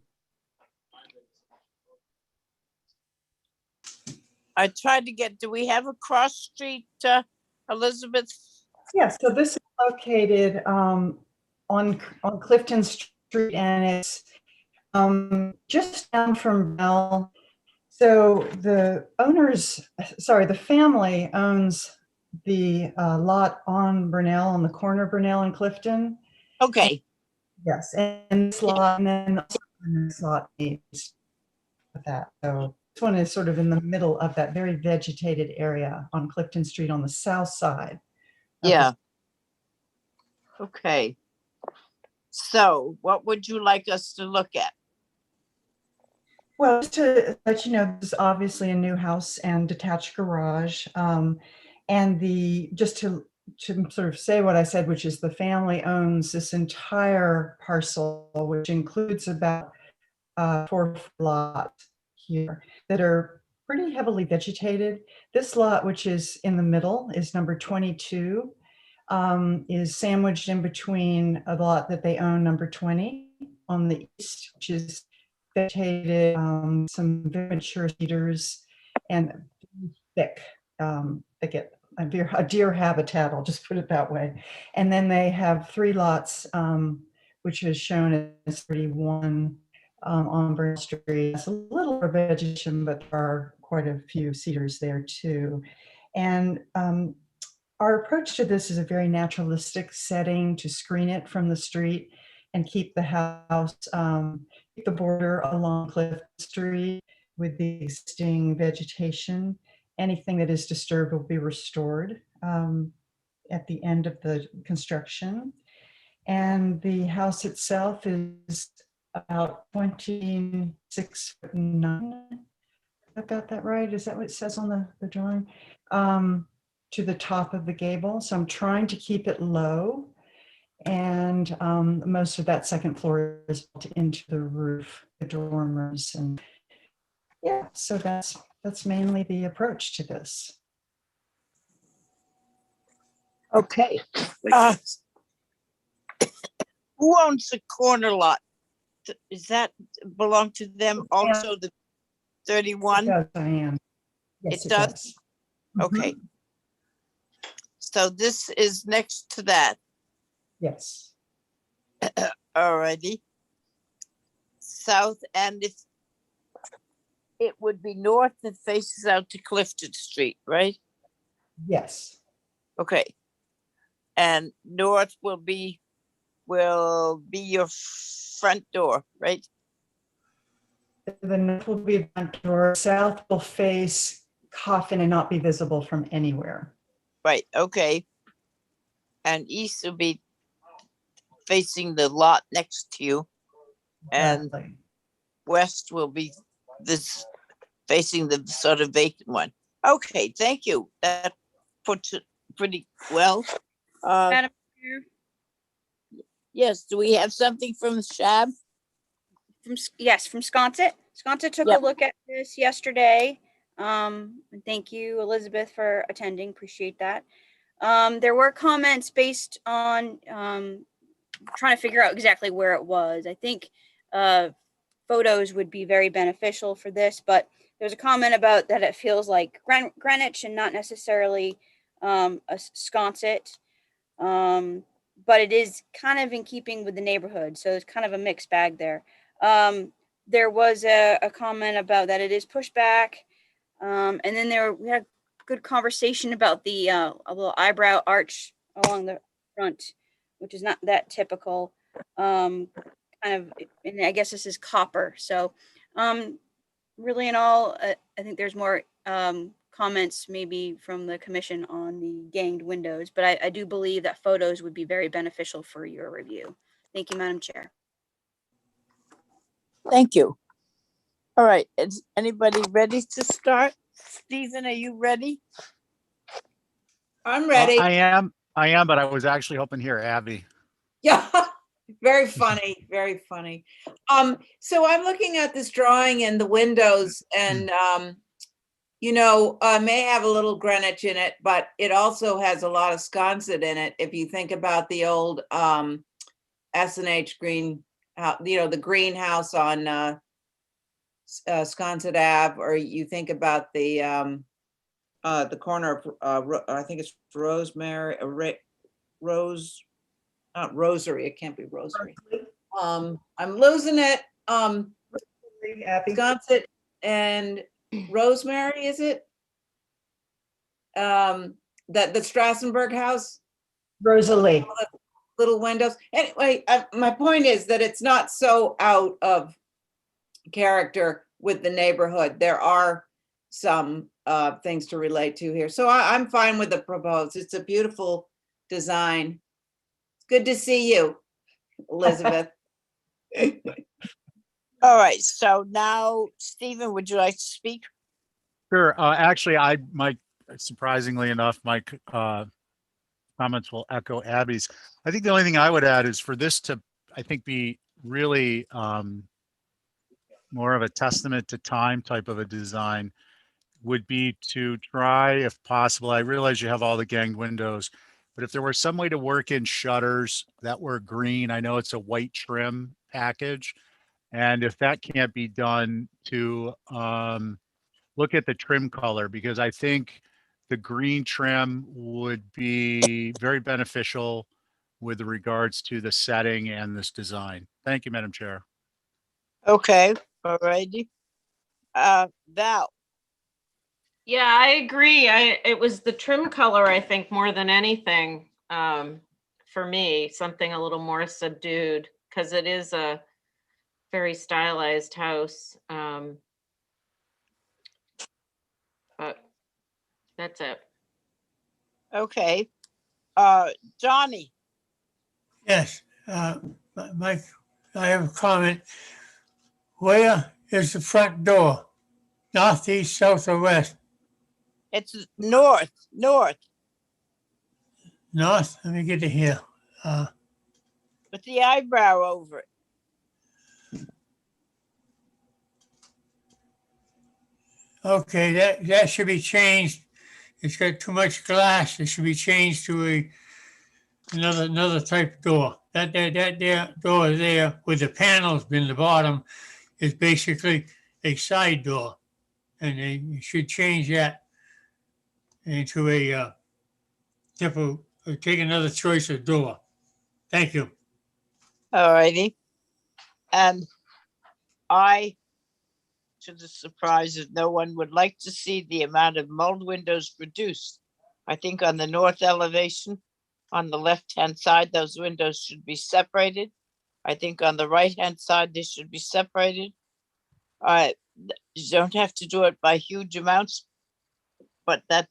I tried to get, do we have a cross street, Elizabeth? Yeah, so this is located on Clifton Street, and it's just down from Bell. So the family owns the lot on Burnell, on the corner of Burnell and Clifton. Okay. Yes, and this lot, and then this lot needs that. So this one is sort of in the middle of that very vegetated area on Clifton Street on the south side. Yeah. Okay. So what would you like us to look at? Well, just to let you know, this is obviously a new house and detached garage. And just to sort of say what I said, which is the family owns this entire parcel, which includes about 4 lots here that are pretty heavily vegetated. This lot, which is in the middle, is number 22, is sandwiched in between a lot that they own, number 20, on the east, which is vegetated, some very mature cedars and thick thicket, a deer habitat, I'll just put it that way. And then they have 3 lots, which is shown as 31 on Burn Street. It's a little more vegetation, but there are quite a few cedars there too. And our approach to this is a very naturalistic setting to screen it from the street and keep the house, keep the border along Clifton Street with the existing vegetation. Anything that is disturbed will be restored at the end of the construction. And the house itself is about 26'9". I got that right? Is that what it says on the drawing? To the top of the gable. So I'm trying to keep it low. And most of that second floor is built into the roof, the dormers. And Yeah, so that's mainly the approach to this. Okay. Uh, who owns the corner lot? Does that belong to them also, the 31? It does, Diane. Yes, It does? does. Okay. So this is next to that. Yes. Alrighty. South, and it would be north that faces out to Clifton Street, right? Yes. Okay. And north will be your front door, right? The north will be the front door. South will face Coffin and not be visible from anywhere. Right, okay. And east will be facing the lot next to you. And Exactly. west will be this facing the sort of vacant one. Okay, thank you. That puts it pretty well. Madam Chair, Yes, do we have something from Shab? yes, from Sconset. Sconset took Yep. a look at this yesterday. And thank you, Elizabeth, for attending. Appreciate that. There were comments based on trying to figure out exactly where it was. I think photos would be very beneficial for this, but there's a comment about that it feels like Greenwich and not necessarily a Sconset. But it is kind of in keeping with the neighborhood, so it's kind of a mixed bag there. There was a comment about that it is pushed back, and then we had a good conversation about the a little eyebrow arch along the front, which is not that typical. Kind of, and I guess this is copper. So, really, in all, I think there's more comments maybe from the commission on the ganged windows, but I do believe that photos would be very beneficial for your review. Thank you, Madam Chair. Thank you. All right, is anybody ready to start? Stephen, are you ready? I'm ready. I am, but I was actually hoping to hear Abby. Yeah, very funny, very funny. So I'm looking at this drawing and the windows, and may have a little Greenwich in it, but it also has a lot of Sconset in it. If you think about the old S&H green, the greenhouse on Sconset Ave, or you think about the corner of I think it's Rosemary, not Rosary. It can't be Rosary. I'm losing it. Sconset and Rosemary, is it? The Strassenberg house. Rosalie. Little windows. Anyway, my point is that it's not so out of character with the neighborhood. There are some things to relate to here. So I'm fine with the proposed. It's a beautiful design. It's good to see you, Elizabeth. All right, so now, Stephen, would you like to speak? Sure. Actually, surprisingly enough, my comments will echo Abby's. I think the only thing I would add is for this to, I think, be really more of a testament to time type of a design would be to try, if possible, I realize you have all the ganged windows, but if there were some way to work in shutters that were green, I know it's a white trim package. And if that can't be done, to look at the trim color, because I think the green trim would be very beneficial with regards to the setting and this design. Thank you, Madam Chair. Okay, all righty. Val. Yeah, I agree. It was the trim color, I think, more than anything, for me, something a little more subdued, because it is a very stylized house. But that's it. Okay. Johnny. Yes, Mike, I have a comment. Where is the front door? North, east, south, or west? It's north. North, let me get it here. With the eyebrow over it. Okay, that should be changed. It's got too much glass. It should be changed to another type of door. That there door there with the panels in the bottom is basically a side door. And they should change that into a different, take another choice of door. Thank you. All righty. And I, to the surprise of no one, would like to see the amount of mulled windows reduced. I think on the north elevation, on the left-hand side, those windows should be separated. I think on the right-hand side, they should be separated. You don't have to do it by huge amounts, but that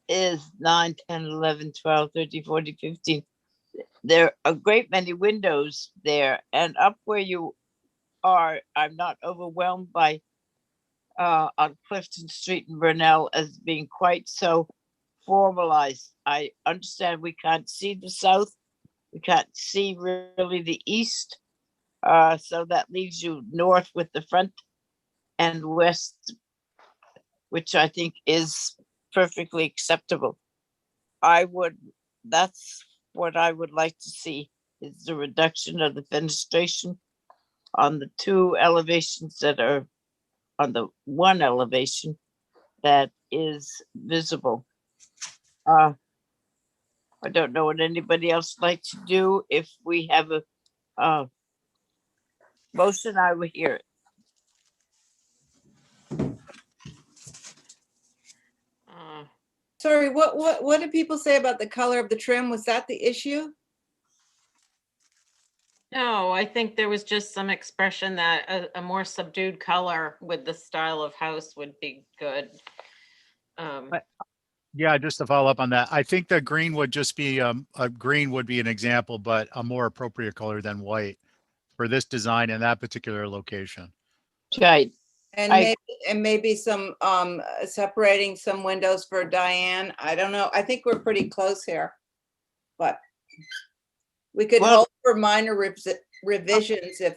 is 9, 10, 11, 12, 13, 14, 15. There are a great many windows there, and up where you are, I'm not overwhelmed by on Clifton Street in Burnell as being quite so formalized. I understand we can't see the south, we can't see really the east, so that leaves you north with the front and west, which I think is perfectly acceptable. That's what I would like to see, is the reduction of the fenestration on the two elevations that are on the one elevation that is visible. I don't know what anybody else would like to do. If we have a motion, I will hear it. Sorry, what did people say about the color of the trim? Was that the issue? No, I think there was just some expression that a more subdued color with the style of house would be good. Yeah, just to follow up on that, I think the green would just be, a green would be an example, but a more appropriate color than white for this design in that particular location. Right. And maybe some separating some windows for Diane. I don't know. I think we're pretty close here, but we could hope for minor revisions if.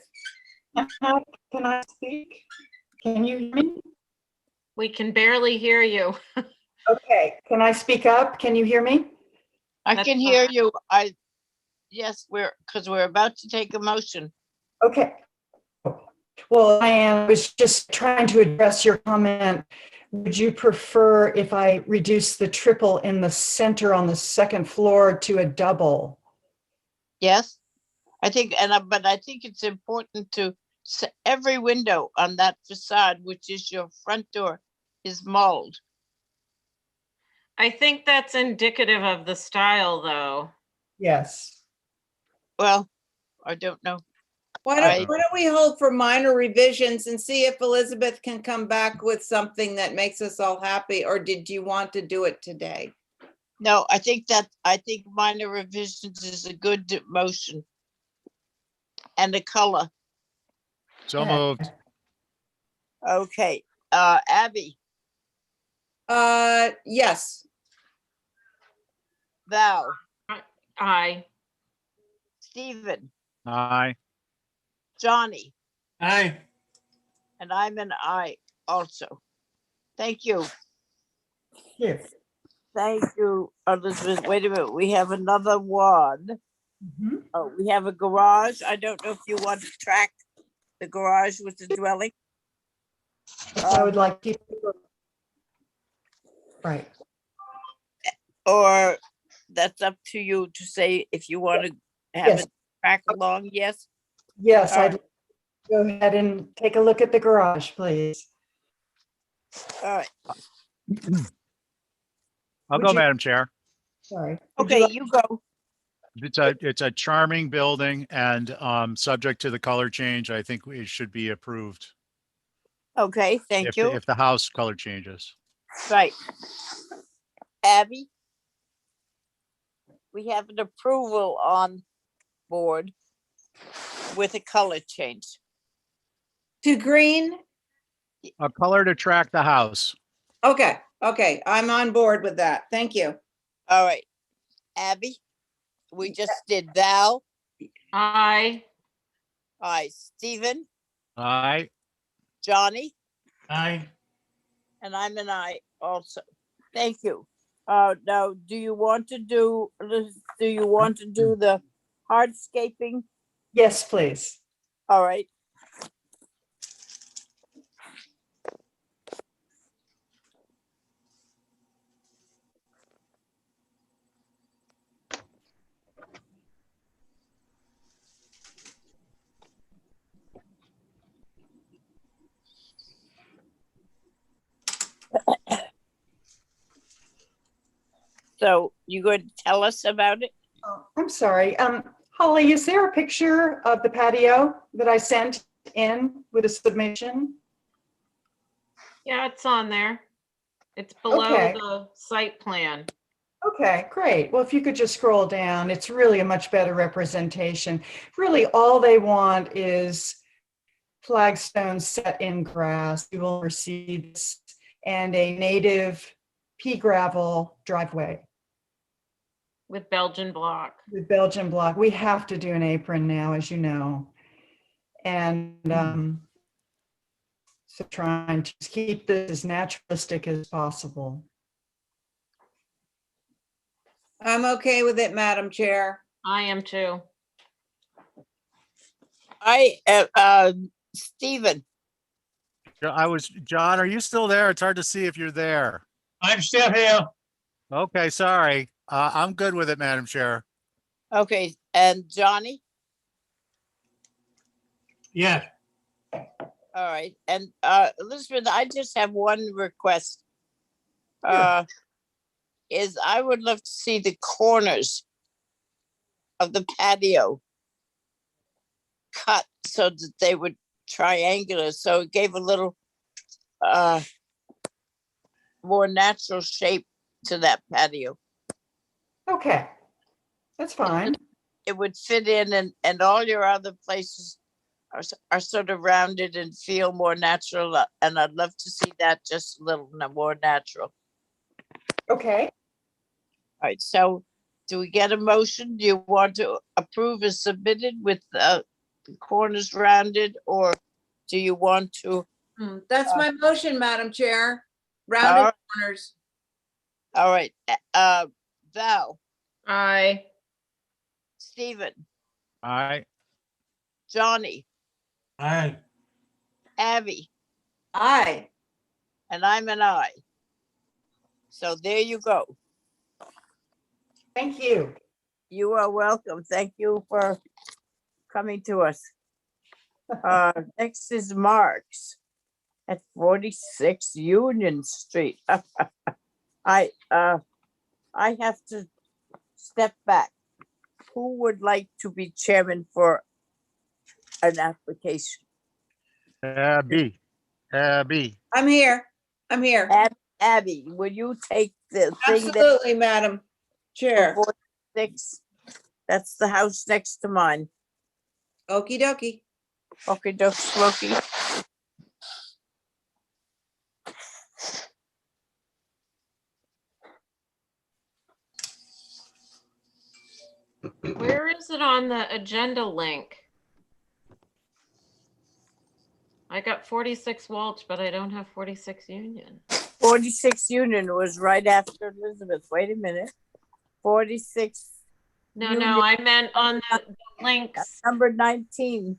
Can I speak? Can you hear me? We can barely hear you. Okay, can I speak up? Can you hear me? I can hear you. Yes, because we're about to take a motion. Okay. Well, I was just trying to address your comment. Would you prefer if I reduce the triple in the center on the second floor to a double? Yes, I think, but I think it's important to every window on that facade, which is your front door, is mulled. I think that's indicative of the style, though. Yes. Well, I don't know. Why don't we hold for minor revisions and see if Elizabeth can come back with something that makes us all happy, or did you want to do it today? No, I think minor revisions is a good motion. And the color. So moved. Okay, Abby. Yes. Val. Aye. Stephen. Aye. Johnny. Aye. And I'm an aye also. Thank you. Yes. Thank you, Elizabeth. Wait a minute, we have another one. Oh, we have a garage. I don't know if you want to track the garage with the dwelling. I would like to. Right. Or that's up to you to say if you want to have it track along, yes? Yes, I'd go ahead and take a look at the garage, please. All right. I'll go, Madam Chair. Sorry. Okay, you go. It's a charming building and subject to the color change, I think it should be approved. Okay, thank you. If the house color changes. Right. Abby? We have an approval on board with a color change. To green? A color to track the house. Okay, I'm on board with that. Thank you. All right. Abby? We just did Val. Aye. Aye. Stephen? Aye. Johnny? Aye. And I'm an I also. Thank you. Now, do you want to do the hardscaping? Yes, please. All right. So you going to tell us about it? I'm sorry. Holly, is there a picture of the patio that I sent in with a submission? Yeah, it's on there. It's below Okay. the site plan. Okay, great. Well, if you could just scroll down, it's really a much better representation. Really, all they want is flagstones set in grass. You will receive this, and a native pea gravel driveway With Belgian block. with Belgian block. We have to do an apron now, as you know. And so trying to keep this as naturalistic as possible. I'm okay with it, Madam Chair. I am too. Stephen. John, are you still there? It's hard to see if you're there. I'm still here. Okay, sorry. I'm good with it, Madam Chair. Okay, and Johnny? Yeah. All right, and Elizabeth, I just have one request. Is I would love to see the corners of the patio cut so that they were triangular, so it gave a little more natural shape to that patio. Okay, that's fine. It would fit in, and all your other places are sort of rounded and feel more natural, and I'd love to see that just a little more natural. Okay. All right, so do we get a motion? Do you want to approve as submitted with the corners rounded, or do you want to? That's my motion, Madam Chair. Rounded corners. All right, Val. Aye. Stephen. Aye. Johnny. Aye. Abby. Aye. And I'm an I. So there you go. Thank you. You are welcome. Thank you for coming to us. Next is Mark's at 46 Union Street. I have to step back. Who would like to be chairman for an application? Abby. I'm here. Abby, will you take the thing? Absolutely, Madam Chair. 46? That's the house next to mine. Okie dokie. Okie dokie. Where is it on the agenda link? I got 46 Walsh, but I don't have 46 Union. 46 Union was right after Elizabeth. Wait a minute. 46. No, no, I meant on the links. Number 19.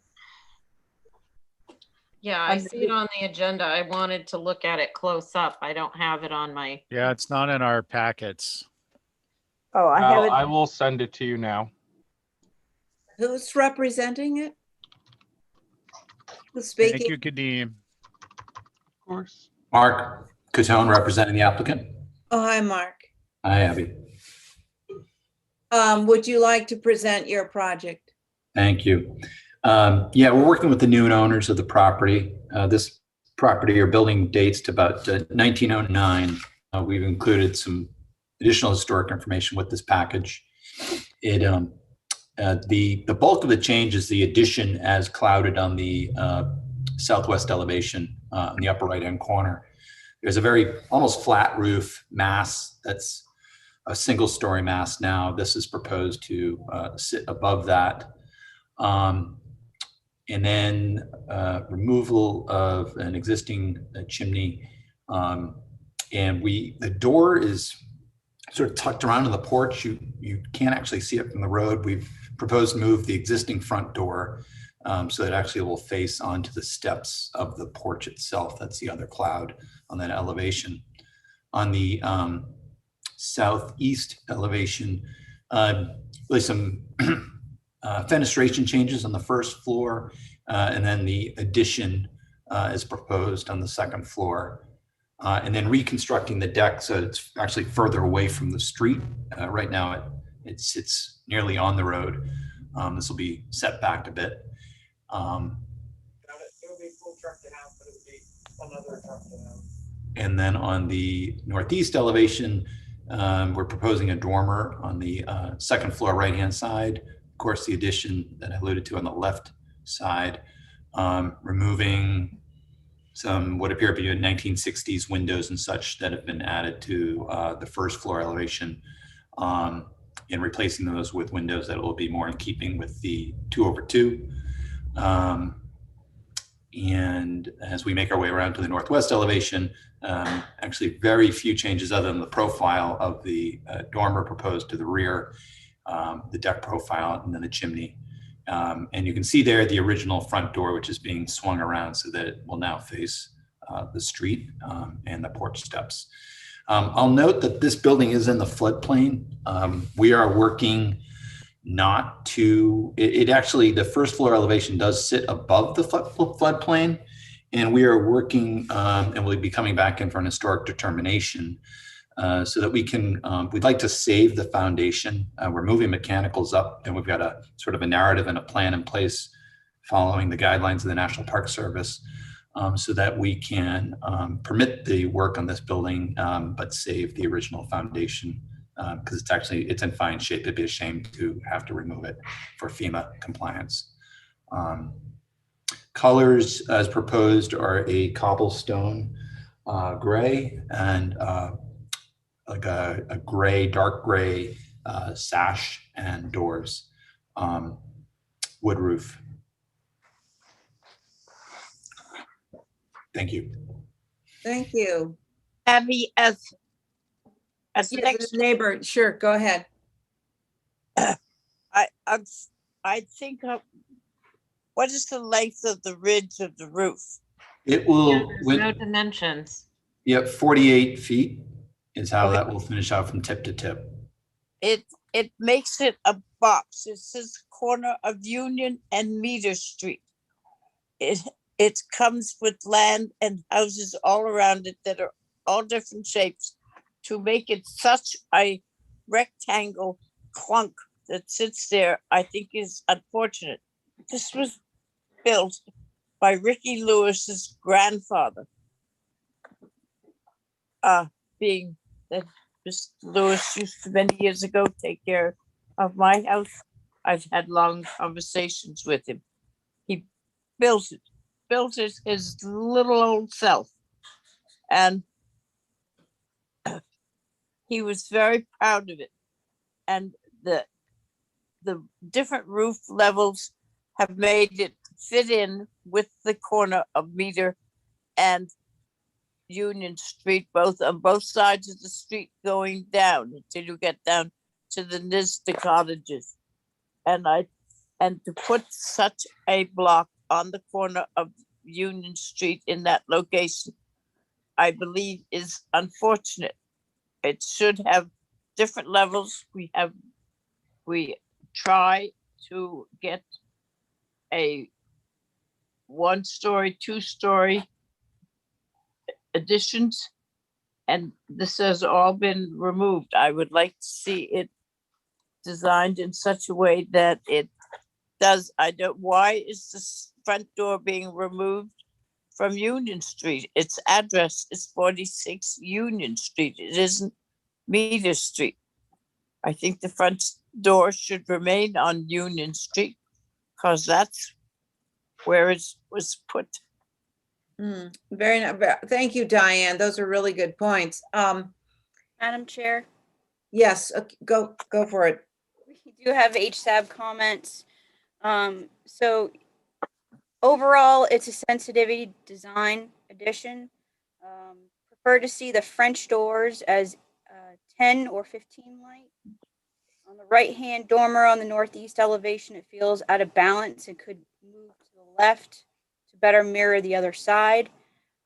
Yeah, I see it on the agenda. I wanted to look at it close up. I don't have it on my. Yeah, it's not in our packets. Oh, I have it. I will send it to you now. Who's representing it? Who's speaking? Thank you, Kadeem. Of course. Mark Catone representing the applicant. Oh, hi, Mark. Hi, Abby. Would you like to present your project? Thank you. Yeah, we're working with the new owners of the property. This property or building dates to about 1909. We've included some additional historic information with this package. The bulk of the change is the addition as clouded on the southwest elevation in the upper right-hand corner. There's a very almost flat roof mass that's a single-story mass now. This is proposed to sit above that. And then removal of an existing chimney And the door is sort of tucked around in the porch. You can't actually see it from the road. We've proposed to move the existing front door so that actually will face onto the steps of the porch itself. That's the other cloud on that elevation. On the southeast elevation, really some fenestration changes on the first floor, and then the addition is proposed on the second floor. And then reconstructing the deck so it's actually further away from the street. Right now it sits nearly on the road. This will be set back a bit. It'll be full truck to house, but it'll be another truck to house. And then on the northeast elevation, we're proposing a dormer on the second floor right-hand side. Of course, the addition that I alluded to on the left side, removing some what appear to be 1960s windows and such that have been added to the first floor elevation, and replacing those with windows that will be more in keeping with the 2/2. And as we make our way around to the northwest elevation, actually very few changes other than the profile of the dormer proposed to the rear, the deck profile, and then the chimney. And you can see there the original front door, which is being swung around so that it will now face the street and the porch steps. I'll note that this building is in the floodplain. We are working not to, it actually, the first floor elevation does sit above the floodplain, and we are working, and we'll be coming back in for an historic determination so that we can, we'd like to save the foundation. We're moving mechanicals up, and we've got a sort of a narrative and a plan in place following the guidelines of the National Park Service, so that we can permit the work on this building, but save the original foundation, because it's in fine shape. It'd be a shame to have to remove it for FEMA compliance. Colors as proposed are a cobblestone gray and like a gray, dark gray sash and doors, wood roof. Thank you. Thank you. Abby, as Yes, next neighbor, sure, go ahead. I think what is the length of the ridge of the roof? It will, There's no dimensions. Yep, 48 feet is how that will finish out from tip to tip. It makes it a box. It says corner of Union and Meter Street. It comes with land and houses all around it that are all different shapes. To make it such a rectangle clunk that sits there, I think is unfortunate. This was built by Ricky Lewis's grandfather. Being that Mr. Lewis used to many years ago take care of my house, I've had long conversations with him. He built it his little old self. And he was very proud of it. And the different roof levels have made it fit in with the corner of Meter and Union Street, both on both sides of the street going down until you get down to the Nista cottages. And to put such a block on the corner of Union Street in that location, I believe is unfortunate. It should have different levels. We try to get a 1-story, 2-story additions, and this has all been removed. I would like to see it designed in such a way that it does. Why is this front door being removed from Union Street? Its address is 46 Union Street. It isn't Meter Street. I think the front door should remain on Union Street because that's where it was put. Very nice. Thank you, Diane. Those are really good points. Madam Chair, Yes, go for it. we do have HSAB comments. So overall, it's a sensitivity design addition. prefer to see the French doors as 10 or 15 light. On the right-hand dormer on the northeast elevation, it feels out of balance and could move to the left to better mirror the other side.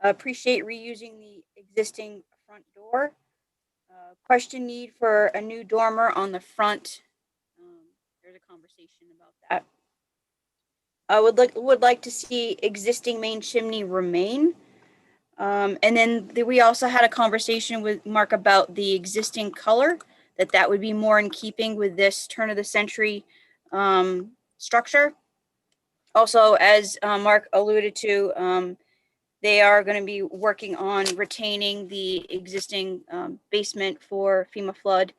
Appreciate reusing the existing front door. Question need for a new dormer on the front. There's a conversation about that. I would like to see existing main chimney remain. And then we also had a conversation with Mark about the existing color, that would be more in keeping with this turn of the century structure. Also, as Mark alluded to, they are going to be working on retaining the existing basement for FEMA flood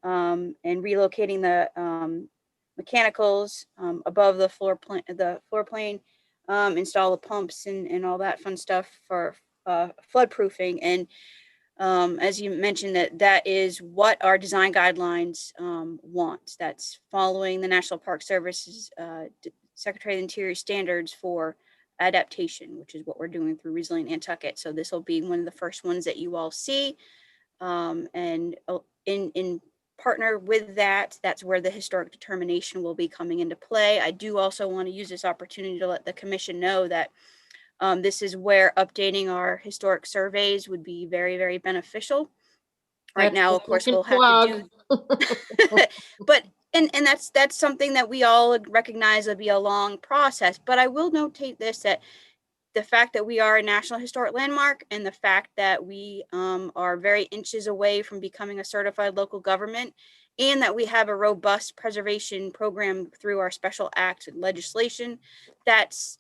and relocating the mechanicals above the floor plane, install the pumps and all that fun stuff for flood proofing. And as you mentioned, that is what our design guidelines want. That's following the National Park Service's Secretary of the Interior standards for adaptation, which is what we're doing through Resilient Nantucket. So this will be one of the first ones that you all see. And in partner with that, that's where the historic determination will be coming into play. I do also want to use this opportunity to let the commission know that this is where updating our historic surveys would be very, very beneficial. Right now, of course, we'll have to do, but and that's something that we all recognize will be a long process. But I will notate this, that the fact that we are a National Historic Landmark and the fact that we are very inches away from becoming a certified local government, and that we have a robust preservation program through our special act and legislation, that's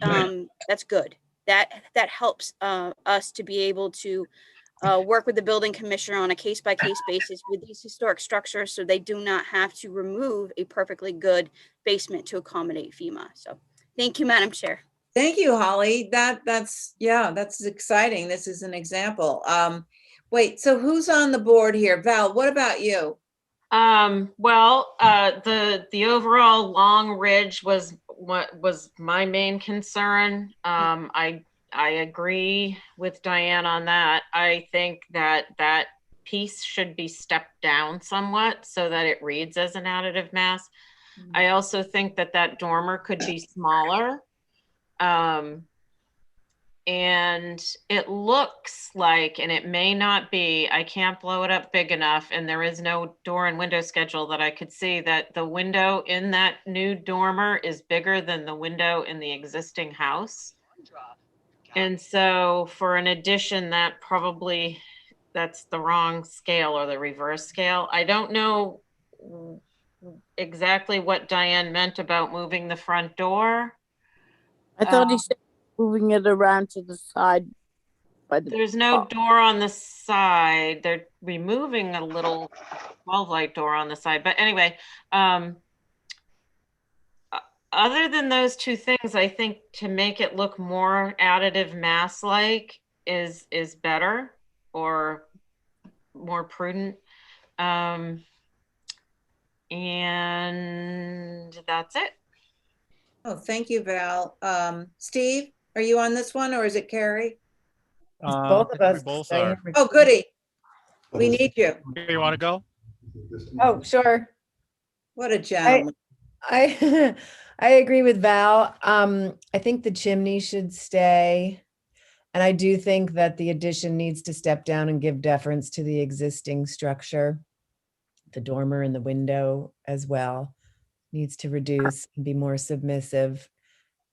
good. That helps us to be able to work with the building commissioner on a case-by-case basis with these historic structures, so they do not have to remove a perfectly good basement to accommodate FEMA. So thank you, Madam Chair. Thank you, Holly. That's exciting. This is an example. Wait, so who's on the board here? Val, what about you? Well, the overall long ridge was what was my main concern. I agree with Diane on that. I think that piece should be stepped down somewhat so that it reads as an additive mass. I also think that dormer could be smaller. And it looks like, and it may not be, I can't blow it up big enough, and there is no door and window schedule that I could see, that the window in that new dormer is bigger than the window in the existing house. And so for an addition, that's the wrong scale or the reverse scale. I don't know exactly what Diane meant about moving the front door. I thought he said moving it around to the side. There's no door on the side. They're removing a little 12 light door on the side. But anyway, other than those two things, I think to make it look more additive mass-like is better or more prudent. And that's it. Oh, thank you, Val. Steve, are you on this one or is it Carrie? Both of us. Both are. Oh, goody. We need you. You want to go? Oh, sure. What a gentleman. I I agree with Val. I think the chimney should stay. And I do think that the addition needs to step down and give deference to the existing structure. The dormer and the window as well needs to reduce and be more submissive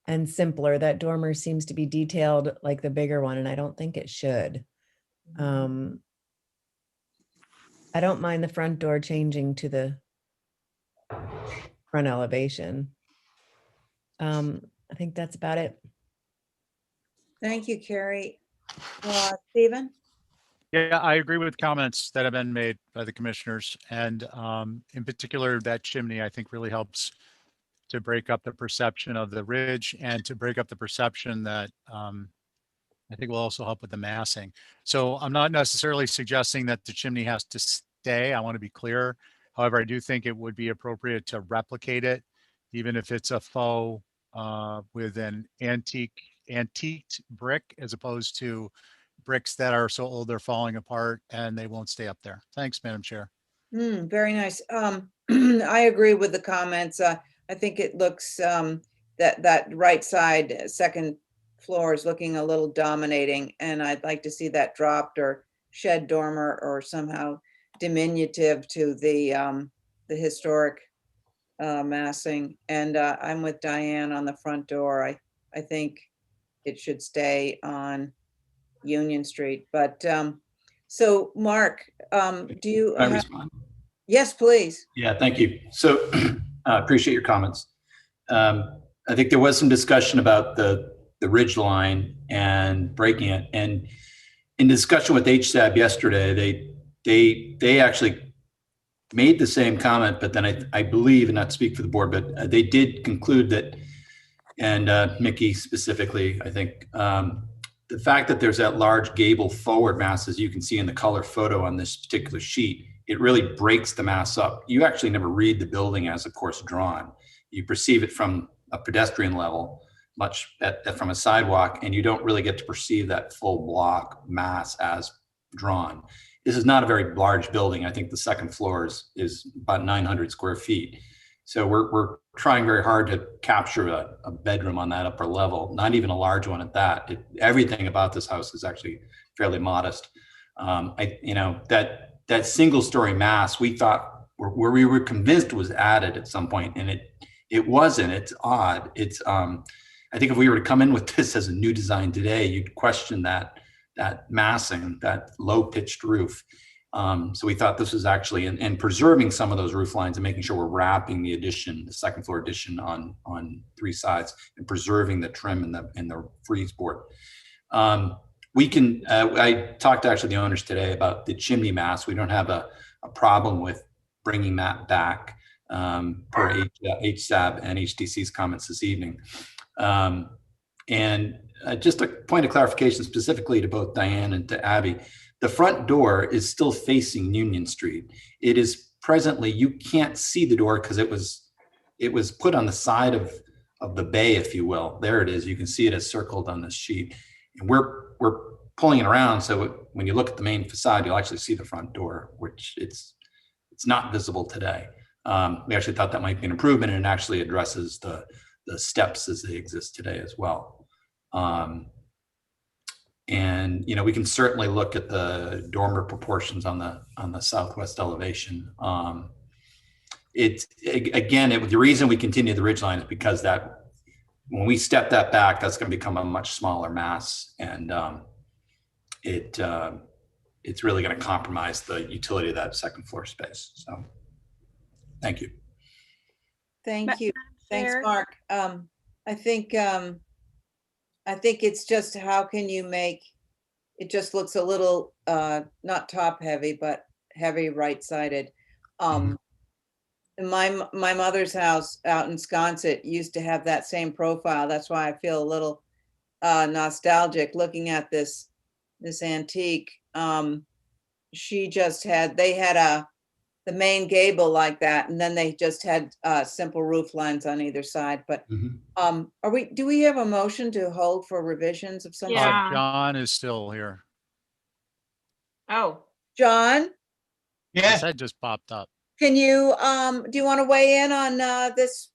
and simpler. That dormer seems to be detailed like the bigger one, and I don't think it should. I don't mind the front door changing to the front elevation. I think that's about it. Thank you, Carrie. Stephen? Yeah, I agree with comments that have been made by the commissioners. And in particular, that chimney, I think really helps to break up the perception of the ridge and to break up the perception that I think will also help with the massing. So I'm not necessarily suggesting that the chimney has to stay. I want to be clear. However, I do think it would be appropriate to replicate it, even if it's a faux with an antiqued brick as opposed to bricks that are so old they're falling apart and they won't stay up there. Thanks, Madam Chair. Very nice. I agree with the comments. I think it looks, that right side, second floor is looking a little dominating, and I'd like to see that dropped or shed dormer or somehow diminutive to the historic massing. And I'm with Diane on the front door. I think it should stay on Union Street. But so Mark, do you Can I have? respond? Yes, please. Yeah, thank you. So I appreciate your comments. I think there was some discussion about the ridge line and breaking it. And in discussion with HSAB yesterday, they actually made the same comment, but then I believe, and not to speak for the board, but they did conclude that, and Mickey specifically, I think, the fact that there's that large gable forward mass, as you can see in the color photo on this particular sheet, it really breaks the mass up. You actually never read the building as, of course, drawn. You perceive it from a pedestrian level, much from a sidewalk, and you don't really get to perceive that full block mass as drawn. This is not a very large building. I think the second floor is about 900 square feet. So we're trying very hard to capture a bedroom on that upper level, not even a large one at that. Everything about this house is actually fairly modest. That single story mass, we thought, where we were convinced was added at some point, and it wasn't. It's odd. It's I think if we were to come in with this as a new design today, you'd question that massing, that low pitched roof. So we thought this was actually, and preserving some of those roof lines and making sure we're wrapping the addition, the second floor addition on three sides, and preserving the trim and the frieze board. We can, I talked to actually the owners today about the chimney mass. We don't have a problem with bringing that back per HSAB and HDC's comments this evening. And just a point of clarification specifically to both Diane and to Abby, the front door is still facing Union Street. It is presently, you can't see the door because it was put on the side of the bay, if you will. There it is. You can see it as circled on this sheet. And we're pulling it around, so when you look at the main facade, you'll actually see the front door, which it's not visible today. We actually thought that might be an improvement, and it actually addresses the steps as they exist today as well. And we can certainly look at the dormer proportions on the southwest elevation. The reason we continue the ridge line is because that when we step that back, that's going to become a much smaller mass, and it's really going to compromise the utility of that second floor space. So, thank you. Thank you. Thanks, Mark. I think it's just, how can you make, it just looks a little, not top heavy, but heavy right-sided. My mother's house out in Sconset used to have that same profile. That's why I feel a little nostalgic looking at this antique. She just had, they had the main gable like that, and then they just had simple roof lines on either side. But do we have a motion to hold for revisions of some sort? John is still here. Oh, John? Yeah. His head just popped up. Can you, do you want to weigh in on this?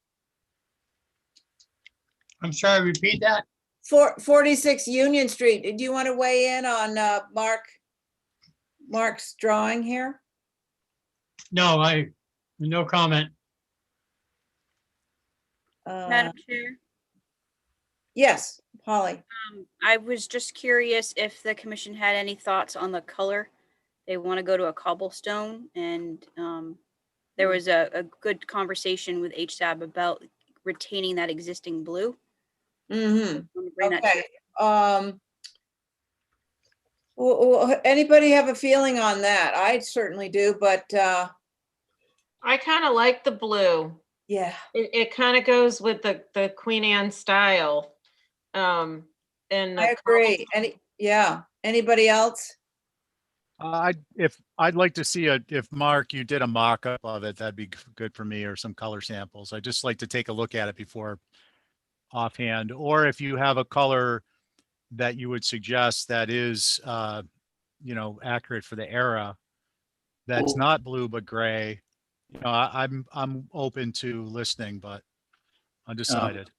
I'm sorry, repeat that. 46 Union Street. Do you want to weigh in on Mark's drawing here? No, no comment. Madam Chair, Yes, Holly. I was just curious if the commission had any thoughts on the color. They want to go to a cobblestone, and there was a good conversation with HSAB about retaining that existing blue. Okay. Anybody have a feeling on that? I certainly do, but I kind of like the blue. Yeah. It kind of goes with the Queen Anne style. And I agree. Anybody else? I'd like to see if Mark, you did a mock-up of it, that'd be good for me, or some color samples. I'd just like to take a look at it before offhand, or if you have a color that you would suggest that is, accurate for the era, that's not blue but gray, I'm open to listening, but undecided.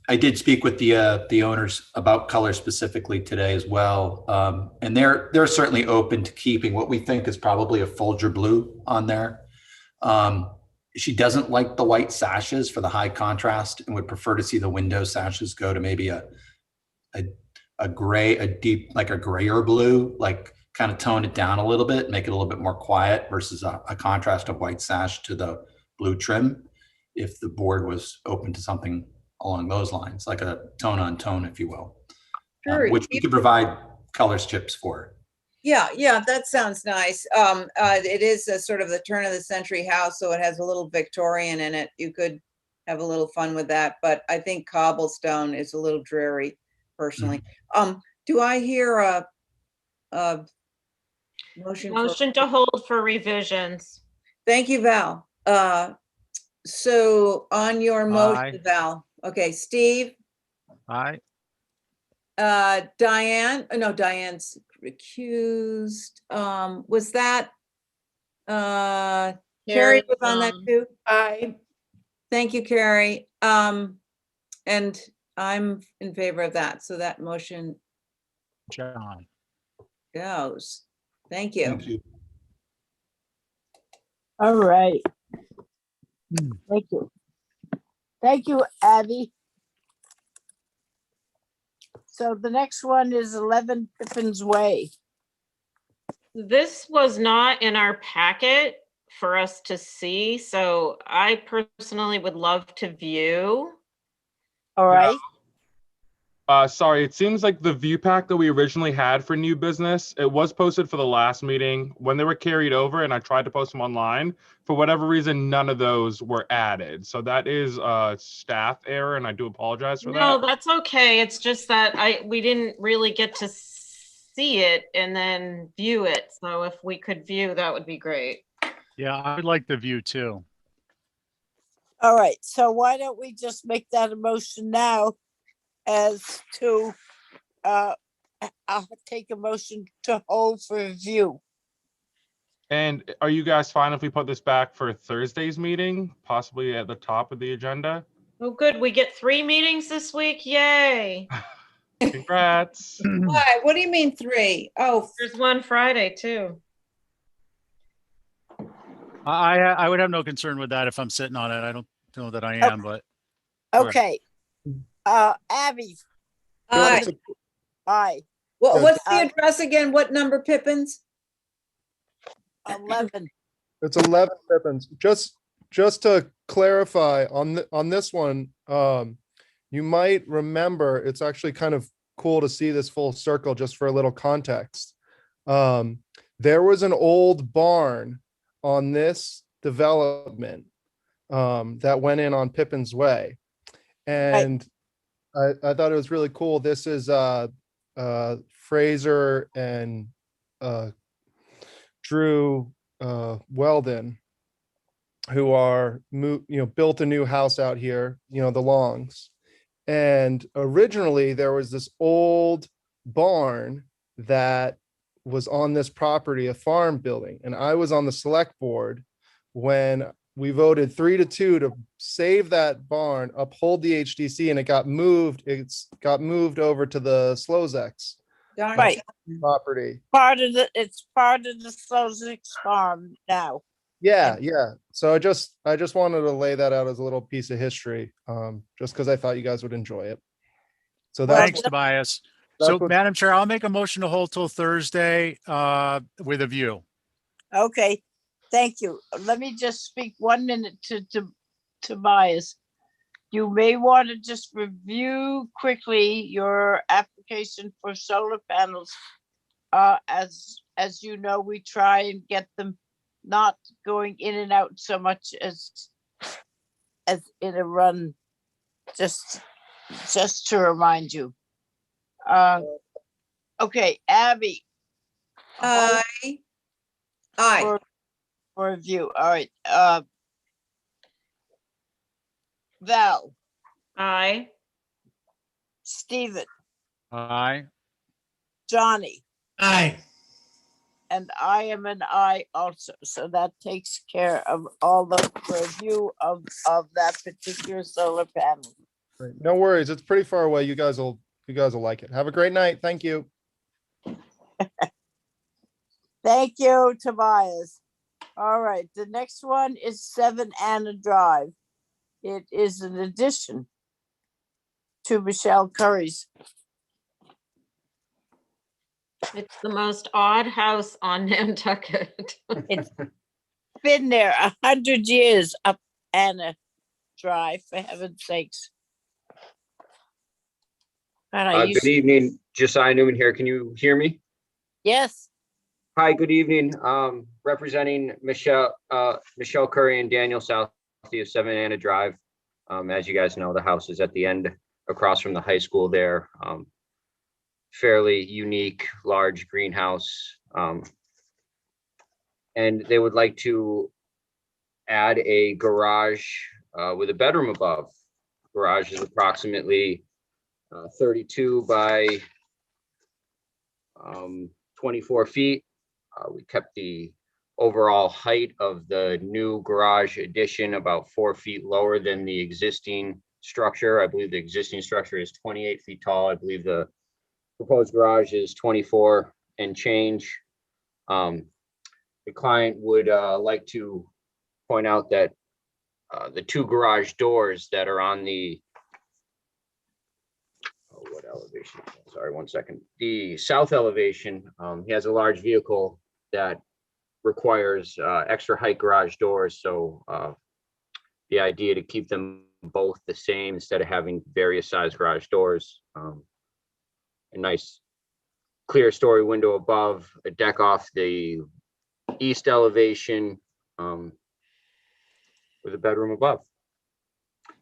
I did speak with the owners about color specifically today as well. And they're certainly open to keeping what we think is probably a Folger blue on there. She doesn't like the white sashes for the high contrast and would prefer to see the window sashes go to maybe a gray, a deep, like a grayer blue, like kind of tone it down a little bit, make it a little bit more quiet versus a contrast of white sash to the blue trim. If the board was open to something along those lines, like a tone on tone, if you will, Sure. which we could provide colors chips for. Yeah, that sounds nice. It is a sort of the turn of the century house, so it has a little Victorian in it. You could have a little fun with that, but I think cobblestone is a little dreary, personally. Do I hear a Motion to hold for revisions. Thank you, Val. So on your motion, Aye. Val. Okay, Steve, Aye. Diane. No, Diane's recused. Was that Carrie Carrie was on that too? Aye. Thank you, Carrie. And I'm in favor of that. So that motion John. goes. Thank you. Thank you. All right. Thank you. Thank you, Abby. So the next one is 11 Pippin's Way. This was not in our packet for us to see, so I personally would love to view. All right. Sorry, it seems like the view pack that we originally had for new business, it was posted for the last meeting. When they were carried over and I tried to post them online, for whatever reason, none of those were added. So that is a staff error, and I do apologize for No, that. that's okay. It's just that we didn't really get to see it and then view it. So if we could view, that would be great. Yeah, I would like the view too. All right. So why don't we just make that a motion now as to, I'll take a motion to hold for review. And are you guys fine if we put this back for Thursday's meeting, possibly at the top of the agenda? Oh, good. We get 3 meetings this week. Yay. Congrats. Why? What do you mean 3? Oh, there's one Friday too. I would have no concern with that if I'm sitting on it. I don't know that I am, but. Okay. Abby. Aye. Aye. What's the address again? What number, Pippins? 11. It's 11 Pippins. Just to clarify on this one, you might remember, it's actually kind of cool to see this full circle just for a little context. There was an old barn on this development that went in on Pippin's Way. And I thought it was really cool. This is Fraser and Drew Weldon, who are built a new house out here, the Longs. And originally there was this old barn that was on this property, a farm building. And I was on the select board when we voted 3-2 to save that barn, uphold the HDC, and it got moved. It's got moved over to the Slozeks Right. property. It's part of the Slozeks farm now. Yeah. So I just wanted to lay that out as a little piece of history, just because I thought you guys would enjoy it. So that's Thanks, Tobias. So, Madam Chair, I'll make a motion to hold till Thursday with a view. Okay, thank you. Let me just speak 1 minute to Tobias. You may want to just review quickly your application for solar panels. As you know, we try and get them not going in and out so much as in a run, just to remind you. Okay, Abby. Aye. For review. All right. Val. Aye. Stephen, Aye. Johnny, Aye. and I am an aye also. So that takes care of all the review of that particular solar panel. Great. No worries. It's pretty far away. You guys will like it. Have a great night. Thank you. Thank you, Tobias. All right, the next one is 7 Anna Drive. It is an addition to Michelle Curry's. It's the most odd house on Nantucket. It's been there 100 years up Anna Drive, for heaven's sakes. And I used Good evening, Josiah Newman here. Can you hear me? Yes. Hi, good evening. Representing Michelle Curry and Daniel Southey of 7 Anna Drive. As you guys know, the house is at the end across from the high school there. Fairly unique, large greenhouse. And they would like to add a garage with a bedroom above. Garage is approximately 32 by 24 feet. We kept the overall height of the new garage addition about 4 feet lower than the existing structure. I believe the existing structure is 28 feet tall. I believe the proposed garage is 24 and change. The client would like to point out that the 2 garage doors that are on the what elevation? Sorry, 1 second. The south elevation, he has a large vehicle that requires extra height garage doors. So the idea to keep them both the same instead of having various size garage doors. A nice clear story window above, a deck off the east elevation with a bedroom above.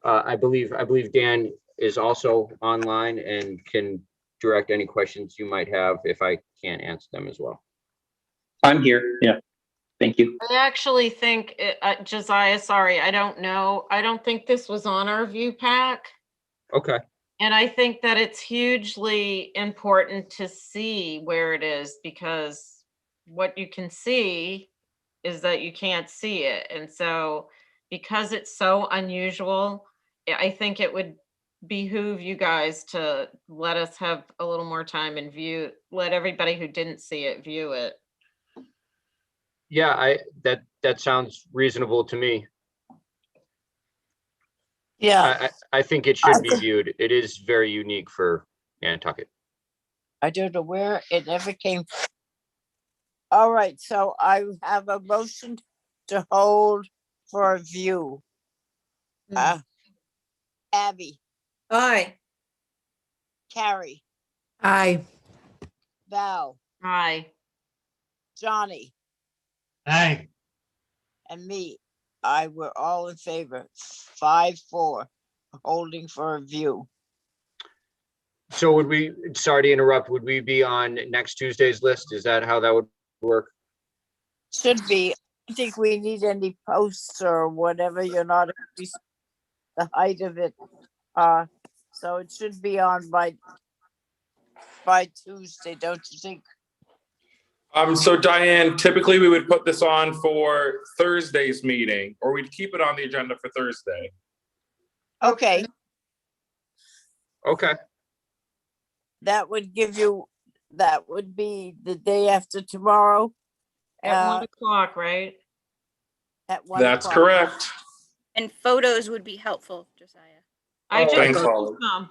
I believe Dan is also online and can direct any questions you might have if I can't answer them as well. I'm here. Yeah. Thank you. I actually think, Josiah, sorry, I don't know. I don't think this was on our view pack. Okay. And I think that it's hugely important to see where it is, because what you can see is that you can't see it. And so because it's so unusual, I think it would behoove you guys to let us have a little more time and let everybody who didn't see it view it. Yeah, that sounds reasonable to me. Yeah. I think it should be viewed. It is very unique for Nantucket. I don't know where it ever came from. All right, so I have a motion to hold for a view. Abby. Aye. Carrie. Aye. Val. Aye. Johnny. Aye. And me. I were all in favor. 5-4, holding for a view. So would we, sorry to interrupt, would we be on next Tuesday's list? Is that how that would work? Should be. I don't think we need any posts or whatever. You're not the height of it. So it should be on by Tuesday, don't you think? So Diane, typically we would put this on for Thursday's meeting, or we'd keep it on the agenda for Thursday. Okay. Okay. That would be the day after tomorrow. At 1 o'clock, right? At 1 That's o'clock. correct. And photos would be helpful, Josiah. I just Thanks, Googled Holly.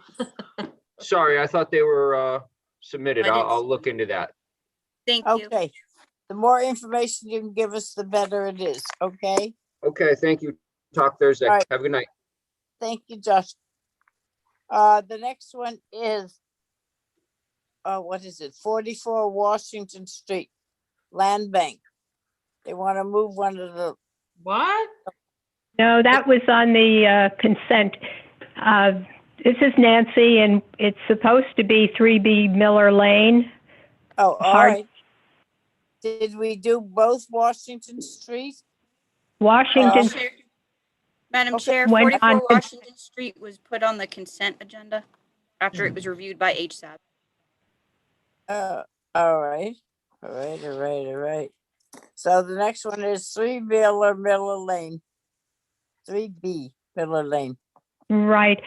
them. Sorry, I thought they were submitted. I didn't I'll see look into that. Thank you. Okay. The more information you can give us, the better it is. Okay. Okay, thank you. Talk Thursday. All right. Have a good night. Thank you, Josh. The next one is, what is it? 44 Washington Street, Land Bank. They want to move one of the. What? No, that was on the consent. This is Nancy, and it's supposed to be 3B Miller Lane. Oh, all right. Did we do both Washington Street? Washington. Madam Okay. Chair, Went 44 on Washington Street was put on the consent agenda. after it was reviewed by HSAB. All right. All right. So the next one is 3 Miller Lane. 3B Miller Lane. Right.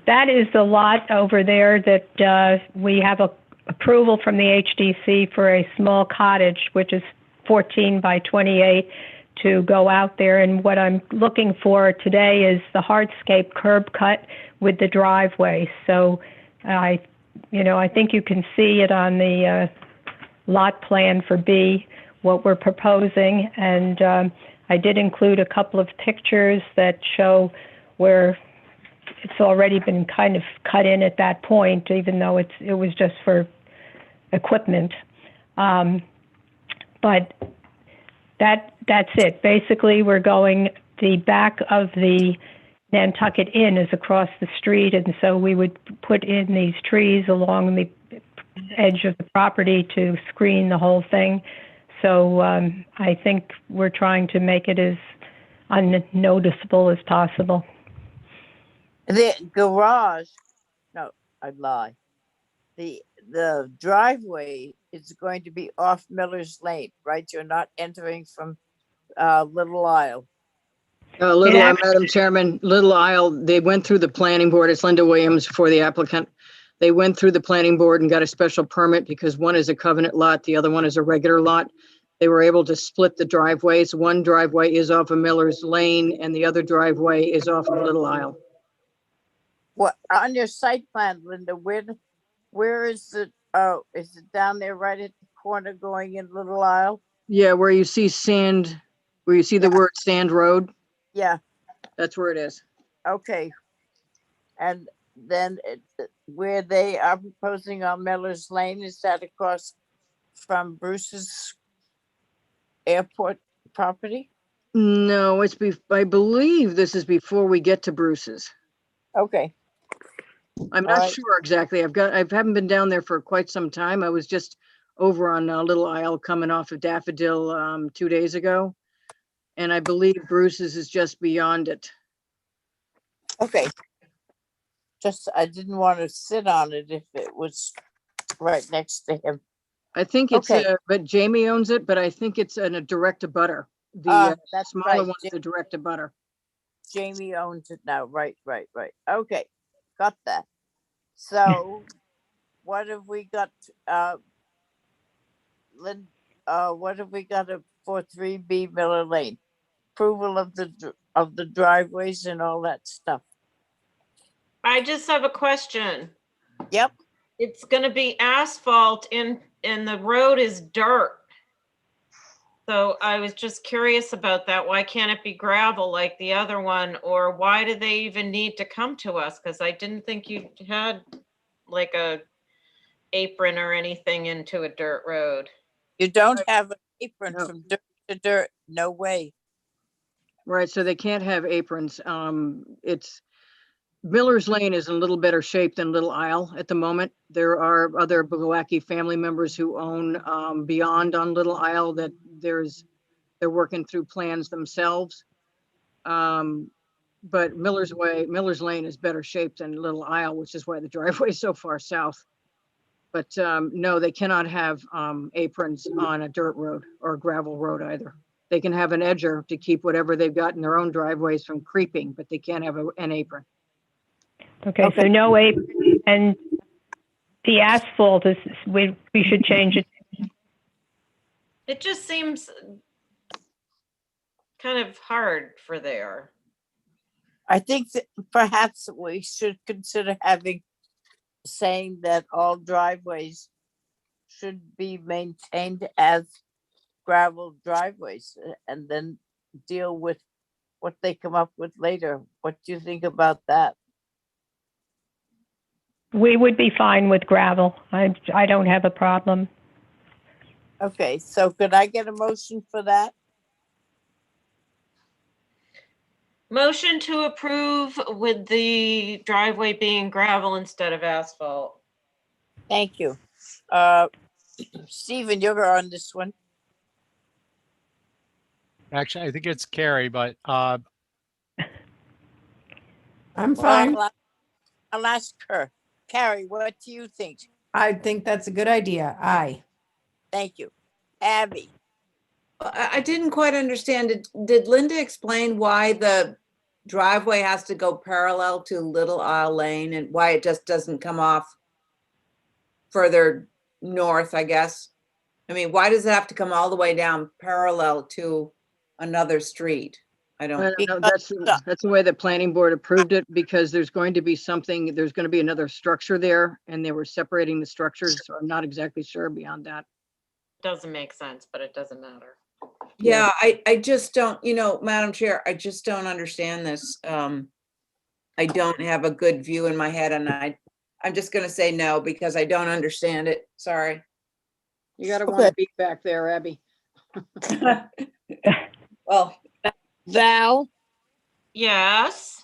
That is the lot over there that we have approval from the HDC for a small cottage, which is 14 by 28, to go out there. And what I'm looking for today is the hardscape curb cut with the driveway. So I think you can see it on the lot plan for B, what we're proposing. And I did include a couple of pictures that show where it's already been kind of cut in at that point, even though it was just for equipment. But that's it. Basically, we're going, the back of the Nantucket Inn is across the street, and so we would put in these trees along the edge of the property to screen the whole thing. So I think we're trying to make it as unnoticeable as possible. The garage, no, I lie. The driveway is going to be off Miller's Lane, right? You're not entering from Little Isle. Madam Chairman, Little Isle, they went through the planning board. It's Linda Williams for the applicant. They went through the planning board and got a special permit because one is a covenant lot, the other one is a regular lot. They were able to split the driveways. One driveway is off of Miller's Lane and the other driveway is off of Little Isle. What on your site plan, Linda? Where is it? Oh, is it down there right at the corner going in Little Isle? Yeah, where you see sand, where you see the word Sand Road. Yeah. That's where it is. Okay. And then where they are proposing on Miller's Lane, is that across from Bruce's airport property? No, I believe this is before we get to Bruce's. Okay. I'm not sure exactly. I haven't been down there for quite some time. I was just over on Little Isle coming off of Daffodil 2 days ago. And I believe Bruce's is just beyond it. Okay. Just, I didn't want to sit on it if it was right next to him. I think it's, but Jamie owns it, but I think it's a direct to butter. The that's smaller right. one is a direct to butter. Jamie owns it now. Right. Okay. Got that. So what have we got, Lynn, what have we got for 3B Miller Lane? Approval of the driveways and all that stuff. I just have a question. Yep. It's gonna be asphalt and the road is dirt. So I was just curious about that. Why can't it be gravel like the other one? Or why do they even need to come to us? Because I didn't think you had like a apron or anything into a dirt road. You don't have an apron from dirt to dirt. No way. Right, so they can't have aprons. It's Miller's Lane is in a little better shape than Little Isle at the moment. There are other Bugawaki family members who own beyond on Little Isle that they're working through plans themselves. But Miller's Lane is better shape than Little Isle, which is why the driveway is so far south. But no, they cannot have aprons on a dirt road or a gravel road either. They can have an edger to keep whatever they've got in their own driveways from creeping, but they can't have an apron. Okay, so no apron, and the asphalt is, we should change it. It just seems kind of hard for there. I think that perhaps we should consider saying that all driveways should be maintained as gravel driveways and then deal with what they come up with later. What do you think about that? We would be fine with gravel. I don't have a problem. Okay, so could I get a motion for that? Motion to approve with the driveway being gravel instead of asphalt. Thank you. Stephen, you're on this one. Actually, I think it's Carrie, but I'm fine. I'll ask her. Carrie, what do you think? I think that's a good idea. Aye. Thank you. Abby, I didn't quite understand. Did Linda explain why the driveway has to go parallel to Little Isle Lane and why it just doesn't come off further north, I guess? I mean, why does it have to come all the way down parallel to another street? I I don't, don't know. because That's the way the planning board approved it, because there's going to be something, there's going to be another structure there, and they were separating the structures, so I'm not exactly sure beyond that. Doesn't make sense, but it doesn't matter. yeah, I just don't, Madam Chair, I just don't understand this. I don't have a good view in my head, and I'm just gonna say no because I don't understand it. Sorry. You gotta want to be back there, Abby. Well, Val, Yes.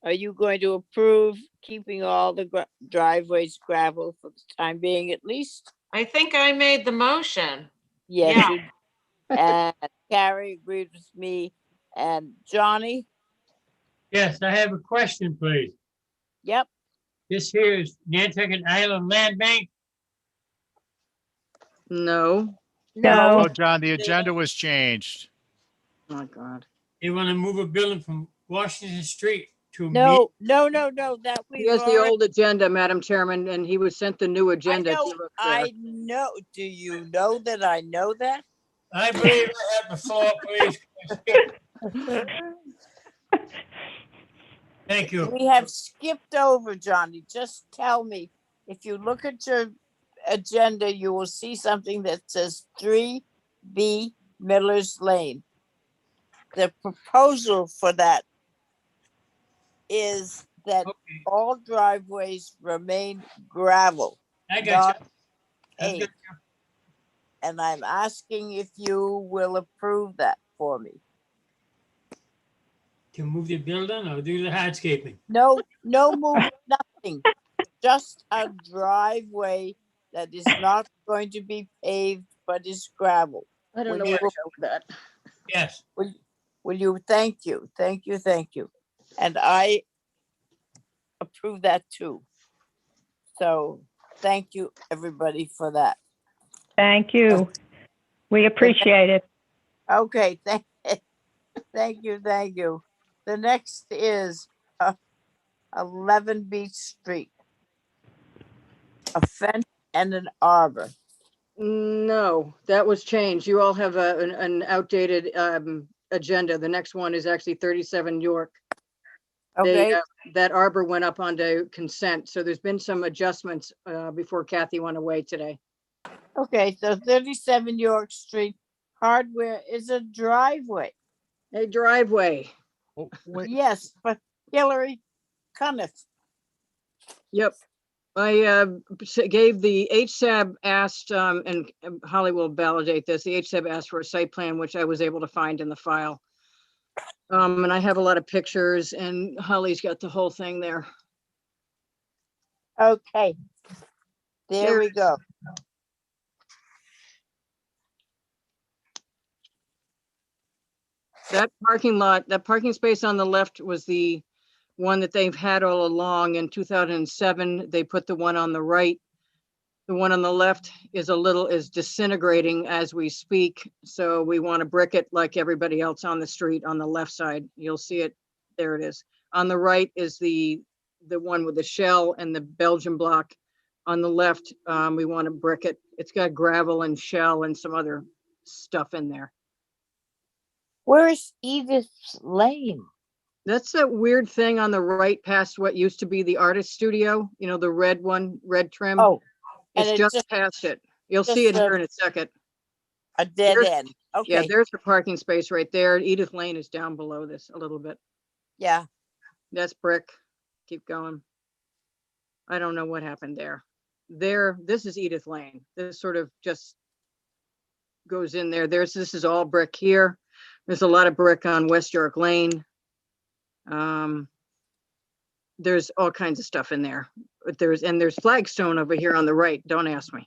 are you going to approve keeping all the driveways gravel for the time being at least? I think I made the motion. Yes. Yeah. you- And Carrie agreed with me. And Johnny? Yes, I have a question, please. Yep. This here is Nantucket Island Land Bank. No. Oh, John, the agenda was changed. Oh, my God. They want to move a building from Washington Street to. No. That He has the old agenda, Madam Chairman, and he was sent the new agenda. if you look there. I know. Do you know that I know that? I believe I have the floor, please. Thank you. We have skipped over, Johnny. Just tell me, if you look at your agenda, you will see something that says 3B Miller's Lane. The proposal for that is that all driveways remain gravel. I got not you. paved. And I'm asking if you will approve that for me. To move the building or do the hardscaping? No move, nothing. Just a driveway that is not going to be paved, but is gravel. I don't know where to go with that. Yes. Will you, thank you. And I approve that too. So thank you, everybody, for that. Thank you. We appreciate it. Okay, thank you. The next is 11 Beach Street. A fence and an arbor. No, that was changed. You all have an outdated agenda. The next one is actually 37 York. Okay. That arbor went up onto consent, so there's been some adjustments before Kathy went away today. Okay, so 37 York Street, hardware is a driveway. A driveway. Oh, wait. Yes, but Hillary Cuniff. Yep. I gave the HSAB asked, and Holly will validate this, the HSAB asked for a site plan, which I was able to find in the file. And I have a lot of pictures, and Holly's got the whole thing there. Okay. There we go. That parking lot, that parking space on the left was the one that they've had all along. In 2007, they put the one on the right. The one on the left is disintegrating as we speak. So we want to brick it like everybody else on the street on the left side. You'll see it. There it is. On the right is the one with the shell and the Belgian block. On the left, we want to brick it. It's got gravel and shell and some other stuff in there. Where's Edith's Lane? That's that weird thing on the right past what used to be the artist studio, the red one, red trim. Oh, it's just past it. You'll see it here in a second. A dead end. Okay. Yeah, there's the parking space right there. Edith Lane is down below this a little bit. Yeah. That's brick. Keep going. I don't know what happened there. This is Edith Lane. This sort of just goes in there. This is all brick here. There's a lot of brick on West York Lane. There's all kinds of stuff in there, but there's flagstone over here on the right. Don't ask me,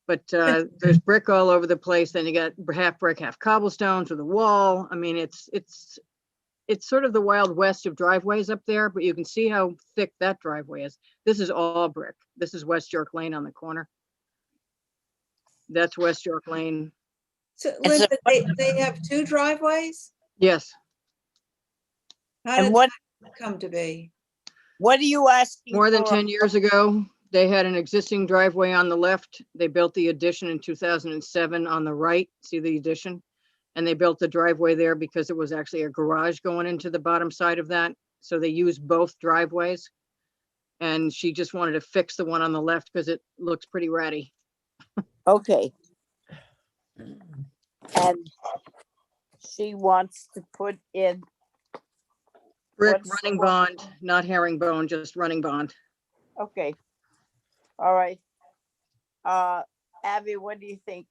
but there's brick all over the place. Then you got half brick, half cobblestone to the wall. I mean, it's it's sort of the Wild West of driveways up there, but you can see how thick that driveway is. This is all brick. This is West York Lane on the corner. That's West York Lane. So And so Linda, they have two driveways? Yes. How And did what- that come to be? What are you asking More than for? 10 years ago, they had an existing driveway on the left. They built the addition in 2007 on the right. See the addition? And they built the driveway there because it was actually a garage going into the bottom side of that. So they used both driveways. And she just wanted to fix the one on the left because it looks pretty ratty. Okay. And she wants to put in. Brick what's the running word? bond, not herringbone, just running bond. Okay. All right. Abby, what do you think?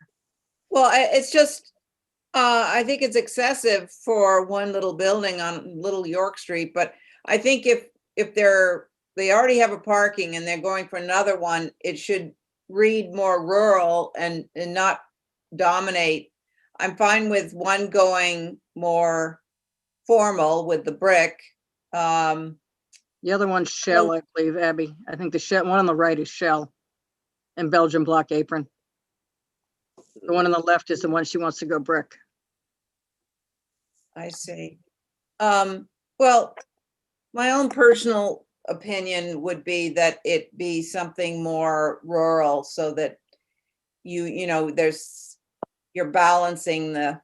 Well, it's just, I think it's excessive for one little building on Little York Street, but I think if they already have a parking and they're going for another one, it should read more rural and not dominate. I'm fine with one going more formal with the brick. The other one's shell, I believe, Abby. I think the shell, one on the right is shell and Belgian block apron. The one on the left is the one she wants to go brick. I see. Well, my own personal opinion would be that it be something more rural so that you know, you're balancing the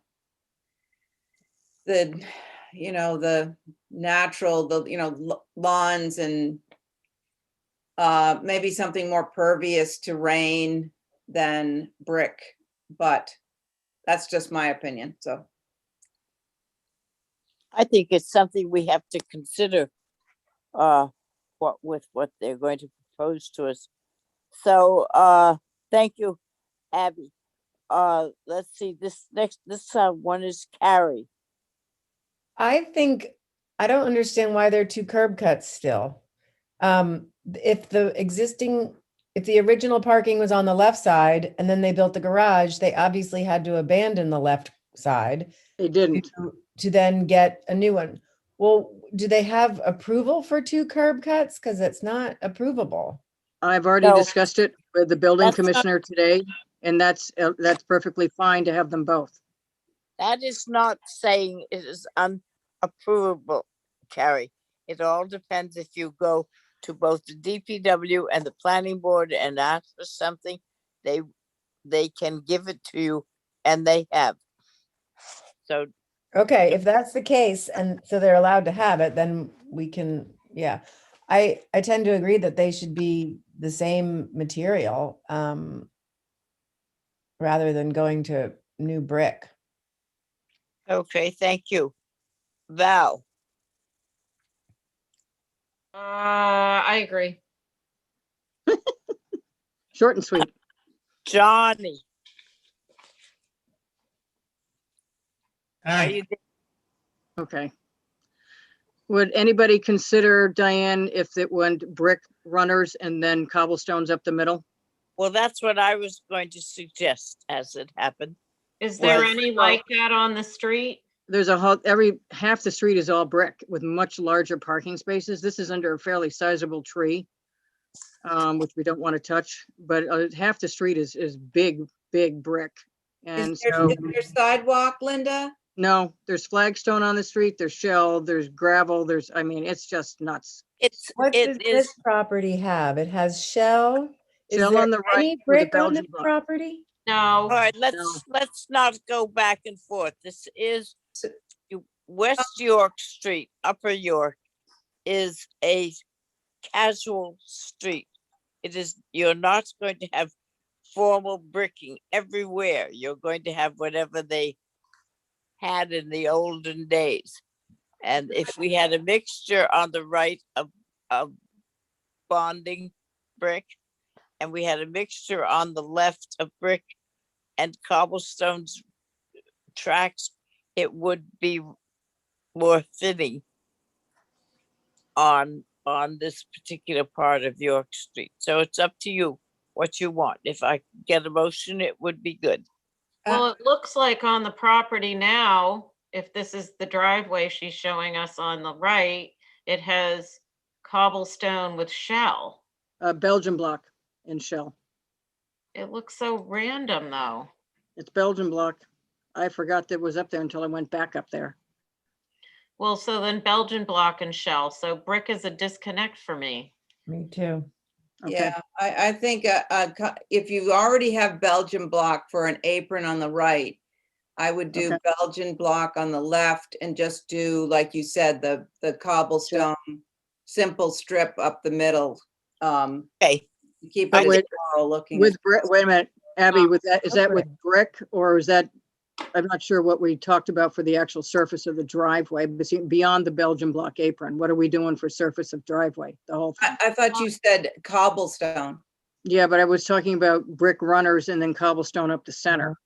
you know, the natural, you know, lawns and maybe something more pervious to rain than brick, but that's just my opinion, so. I think it's something we have to consider, what they're going to propose to us. So, thank you, Abby. Let's see, this one is Carrie. I think, I don't understand why there are two curb cuts still. If the original parking was on the left side and then they built the garage, they obviously had to abandon the left side. They didn't. To then get a new one. Well, do they have approval for two curb cuts? Because it's not approvable. I've already No. discussed it with the building That's not- commissioner today, and that's perfectly fine to have them both. That is not saying it is unapprovable, Carrie. It all depends if you go to both the DPW and the planning board and ask for something, they can give it to you, and they have. So, Okay, if that's the case, and so they're allowed to have it, then we can, yeah. I tend to agree that they should be the same material, rather than going to new brick. okay, thank you. Val, I agree. Short and sweet. Johnny, are Aye. you there? Okay. Would anybody consider, Diane, if it went brick runners and then cobblestones up the middle? Well, that's what I was going to suggest as it happened. Is there Was- any like that on the street? There's half the street is all brick with much larger parking spaces. This is under a fairly sizable tree, which we don't want to touch, but half the street is big brick. And Is there sidewalk, Linda? no, there's flagstone on the street, there's shell, there's gravel, I mean, it's just nuts. What does It this is, property have? It has shell? Is Shell there on the right any with a brick on Belgian this block. property? No. all right, let's not go back and forth. This is West York Street, Upper York is a casual street. It is, you're not going to have formal bricking everywhere. You're going to have whatever they had in the olden days. And if we had a mixture on the right of bonding brick, and we had a mixture on the left of brick and cobblestones tracks, it would be more fitting on this particular part of York Street. So it's up to you what you want. If I get a motion, it would be good. Well, it looks like on the property now, if this is the driveway she's showing us on the right, it has cobblestone with shell. Belgian block and shell. It looks so random though. It's Belgian block. I forgot that was up there until I went back up there. Well, so then Belgian block and shell. So brick is a disconnect for me. Me too. Okay. Yeah, I think if you already have Belgian block for an apron on the right, I would do Belgian block on the left and just do, like you said, the cobblestone simple strip up the middle. Okay. Keep But it floral looking. with brick, wait a minute, Abby, with that, is that with brick or is that, I'm not sure what we talked about for the actual surface of the driveway, beyond the Belgian block apron. What are we doing for surface of driveway? The whole thing? I thought you said cobblestone. Yeah, but I was talking about brick runners and then cobblestone up the center.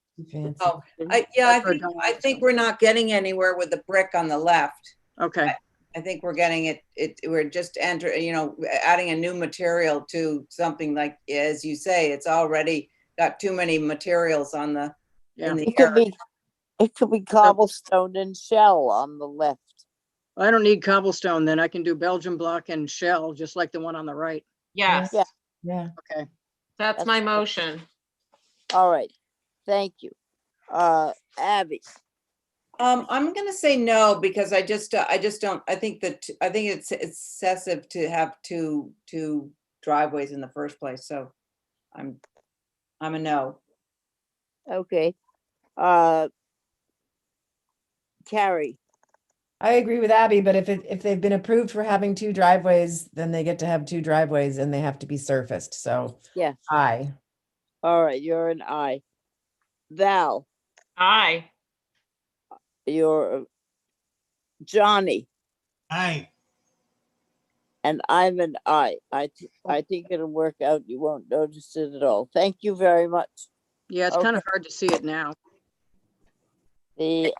Oh, I think we're not getting anywhere with the brick on the left. Okay. I think we're getting we're just adding a new material to something like, as you say, it's already got too many materials on the, in the area. It could be cobblestone and shell on the left. I don't need cobblestone then. I can do Belgian block and shell, just like the one on the right. Yes. Yeah. Yeah. Okay. That's my motion. All right. Thank you. Abby. I'm going to say no, because I just don't, I think it's excessive to have two driveways in the first place. So I'm a no. Okay. Carrie. I agree with Abby, but if they've been approved for having two driveways, then they get to have two driveways and they have to be surfaced. So yeah, aye. All right, you're an aye. Val. Aye. You're Johnny. Aye. And I'm an aye. I think it'll work out. You won't notice it at all. Thank you very much. Yeah, it's kind of hard to see it now. The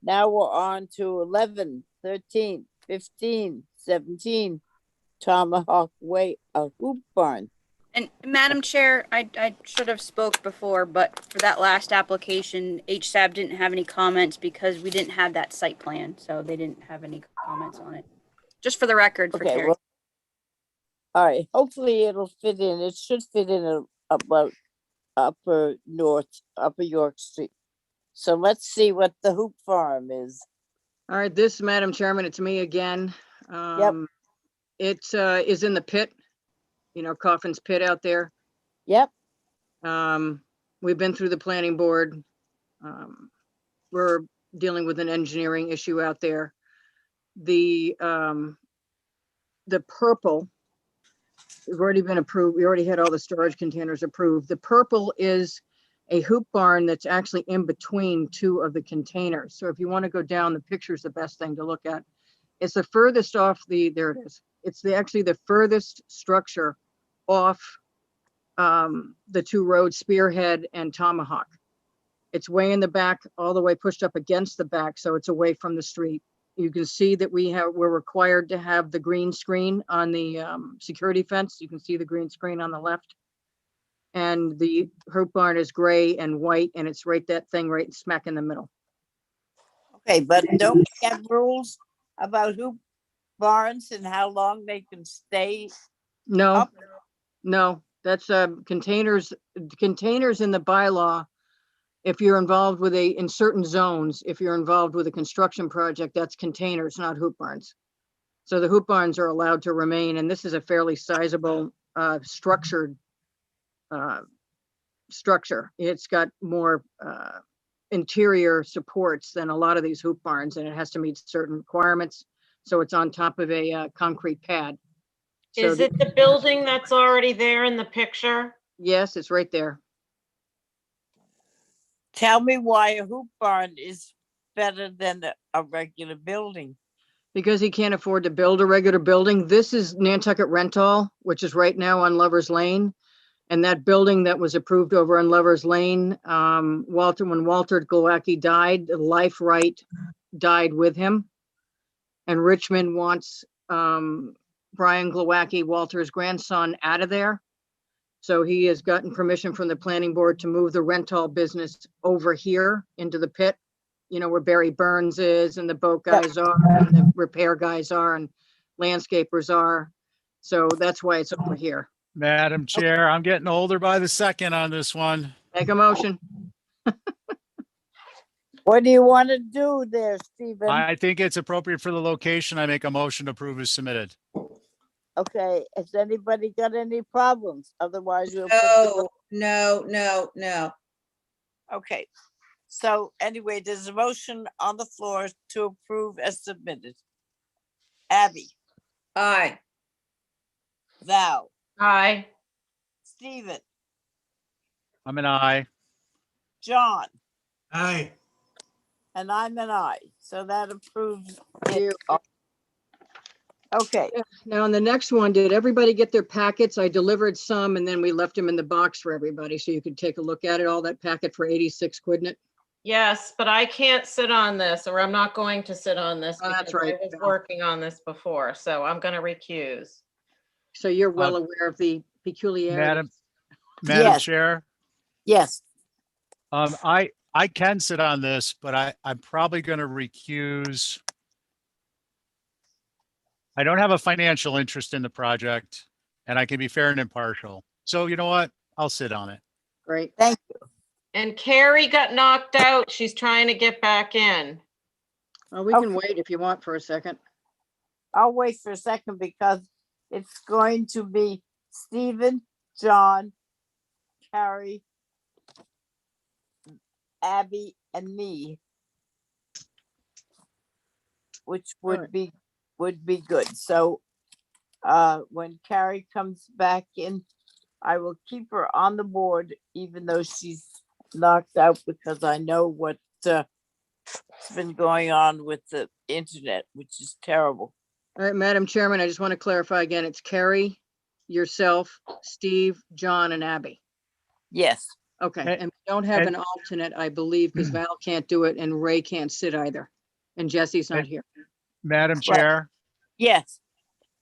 now we're on to 11, 13, 15, 17 Tomahawk Way, a hoop barn. And Madam Chair, I should have spoke before, but for that last application, HSAB didn't have any comments because we didn't have that site plan. So they didn't have any comments on it. Just for the record. For Okay, well, all right. Hopefully it'll fit in. It should fit in about upper York Street. So let's see what the hoop farm is. All right, this, Madam Chairman, it's me again. It is in the pit, Coffin's Pit out there. Yep. We've been through the planning board. We're dealing with an engineering issue out there. The purple has already been approved. We already had all the storage containers approved. The purple is a hoop barn that's actually in between two of the containers. So if you want to go down, the picture is the best thing to look at. It's the furthest off there it is. It's actually the furthest structure off the two roads, Spearhead and Tomahawk. It's way in the back, all the way pushed up against the back, so it's away from the street. You can see that we're required to have the green screen on the security fence. You can see the green screen on the left. And the hoop barn is gray and white, and it's that thing right smack in the middle. Okay, but don't we have rules about hoop barns and how long they can stay? No, no, that's containers in the bylaw. If you're involved with in certain zones, if you're involved with a construction project, that's containers, not hoop barns. So the hoop barns are allowed to remain, and this is a fairly sizable structured structure. It's got more interior supports than a lot of these hoop barns, and it has to meet certain requirements. So it's on top of a concrete pad. So Is it the building that's already there in the picture? Yes, it's right there. Tell me why a hoop barn is better than a regular building. Because he can't afford to build a regular building. This is Nantucket Rental, which is right now on Lovers Lane. And that building that was approved over on Lovers Lane, when Walter Glowacki died, the life right died with him. And Richmond wants Brian Glowacki, Walter's grandson, out of there. So he has gotten permission from the planning board to move the rental business over here into the pit. you know, where Barry Burns is and the boat guys are and the repair guys are and landscapers are. So that's why it's over here. Madam Chair, I'm getting older by the second on this one. Make a motion. What do you want to do there, Stephen? I think it's appropriate for the location. I make a motion to approve as submitted. Okay, has anybody got any problems? Otherwise, you'll. No. Okay. So anyway, there's a motion on the floor to approve as submitted. Abby, Aye. Val, Aye. Stephen, I'm an aye. John, Aye. and I'm an aye. So that approves You. it. Okay. Now, on the next one, did everybody get their packets? I delivered some and then we left them in the box for everybody so you could take a look at it. All that packet for 86, couldn't it? Yes, but I can't sit on this, or I'm not going to sit on this. Oh, that's because right, I was Val. working on this before, so I'm going to recuse. So you're well aware of the peculiarities. Madam Yes. Chair, Yes. I can sit on this, but I'm probably going to recuse. I don't have a financial interest in the project and I can be fair and impartial. So you know what? I'll sit on it. Great. Thank you. And Carrie got knocked out. She's trying to get back in. We can wait if you want for a second. I'll wait for a second because it's going to be Stephen, John, Carrie, Abby, and me, which would be good. So when Carrie comes back in, I will keep her on the board, even though she's knocked out, because I know what's been going on with the internet, which is terrible. All right, Madam Chairman, I just want to clarify again. It's Carrie, yourself, Steve, John, and Abby. Yes. Okay, and we don't have an alternate, I believe, because Val can't do it and Ray can't sit either. And Jesse's not here. Madam Chair, Yes.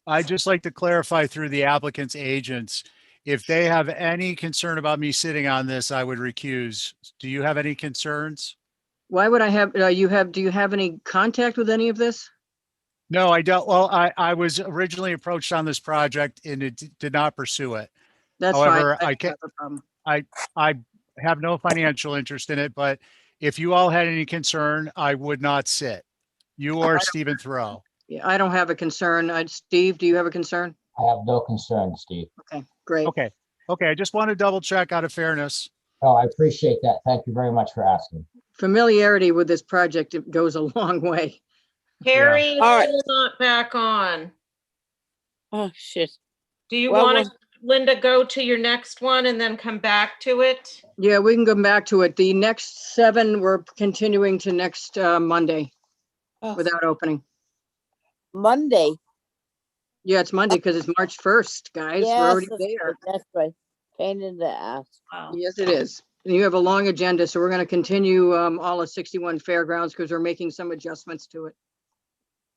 I'd just like to clarify through the applicant's agents, if they have any concern about me sitting on this, I would recuse. Do you have any concerns? Why would I have, do you have any contact with any of this? No, I don't. Well, I was originally approached on this project and it did not pursue it. That's However, fine. I can't, have a problem. I have no financial interest in it, but if you all had any concern, I would not sit. You or Stephen Thoreau. Yeah, I don't have a concern. Steve, do you have a concern? I have no concern, Steve. Okay, great. Okay. I just want to double check out of fairness. Oh, I appreciate that. Thank you very much for asking. Familiarity with this project goes a long way. Carrie is All right. still not back on. Oh, shit. Do you Well, want to, Linda, go to your next one and then come back to it? Yeah, we can go back to it. The next 7, we're continuing to next Monday without opening. Monday. Yeah, it's Monday because it's March 1st, guys. We're already there. That's right. Pain in the ass. Wow. Yes, it is. And you have a long agenda, so we're going to continue all of 61 Fairgrounds because we're making some adjustments to it.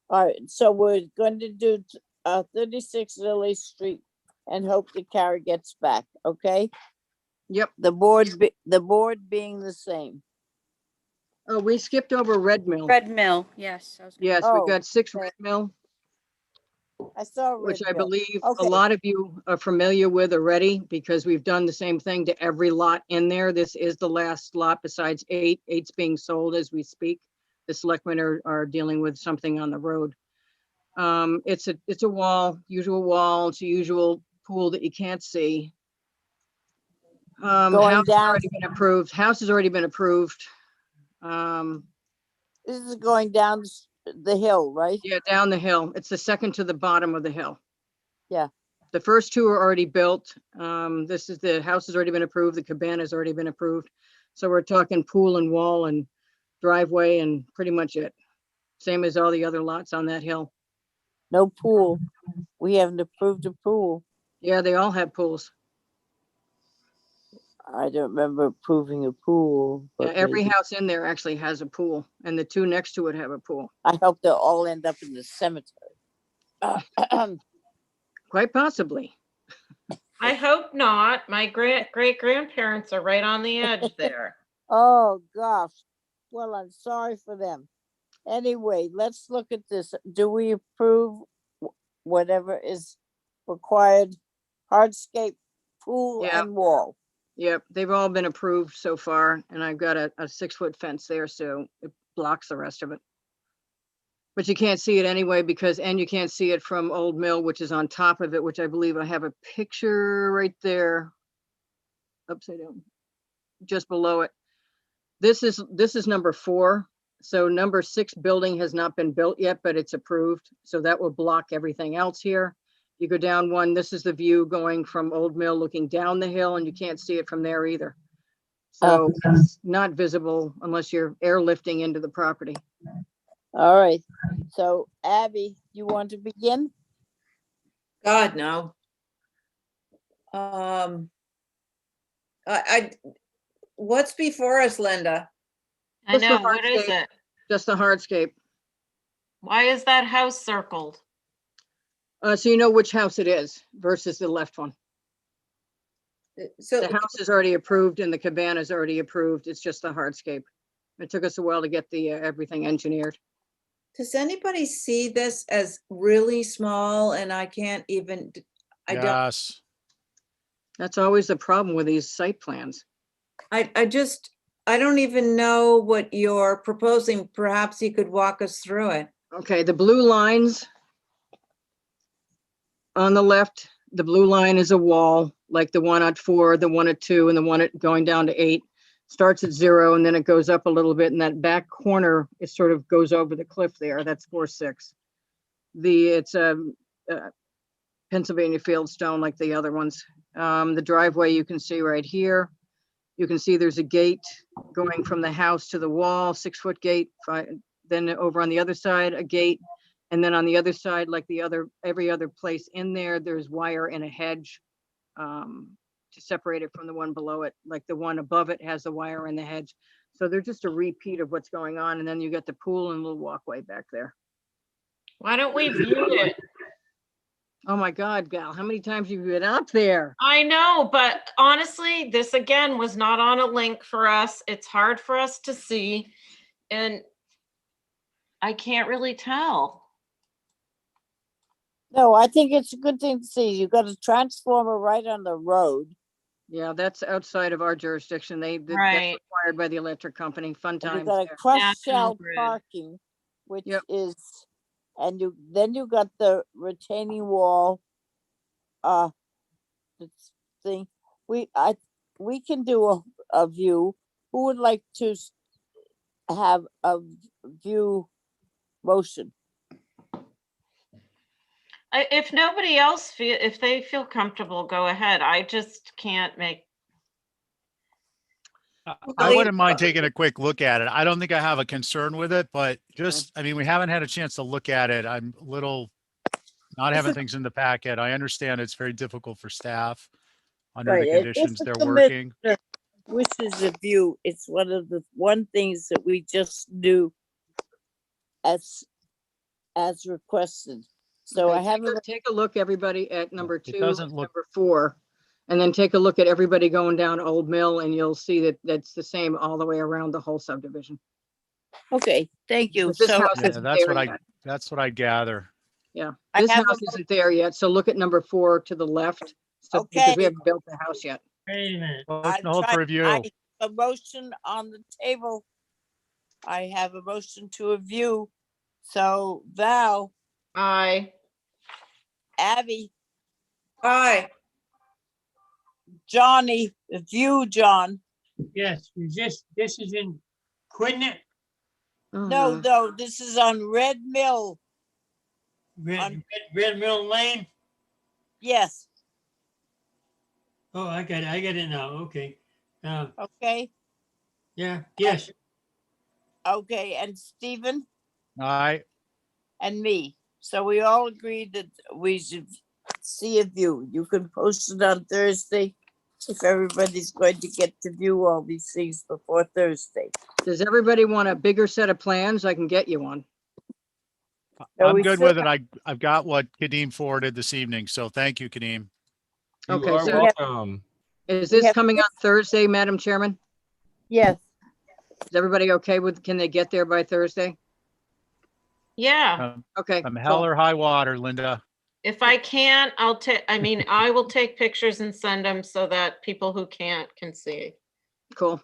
All right, so we're going to do 36 Lily Street and hope that Carrie gets back, okay? Yep. The board being the same. Oh, we skipped over Red Mill. Red Mill, yes. Yes, Oh, we've got 6 okay. Red Mill, I saw which Red I Mill. believe Okay. a lot of you are familiar with already because we've done the same thing to every lot in there. This is the last lot besides 8. 8's being sold as we speak. The selectmen are dealing with something on the road. It's a wall, usual wall. It's a usual pool that you can't see. Going House has down. already been approved. House has already been approved. This is going down the hill, right? Yeah, down the hill. It's the second to the bottom of the hill. Yeah. The first 2 are already built. This is the house has already been approved. The cabana has already been approved. So we're talking pool and wall and driveway and pretty much it. Same as all the other lots on that hill. No pool. We haven't approved a pool. Yeah, they all have pools. I don't remember approving a pool. Yeah, but every maybe. house in there actually has a pool, and the 2 next to it have a pool. I hope they'll all end up in the cemetery. Quite possibly. I hope not. My great grandparents are right on the edge there. Oh, gosh. Well, I'm sorry for them. Anyway, let's look at this. Do we approve whatever is required? Hardscape, pool Yeah. and wall. Yep, they've all been approved so far, and I've got a 6-foot fence there, so it blocks the rest of it. But you can't see it anyway and you can't see it from Old Mill, which is on top of it, which I believe I have a picture right there. Upside down, just below it. This is number 4. So number 6 building has not been built yet, but it's approved. So that will block everything else here. You go down one, this is the view going from Old Mill looking down the hill, and you can't see it from there either. So it's not visible unless you're airlifting into the property. All right. So Abby, you want to begin? God, no. What's before us, Linda? I Just the know, what is hardscape. it? Just the hardscape. Why is that house circled? So you know which house it is versus the left one. So the house is already approved and the cabana is already approved. It's just the hardscape. It took us a while to get the everything engineered. Does anybody see this as really small and I can't even, Yes. That's always the problem with these site plans. I don't even know what you're proposing. Perhaps you could walk us through it. Okay, the blue lines on the left, the blue line is a wall, like the one at 4, the one at 2, and the one at going down to 8. Starts at 0 and then it goes up a little bit. In that back corner, it sort of goes over the cliff there. That's 4-6. It's a Pennsylvania fieldstone like the other ones. The driveway you can see right here. You can see there's a gate going from the house to the wall, 6-foot gate. Then over on the other side, a gate. And then on the other side, like every other place in there, there's wire and a hedge to separate it from the one below it. Like the one above it has the wire and the hedge. So they're just a repeat of what's going on. And then you got the pool and a little walkway back there. Why don't we view it? Oh my God, Gal, how many times have you been out there? I know, but honestly, this again was not on a link for us. It's hard for us to see. And I can't really tell. No, I think it's a good thing to see. You got a transformer right on the road. Yeah, that's outside of our jurisdiction. That's Right. required by the electric company. Fun And you times. got a there. crushed National shell Grid. parking, which Yep. is, and then you got the retaining wall. Thing. We can do a view. Who would like to have a view motion? If nobody else if they feel comfortable, go ahead. I just can't make. I wouldn't mind taking a quick look at it. I don't think I have a concern with it, but I mean, we haven't had a chance to look at it. I'm a little not having things in the packet. I understand it's very difficult for staff under the conditions they're working. Wishes a view. It's one of the things that we just do as requested. So Okay, I haven't. Take a look, everybody, at number 2, doesn't look- number 4, and then take a look at everybody going down Old Mill, and you'll see that that's the same all the way around the whole subdivision. Okay, thank you. But this So house Yeah, isn't there yet. that's what I gather. Yeah, I this have a house isn't there yet. So look at number 4 to the left. So, because Okay. we haven't built the house yet. Wait a minute. Motion to hold for review. I have a motion on the table. I have a motion to a view. So Val, Aye. Abby, Hi. Johnny, the view, John. Yes, this is in Quidnet, No, this is on Red Mill. Red Mill Lane. Yes. Oh, I got it now. Okay. Okay. Yeah, yes. Okay, and Stephen Aye. and me. So we all agreed that we should see a view. You can post it on Thursday if everybody's going to get to view all these things before Thursday. Does everybody want a bigger set of plans? I can get you one. No, I'm we good still with it. I've got what Kadeem forwarded this evening. So thank you, Kadeem. You Okay, are so welcome. is we this have coming on Thursday, Madam Chairman? Yes. Is everybody okay with, can they get there by Thursday? Yeah, Okay. From hell or high water, Linda. if I can't, I'll take, I mean, I will take pictures and send them so that people who can't can see. Cool.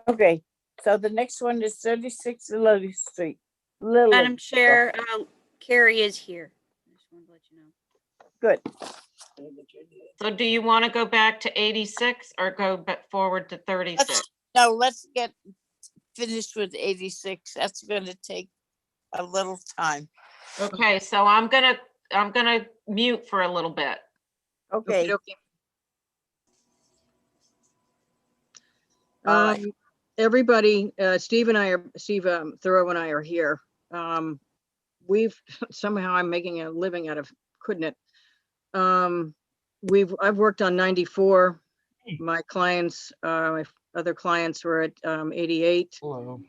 Okay, so the next one is 36 Lily Street. Lily. Madam Chair, Carrie is here. I just wanted to let you know. Good. So do you want to go back to 86 or go back forward to 36? No, let's get finished with 86. That's going to take a little time. Okay, so I'm gonna mute for a little bit. Okay. Everybody, Steve Thoreau and I are here. We've somehow, I'm making a living out of, couldn't it? I've worked on 94. My clients, my other clients were at 88. Hello.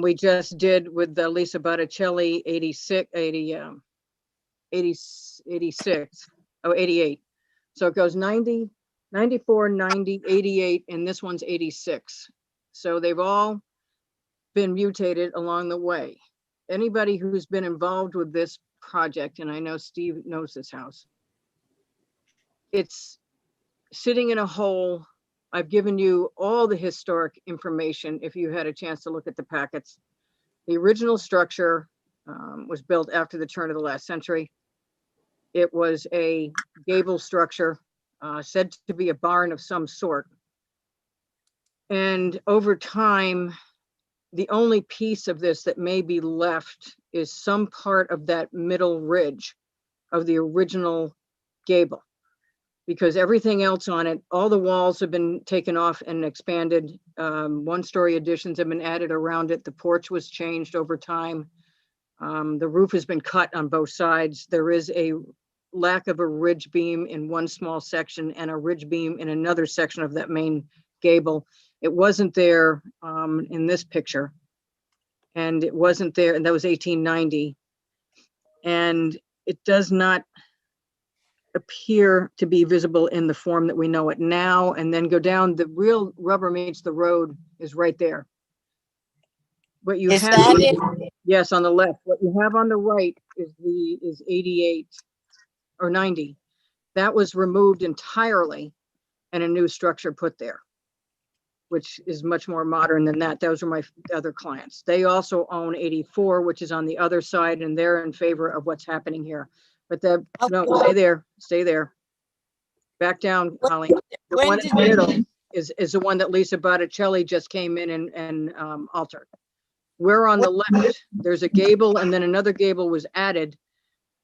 We just did with Lisa Botticelli 86. Oh, 88. So it goes 90, 94, 90, 88, and this one's 86. So they've all been mutated along the way. Anybody who's been involved with this project, and I know Steve knows this house, it's sitting in a hole. I've given you all the historic information if you had a chance to look at the packets. The original structure was built after the turn of the last century. It was a gable structure, said to be a barn of some sort. And over time, the only piece of this that may be left is some part of that middle ridge of the original gable, because everything else on it, all the walls have been taken off and expanded. One-story additions have been added around it. The porch was changed over time. The roof has been cut on both sides. There is a lack of a ridge beam in one small section and a ridge beam in another section of that main gable. It wasn't there in this picture, and it wasn't there, and that was 1890. And it does not appear to be visible in the form that we know it now. And then go down, the real rubber meets the road is right there. What you Is have, that it? yes, on the left. What you have on the right is 88 or 90. That was removed entirely and a new structure put there, which is much more modern than that. Those are my other clients. They also own 84, which is on the other side, and they're in favor of what's happening here. But no, stay there. Back down, Holly. The one in the middle is the one that Lisa Botticelli just came in and altered. We're on the left. There's a gable, and then another gable was added.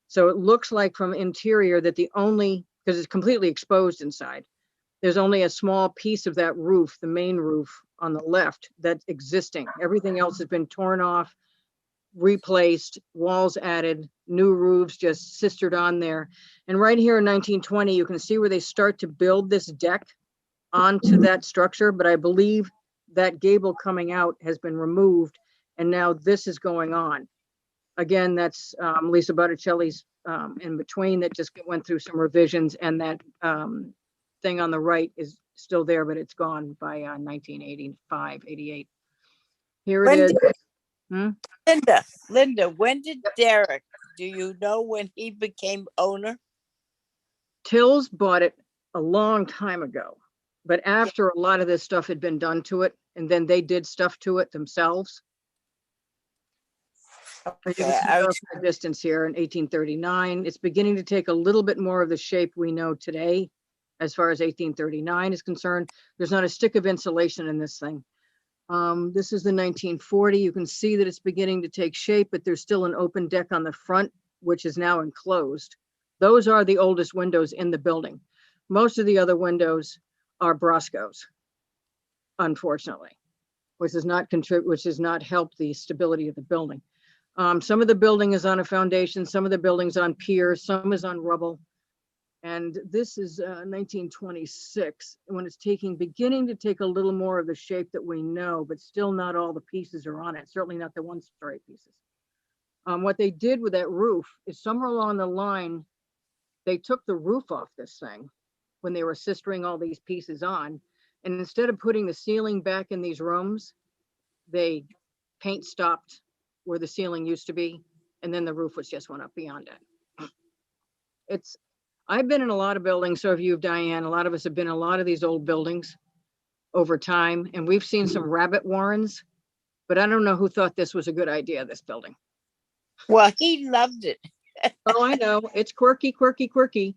So it looks like from interior that because it's completely exposed inside, there's only a small piece of that roof, the main roof on the left, that's existing. Everything else has been torn off, replaced, walls added, new roofs just sistered on there. And right here in 1920, you can see where they start to build this deck onto that structure, but I believe that gable coming out has been removed, and now this is going on. Again, that's Lisa Botticelli's in between that just went through some revisions, and that thing on the right is still there, but it's gone by 1985, 88. Here it is. Linda, when did Derek, do you know when he became owner? Tills bought it a long time ago, but after a lot of this stuff had been done to it, and then they did stuff to it themselves. The distance here in 1839, it's beginning to take a little bit more of the shape we know today. As far as 1839 is concerned, there's not a stick of insulation in this thing. This is the 1940. You can see that it's beginning to take shape, but there's still an open deck on the front, which is now enclosed. Those are the oldest windows in the building. Most of the other windows are Broscos, unfortunately, which has not helped the stability of the building. Some of the building is on a foundation, some of the buildings on piers, some is on rubble. And this is 1926, when it's beginning to take a little more of the shape that we know, but still not all the pieces are on it, certainly not the one-story pieces. What they did with that roof is somewhere along the line, they took the roof off this thing when they were sistering all these pieces on. And instead of putting the ceiling back in these rooms, they paint stopped where the ceiling used to be, and then the roof was just went up beyond it. I've been in a lot of buildings, so have you, Diane. A lot of us have been in a lot of these old buildings over time, and we've seen some rabbit warrens, but I don't know who thought this was a good idea, this building. Well, he loved it. Oh, I know. It's quirky, quirky, quirky,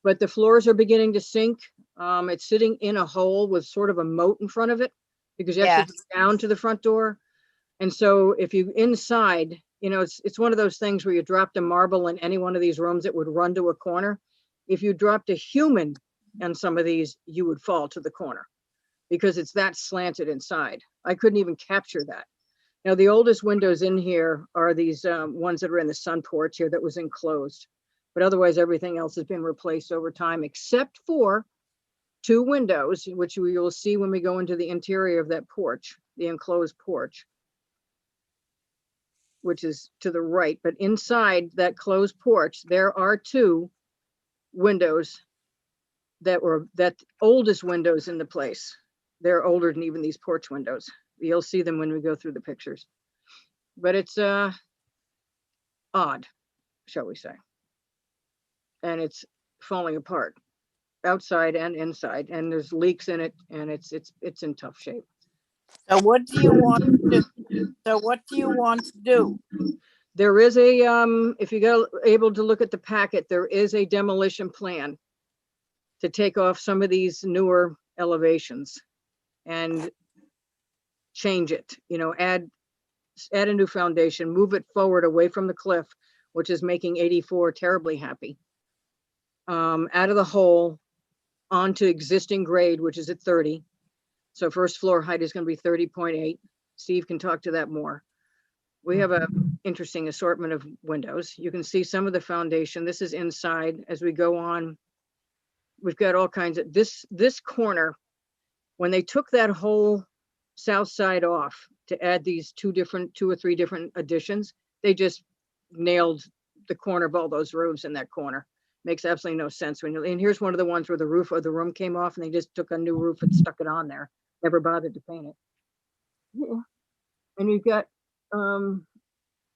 but the floors are beginning to sink. It's sitting in a hole with sort of a moat in front of it because you have to go down to the front door. And so if you inside, you know, it's one of those things where you dropped a marble in any one of these rooms, it would run to a corner. If you dropped a human on some of these, you would fall to the corner because it's that slanted inside. I couldn't even capture that. Now, the oldest windows in here are these ones that are in the sun porch here that was enclosed. But otherwise, everything else has been replaced over time, except for 2 windows, which we will see when we go into the interior of that porch, the enclosed porch, which is to the right. But inside that closed porch, there are 2 windows that oldest windows in the place. They're older than even these porch windows. You'll see them when we go through the pictures. But it's odd, shall we say. And it's falling apart outside and inside, and there's leaks in it, and it's in tough shape. So what do you want to do? So what do you want to do? There is a if you go able to look at the packet, there is a demolition plan to take off some of these newer elevations and change it, you know, add a new foundation, move it forward away from the cliff, which is making 84 terribly happy. Out of the hole onto existing grade, which is at 30. So first floor height is going to be 30.8. Steve can talk to that more. We have a interesting assortment of windows. You can see some of the foundation. This is inside. As we go on, we've got all kinds of this corner. When they took that whole south side off to add these 2 or 3 different additions, they just nailed the corner of all those roofs in that corner. Makes absolutely no sense when you, and here's one of the ones where the roof of the room came off and they just took a new roof and stuck it on there. Never bothered to paint it. Yeah. And you've got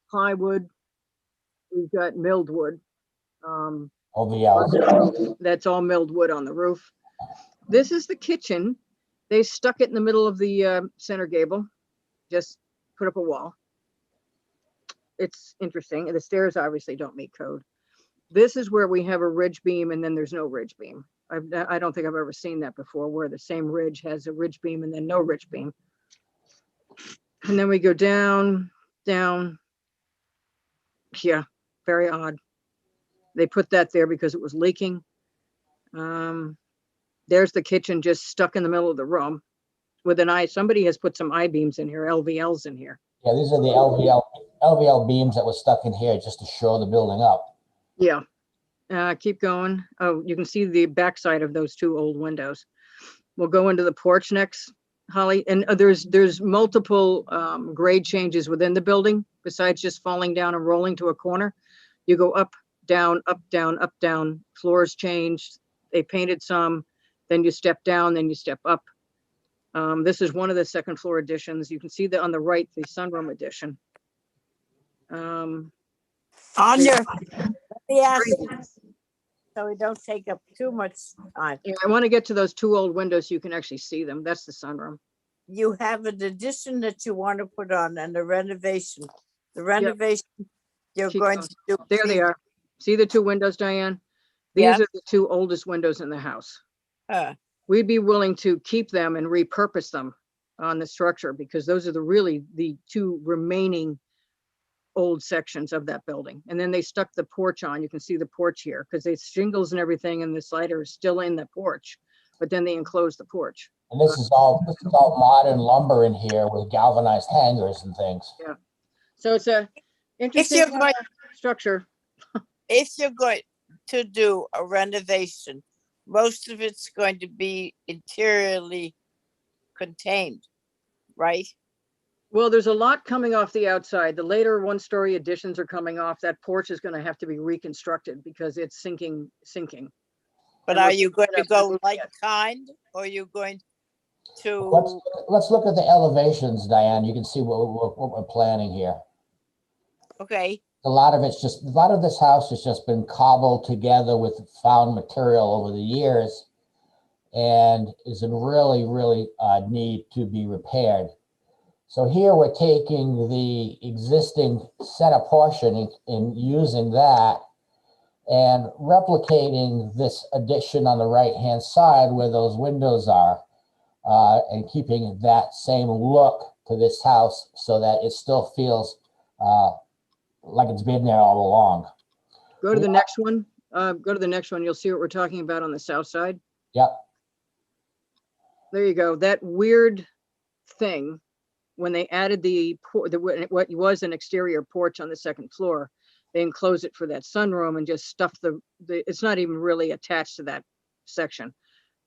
plywood, we've got milled wood. That's all milled wood on the roof. This is the kitchen. They stuck it in the middle of the center gable, just put up a wall. It's interesting. And the stairs obviously don't meet code. This is where we have a ridge beam and then there's no ridge beam. I don't think I've ever seen that before, where the same ridge has a ridge beam and then no ridge beam. And then we go down. Yeah, very odd. They put that there because it was leaking. There's the kitchen just stuck in the middle of the room with an eye. Somebody has put some I-beams in here, LVLs in here. Yeah, these are the LVL beams that were stuck in here just to show the building up. Yeah. Keep going. Oh, you can see the backside of those 2 old windows. We'll go into the porch next, Holly. And there's multiple grade changes within the building besides just falling down and rolling to a corner. You go up, down, up, down, up, down. Floors changed. They painted some. Then you step down, then you step up. This is one of the second floor additions. You can see that on the right, the sunroom addition. On your, let me ask you, so we don't take up too much time. Yeah, I want to get to those 2 old windows so you can actually see them. That's the sunroom. You have an addition that you want to put on and a renovation. The renovation you're Keep going going. to do. There they are. See the 2 windows, Diane? These Yeah. are the 2 oldest windows in the house. We'd be willing to keep them and repurpose them on the structure because those are the 2 remaining old sections of that building. And then they stuck the porch on. You can see the porch here because it's shingles and everything and the slider is still in the porch, but then they enclosed the porch. And this is all modern lumber in here with galvanized hangers and things. Yeah. So it's a interesting structure. If you're going to do a renovation, most of it's going to be interiorly contained, right? Well, there's a lot coming off the outside. The later 1-story additions are coming off. That porch is going to have to be reconstructed because it's sinking. But are you going to go like kind, or are you going Let's, let's look at the elevations, Diane. You can see what we're planning here. Okay. A lot of this house has just been cobbled together with found material over the years and is in really need to be repaired. So here we're taking the existing center portion and using that and replicating this addition on the right-hand side where those windows are, and keeping that same look to this house so that it still feels like it's been there all along. Go to the next one. Go to the next one. You'll see what we're talking about on the south side. Yep. There you go. That weird thing when they added what was an exterior porch on the second floor, they enclosed it for that sunroom and just stuffed it's not even really attached to that section.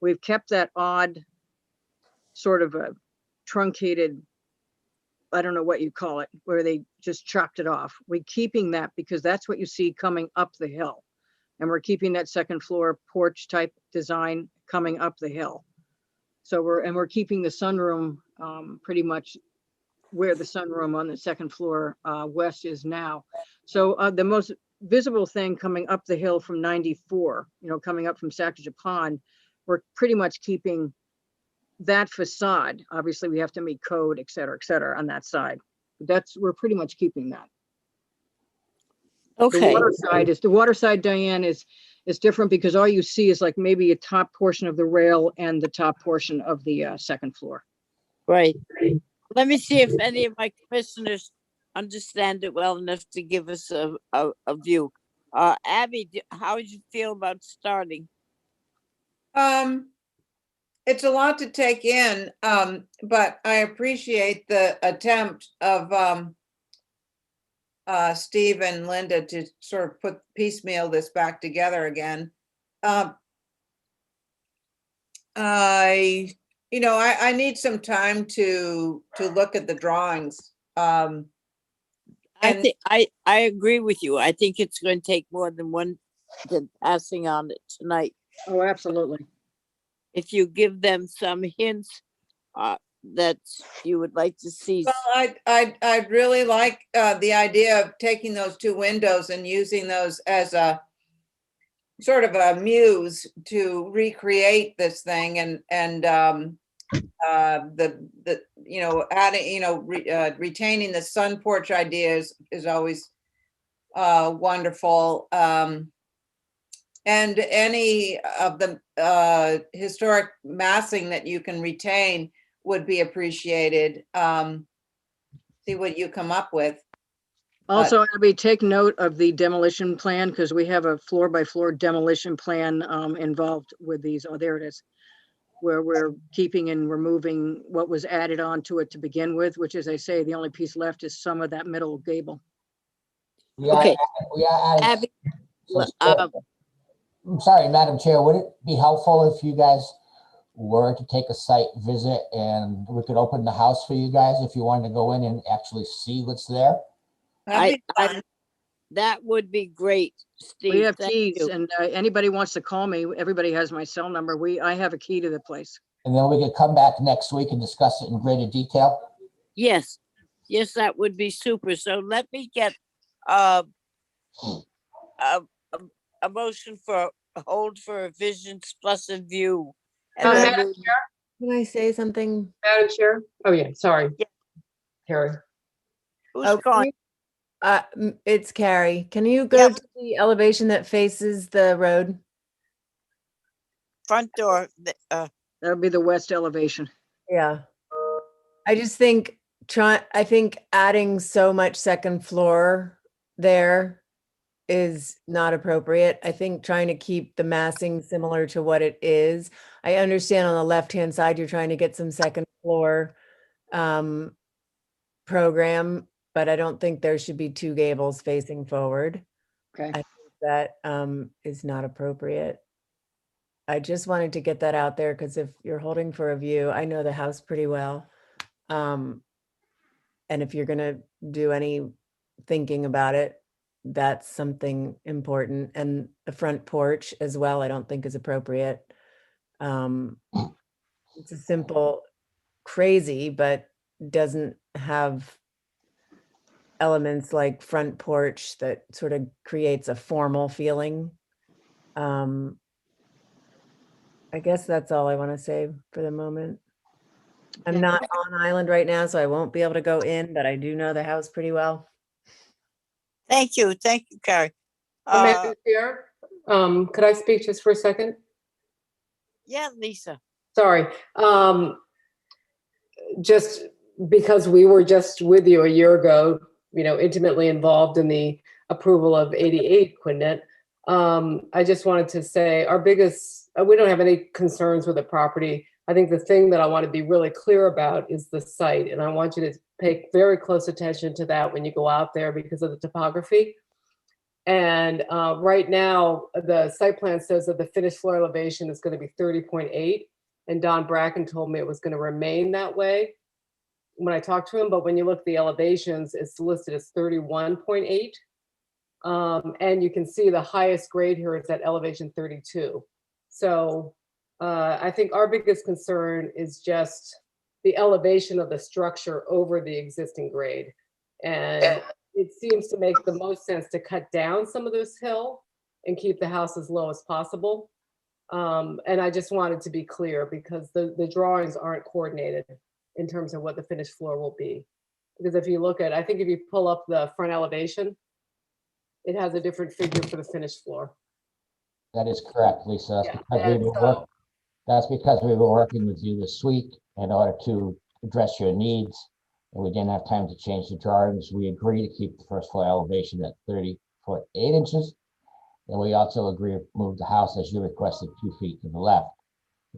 We've kept that odd sort of a truncated, I don't know what you call it, where they just chopped it off. We're keeping that because that's what you see coming up the hill. And we're keeping that second floor porch type design coming up the hill. So we're keeping the sunroom pretty much where the sunroom on the second floor west is now. So the most visible thing coming up the hill from 94, coming up from Sacajah Pond, we're pretty much keeping that facade. Obviously we have to meet code, et cetera, on that side. We're pretty much keeping that. Okay. The water side, Diane, is different because all you see is like maybe a top portion of the rail and the top portion of the second floor. Right. Let me see if any of my commissioners understand it well enough to give us a view. Abby, how would you feel about starting? It's a lot to take in, but I appreciate the attempt of Steve and Linda to sort of piecemeal this back together again. I need some time to look at the drawings. I think I agree with you. I think it's going to take more than one passing on it tonight. Oh, absolutely. If you give them some hints that you would like to see. Well, I'd really like the idea of taking those two windows and using those as a sort of a muse to recreate this thing, and adding, retaining the sun porch ideas is always wonderful. And any of the historic massing that you can retain would be appreciated. See what you come up with. Also, Abby, take note of the demolition plan because we have a floor by floor demolition plan involved with these. Oh, there it is. Where we're keeping and removing what was added on to it to begin with, which, as I say, the only piece left is some of that middle gable. Okay. Abby, I'm sorry, Madam Chair, would it be helpful if you guys were to take a site visit and we could open the house for you guys if you wanted to go in and actually see what's there? That would be great, Steve. We have keys, and anybody wants to call me, everybody has my cell number. I have a key to the place. And then we could come back next week and discuss it in greater detail? Yes, that would be super. So let me get a motion for hold for a visions plus a view. And then Madam Chair, can I say something? Madam Chair? Oh yeah, sorry. Yeah. Carrie. Who's calling? It's Carrie. Can you go to the elevation that faces the road? Front door. That'll be the west elevation. Yeah. I just think I think adding so much second floor there is not appropriate. I think trying to keep the massing similar to what it is. I understand on the left-hand side, you're trying to get some second floor program, but I don't think there should be two gables facing forward. Okay. I think that is not appropriate. I just wanted to get that out there because if you're holding for a view, I know the house pretty well. And if you're gonna do any thinking about it, that's something important. And the front porch as well, I don't think is appropriate. It's a simple, crazy, but doesn't have elements like front porch that sort of creates a formal feeling. I guess that's all I want to say for the moment. I'm Yeah. not on island right now, so I won't be able to go in, but I do know the house pretty well. Thank you, Carrie. Madam Chair, could I speak just for a second? Yeah, Lisa. Sorry. Just because we were just with you a year ago, intimately involved in the approval of 88 Quinnet. I just wanted to say we don't have any concerns with the property. I think the thing that I want to be really clear about is the site. And I want you to pay very close attention to that when you go out there because of the topography. And right now, the site plan says that the finished floor elevation is going to be 30.8. And Don Bracken told me it was going to remain that way when I talked to him. But when you look at the elevations, it's listed as 31.8. And you can see the highest grade here is at elevation 32. So I think our biggest concern is just the elevation of the structure over the existing grade. And it seems to make the most sense to cut down some of this hill and keep the house as low as possible. And I just wanted to be clear because the drawings aren't coordinated in terms of what the finished floor will be. Because if you look at, I think if you pull up the front elevation, it has a different figure for the finished floor. That is correct, Lisa. Yeah, That's because we were working with you this week in order to address your needs. And we didn't have time to change the drawings. We agree to keep the first floor elevation at 30.8 inches. And we also agree to move the house as you requested 2 feet to the left.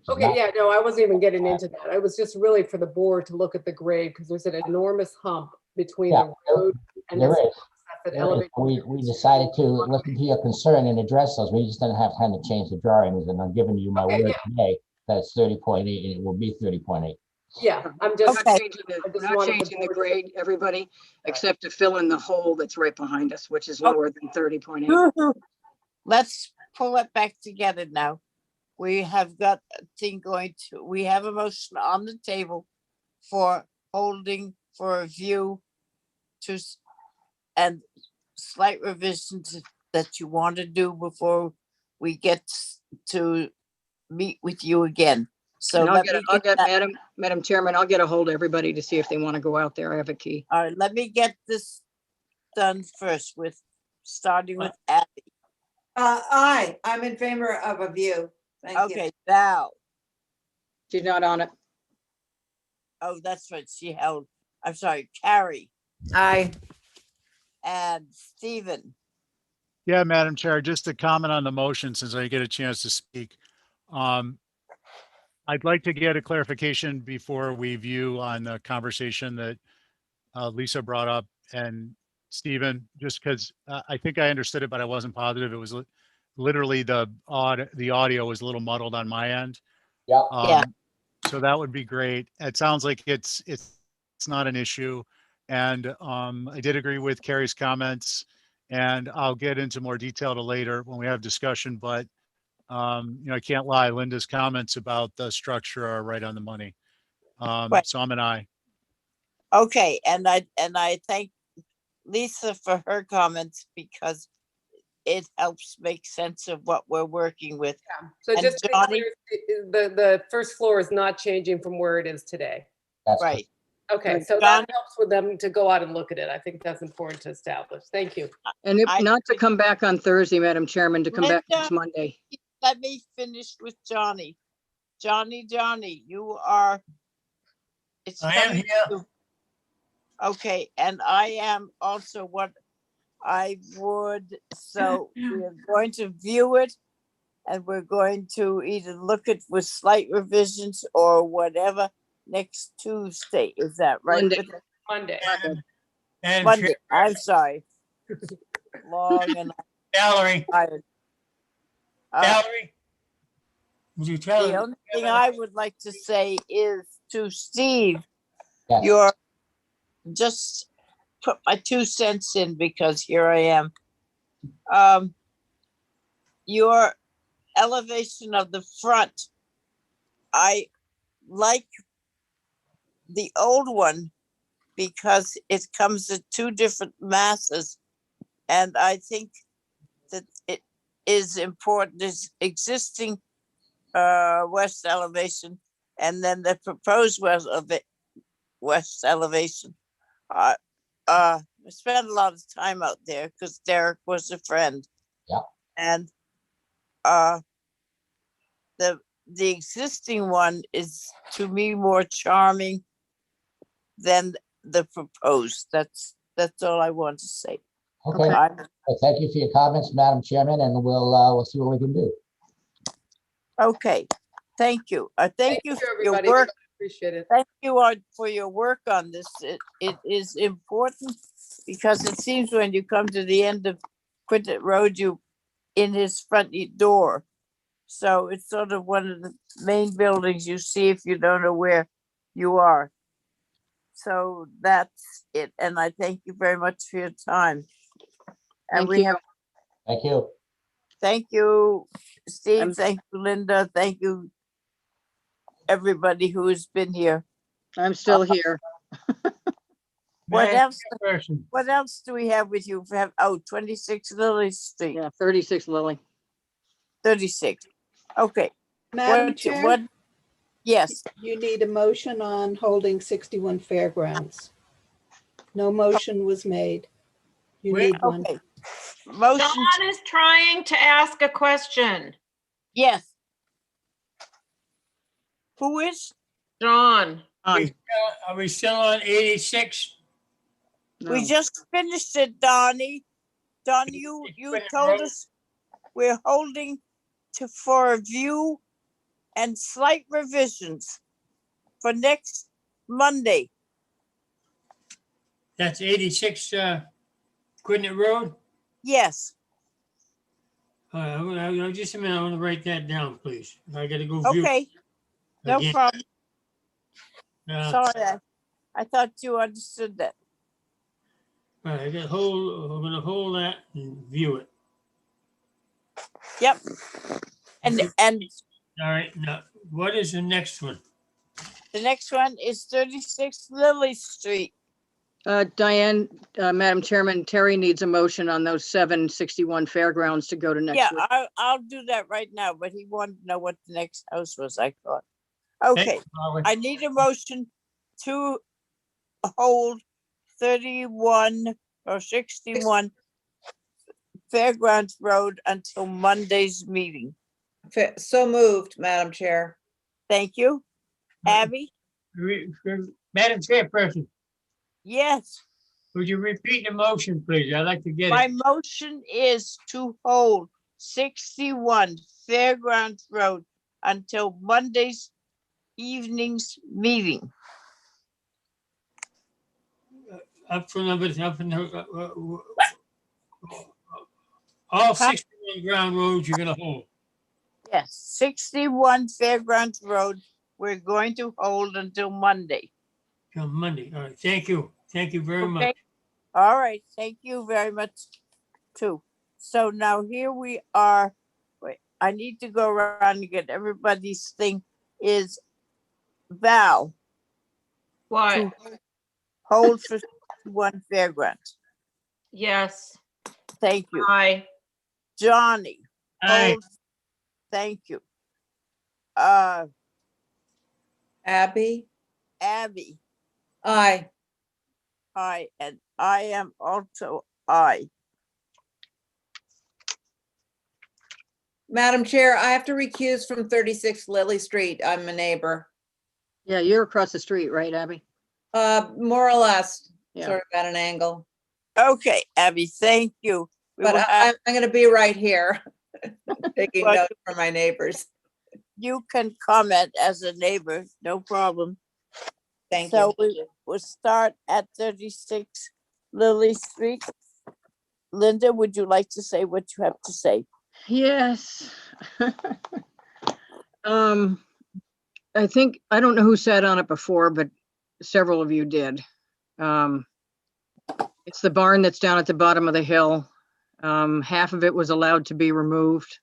Okay, yeah, no, I wasn't even getting into that. I was just really for the board to look at the grade because there's an enormous hump between the road and there this. is. We decided to listen to your concern and address those. We just didn't have time to change the drawings, and I'm giving you my word today that it's 30.8 and it will be 30.8. Yeah, I'm just We're not changing the grade, everybody, except to fill in the hole that's right behind us, which is lower than 30.8. Let's pull it back together now. We have got a thing we have a motion on the table for holding for a view and slight revisions that you want to do before we get to meet with you again. So I'll get Madam Chairman, I'll get a hold of everybody to see if they want to go out there. I have a key. All right, let me get this done first starting with Abby. Aye, I'm in favor of a view. Thank you. Okay, Val. She's not on it. Oh, that's right. I'm sorry, Carrie. Aye. And Stephen. Yeah, Madam Chair, just to comment on the motion since I get a chance to speak. I'd like to get a clarification before we view on the conversation that Lisa brought up and Stephen, just because I think I understood it, but I wasn't positive. It was literally the audio was a little muddled on my end. Yeah. So that would be great. It sounds like it's not an issue. And I did agree with Carrie's comments, and I'll get into more detail later when we have discussion, but I can't lie. Linda's comments about the structure are right on the money. Right. So I'm an aye. Okay, and I thank Lisa for her comments because it helps make sense of what we're working with. Yeah. So and just to be Johnny, clear, the first floor is not changing from where it is today. That's right. Okay, so that helps with them to go out and look at it. I think that's important to establish. Thank you. And not to come back on Thursday, Madam Chairman, to come back next Monday. Let me finish with Johnny. Johnny, you are. I am here. Okay, and I am also what I would. So we're going to view it, and we're going to either look at with slight revisions or whatever next Tuesday. Is that right? Monday. Monday. I'm sorry. Long and Valerie. tired. Valerie, would you tell The us? only thing I would like to say is to Steve, Yes. you're just put my 2 cents in because here I am. Your elevation of the front, I like the old one because it comes in two different masses. And I think that it is important, this existing west elevation and then the proposed west elevation. I spent a lot of time out there because Derek was a friend. Yeah. And the existing one is to me more charming than the proposed. That's all I want to say. Okay. Well, thank you for your comments, Madam Chairman, and we'll see what we can do. Okay, thank you. Thank you for your everybody. work. Appreciate it. Thank you for your work on this. It is important because it seems when you come to the end of Quintet Road, you in his front door. So it's sort of one of the main buildings you see if you don't know where you are. So that's it. And I thank you very much for your time. And Thank you. Thank you. Thank you, Steve. Thank you, Linda. Thank you, everybody who has been here. I'm still here. What Madam else? Chairperson. What else do we have with you? We have 26 Lily Street. Yeah, 36 Lily. 36. Okay. Madam Chair? What? Yes. You need a motion on holding 61 Fairgrounds. No motion was made. You need one. Okay. Motion. Dawn is trying to ask a question. Yes. Who is? Dawn. Are we still on 86? We just finished it, Donnie. Don, you told us we're holding for a view and slight revisions for next Monday. That's 86 Quinnet Road? Yes. Just a minute, I want to write that down, please. I gotta go view. Okay. No again. problem. Uh, Sorry, I thought you understood that. All right, I'm gonna hold that and view it. Yep. And All right, now, what is the next one? the next one is 36 Lily Street. Diane, Madam Chairman, Terry needs a motion on those 761 Fairgrounds to go to next week. Yeah, I'll do that right now, but he wanted to know what the next house was, I thought. Okay, I need a motion to hold 31 or 61 Fairgrounds Road until Monday's meeting. So moved, Madam Chair. Thank you. Abby? Madam Chairperson, Yes. would you repeat the motion, please? I'd like to get My it. motion is to hold 61 Fairgrounds Road until Monday's evening's meeting. Up for numbers, all 61 ground roads you're gonna hold. Yes, 61 Fairgrounds Road, we're going to hold until Monday. Till Monday. All right, thank you. Thank you very much. All right, thank you very much too. So now here we are. Wait, I need to go around and get everybody's thing. Is Val What? to hold for 61 Fairgrounds? Yes. Thank you. Aye. Johnny. Aye. Hold. Thank you. Abby? Abby. Aye. Aye, and I am also aye. Madam Chair, I have to recuse from 36 Lily Street. I'm a neighbor. Yeah, you're across the street, right, Abby? More or less, Yeah. sort of at an angle. Okay, Abby, thank you. We But will have, I'm going to be right here, taking Well, notes for my neighbors. you can comment as a neighbor, no problem. Thank So you. we'll start at 36 Lily Street. Linda, would you like to say what you have to say? Yes. I think, I don't know who sat on it before, but several of you did. It's the barn that's down at the bottom of the hill. Half of it was allowed to be removed.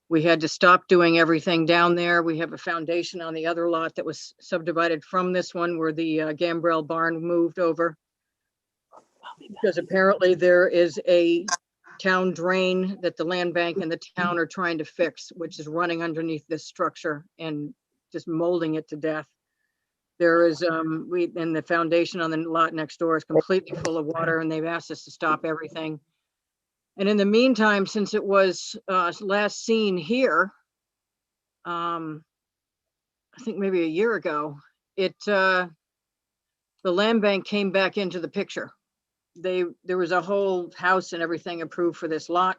We had to stop doing everything down there. We have a foundation on the other lot that was subdivided from this one where the gambrel barn moved over. Because apparently there is a town drain that the land bank and the town are trying to fix, which is running underneath this structure and just molding it to death. There is, and the foundation on the lot next door is completely full of water, and they've asked us to stop everything. And in the meantime, since it was last seen here, I think maybe a year ago, the land bank came back into the picture. There was a whole house and everything approved for this lot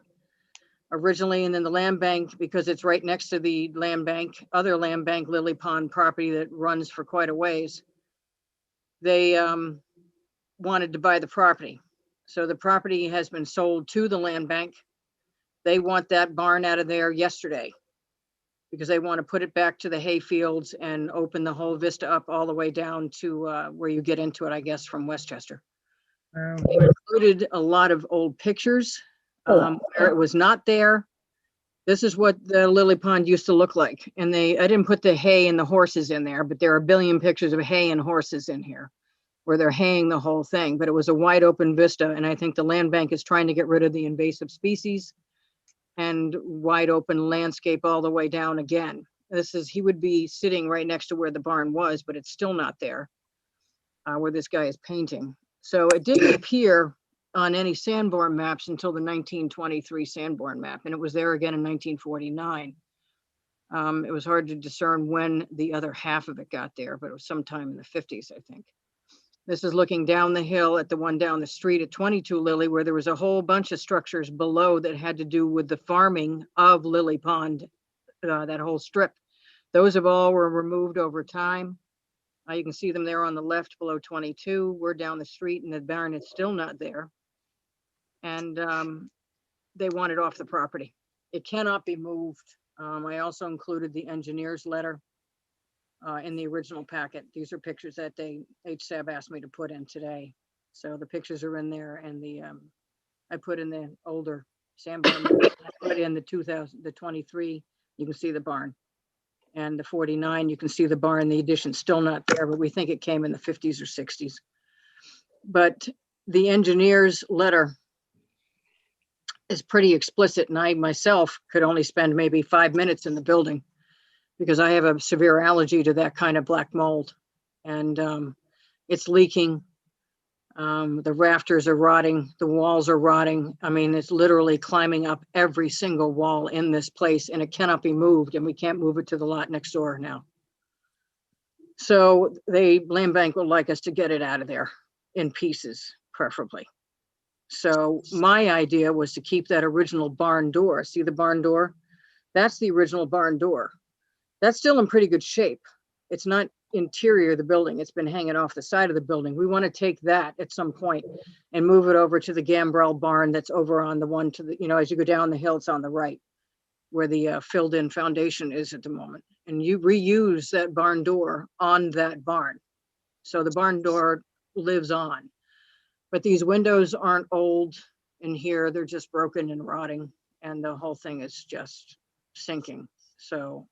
originally, and then the land bank, because it's right next to the land bank, other land bank Lily Pond property that runs for quite a ways, they wanted to buy the property. So the property has been sold to the land bank. They want that barn out of there yesterday because they want to put it back to the hay fields and open the whole vista up all the way down to where you get into it, I guess, from Westchester. They included a lot of old pictures where it was not there. This is what the Lily Pond used to look like. And I didn't put the hay and the horses in there, but there are a billion pictures of hay and horses in here where they're haying the whole thing. But it was a wide open vista. And I think the land bank is trying to get rid of the invasive species and wide open landscape all the way down again. He would be sitting right next to where the barn was, but it's still not there where this guy is painting. So it didn't appear on any Sanborn maps until the 1923 Sanborn map, and it was there again in 1949. It was hard to discern when the other half of it got there, but it was sometime in the 50s, I think. This is looking down the hill at the one down the street at 22 Lily, where there was a whole bunch of structures below that had to do with the farming of Lily Pond, that whole strip. Those have all were removed over time. You can see them there on the left below 22. We're down the street and the barn is still not there. And they want it off the property. It cannot be moved. I also included the engineer's letter in the original packet. These are pictures that HSAB asked me to put in today. So the pictures are in there, and I put in the older Sanborn. I put in the 23, you can see the barn. And the 49, you can see the barn, the addition's still not there, but we think it came in the 50s or 60s. But the engineer's letter is pretty explicit, and I myself could only spend maybe 5 minutes in the building because I have a severe allergy to that kind of black mold, and it's leaking. The rafters are rotting, the walls are rotting. I mean, it's literally climbing up every single wall in this place, and it cannot be moved, and we can't move it to the lot next door now. So the land bank would like us to get it out of there in pieces, preferably. So my idea was to keep that original barn door. See the barn door? That's the original barn door. That's still in pretty good shape. It's not interior of the building. It's been hanging off the side of the building. We want to take that at some point and move it over to the gambrel barn that's over on the one to the, as you go down the hill, it's on the right where the filled in foundation is at the moment. And you reuse that barn door on that barn. So the barn door lives on. But these windows aren't old in here. They're just broken and rotting, and the whole thing is just sinking. So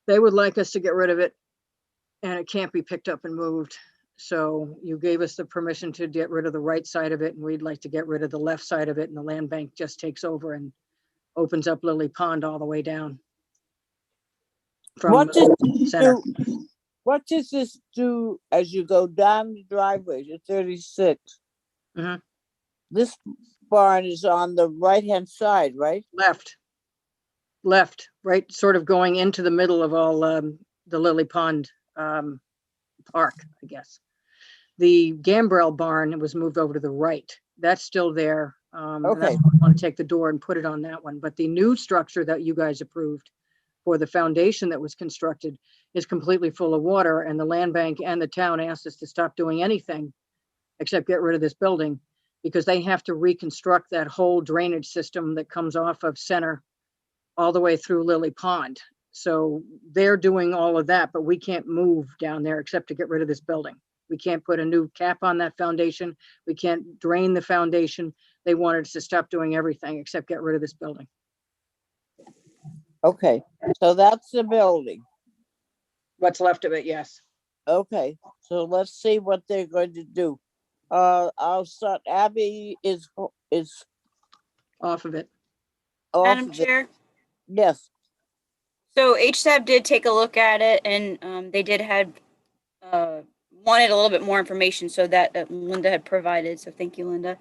they would like us to get rid of it, and it can't be picked up and moved. So you gave us the permission to get rid of the right side of it, and we'd like to get rid of the left side of it, and the land bank just takes over and opens up Lily Pond all the way down. What does this do as you go down the driveway to 36? Mm-hmm. This barn is on the right-hand side, right? Left, right, sort of going into the middle of all the Lily Pond park, I guess. The gambrel barn was moved over to the right. That's still there. Okay. I want to take the door and put it on that one. But the new structure that you guys approved for the foundation that was constructed is completely full of water, and the land bank and the town asked us to stop doing anything except get rid of this building because they have to reconstruct that whole drainage system that comes off of Center all the way through Lily Pond. So they're doing all of that, but we can't move down there except to get rid of this building. We can't put a new cap on that foundation. We can't drain the foundation. They wanted us to stop doing everything except get rid of this building. Okay, so that's the building. What's left of it, yes. Okay, so let's see what they're going to do. I'll start. Abby is Off of it. off Madam of it. Chair, Yes. so HSAB did take a look at it, and they did have wanted a little bit more information, so that Linda had provided. So thank you, Linda.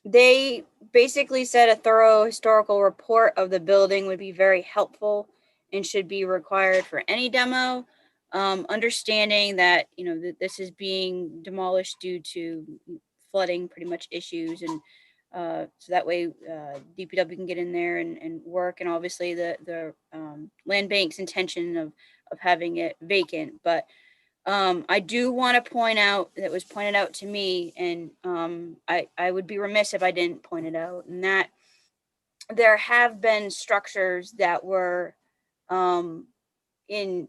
They basically said a thorough historical report of the building would be very helpful and should be required for any demo. Understanding that, you know, that this is being demolished due to flooding pretty much issues, and so that way DPW can get in there and work, and obviously the land bank's intention of having it vacant. But I do want to point out that was pointed out to me, and I would be remiss if I didn't point it out, and that there have been structures that were in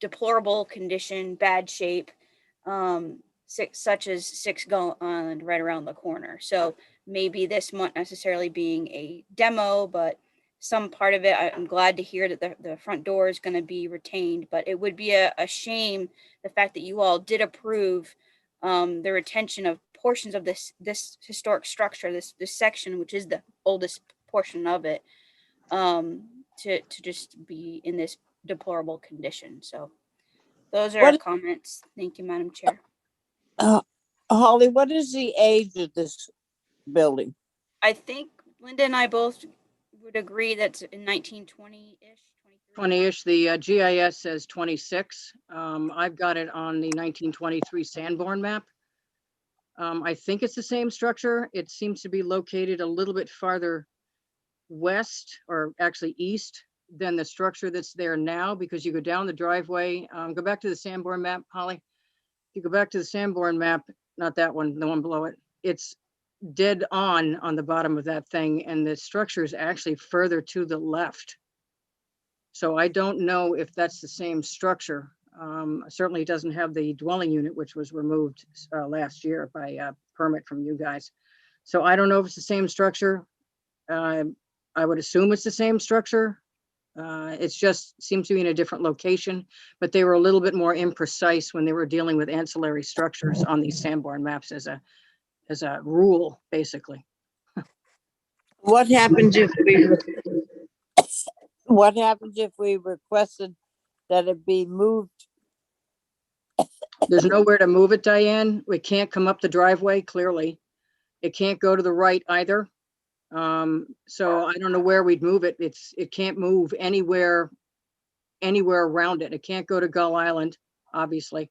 deplorable condition, bad shape, such as Six Gull Island right around the corner. So maybe this not necessarily being a demo, but some part of it, I'm glad to hear that the front door is going to be retained, but it would be a shame the fact that you all did approve the retention of portions of this historic structure, this section, which is the oldest portion of it, to just be in this deplorable condition. So those are our What, comments. Thank you, Madam Chair. Holly, what is the age of this building? I think Linda and I both would agree that's in 1920-ish. 20-ish. The GIS says 26. I've got it on the 1923 Sanborn map. I think it's the same structure. It seems to be located a little bit farther west, or actually east, than the structure that's there now, because you go down the driveway. Go back to the Sanborn map, Holly. If you go back to the Sanborn map, not that one, the one below it, it's dead on the bottom of that thing, and the structure is actually further to the left. So I don't know if that's the same structure. Certainly it doesn't have the dwelling unit, which was removed last year by permit from you guys. So I don't know if it's the same structure. I would assume it's the same structure. It's just seems to be in a different location, but they were a little bit more imprecise when they were dealing with ancillary structures on these Sanborn maps as a rule, basically. What happens if we requested that it be moved? There's nowhere to move it, Diane. We can't come up the driveway, clearly. It can't go to the right either. So I don't know where we'd move it. It can't move anywhere around it. It can't go to Gull Island, obviously.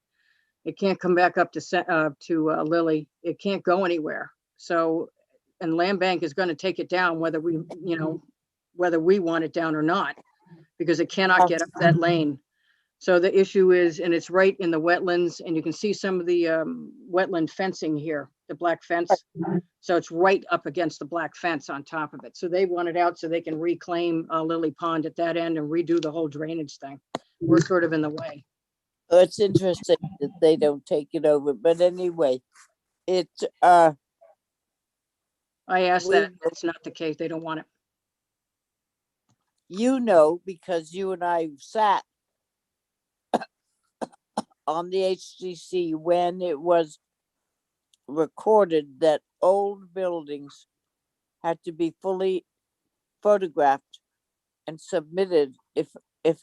It can't come back up to Lily. It can't go anywhere. So, and Land Bank is going to take it down whether we want it down or not, because it cannot get up that lane. So the issue is, and it's right in the wetlands, and you can see some of the wetland fencing here, the black fence. So it's right up against the black fence on top of it. So they want it out so they can reclaim Lily Pond at that end and redo the whole drainage thing. We're sort of in the way. It's interesting that they don't take it over, but anyway, it's I asked that. It's not the case. They don't want it. You know, because you and I sat on the HDC when it was recorded that old buildings had to be fully photographed and submitted if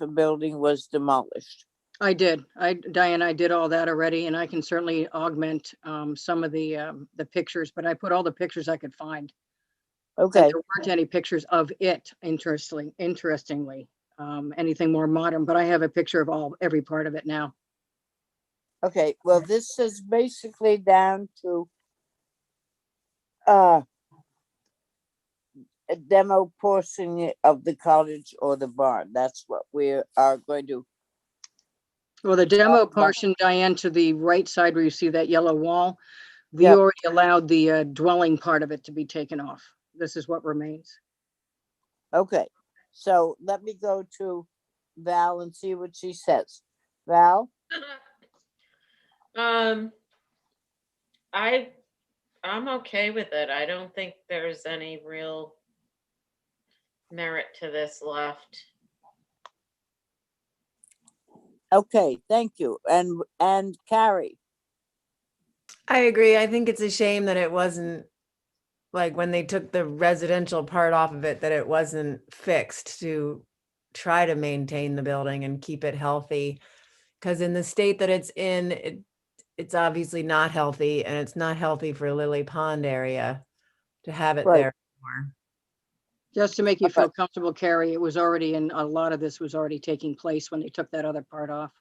a building was demolished. I did. Diane, I did all that already, and I can certainly augment some of the pictures, but I put all the pictures I could find. Okay. And there weren't any pictures of it, interestingly, anything more modern, but I have a picture of every part of it now. Okay, well, this is basically down to a demo portion of the cottage or the barn. That's what we are going to. Well, the demo portion, Diane, to the right side where you see that yellow wall, we Yep. already allowed the dwelling part of it to be taken off. This is what remains. Okay, so let me go to Val and see what she says. Val? I'm okay with it. I don't think there's any real merit to this left. Okay, thank you. And Carrie, I agree. I think it's a shame that it wasn't, like, when they took the residential part off of it, that it wasn't fixed to try to maintain the building and keep it healthy. Because in the state that it's in, it's obviously not healthy, and it's not healthy for Lily Pond area to have it Right. there anymore. Just to make you feel comfortable, Carrie, it was already in, a lot of this was already taking place when they took that other part off.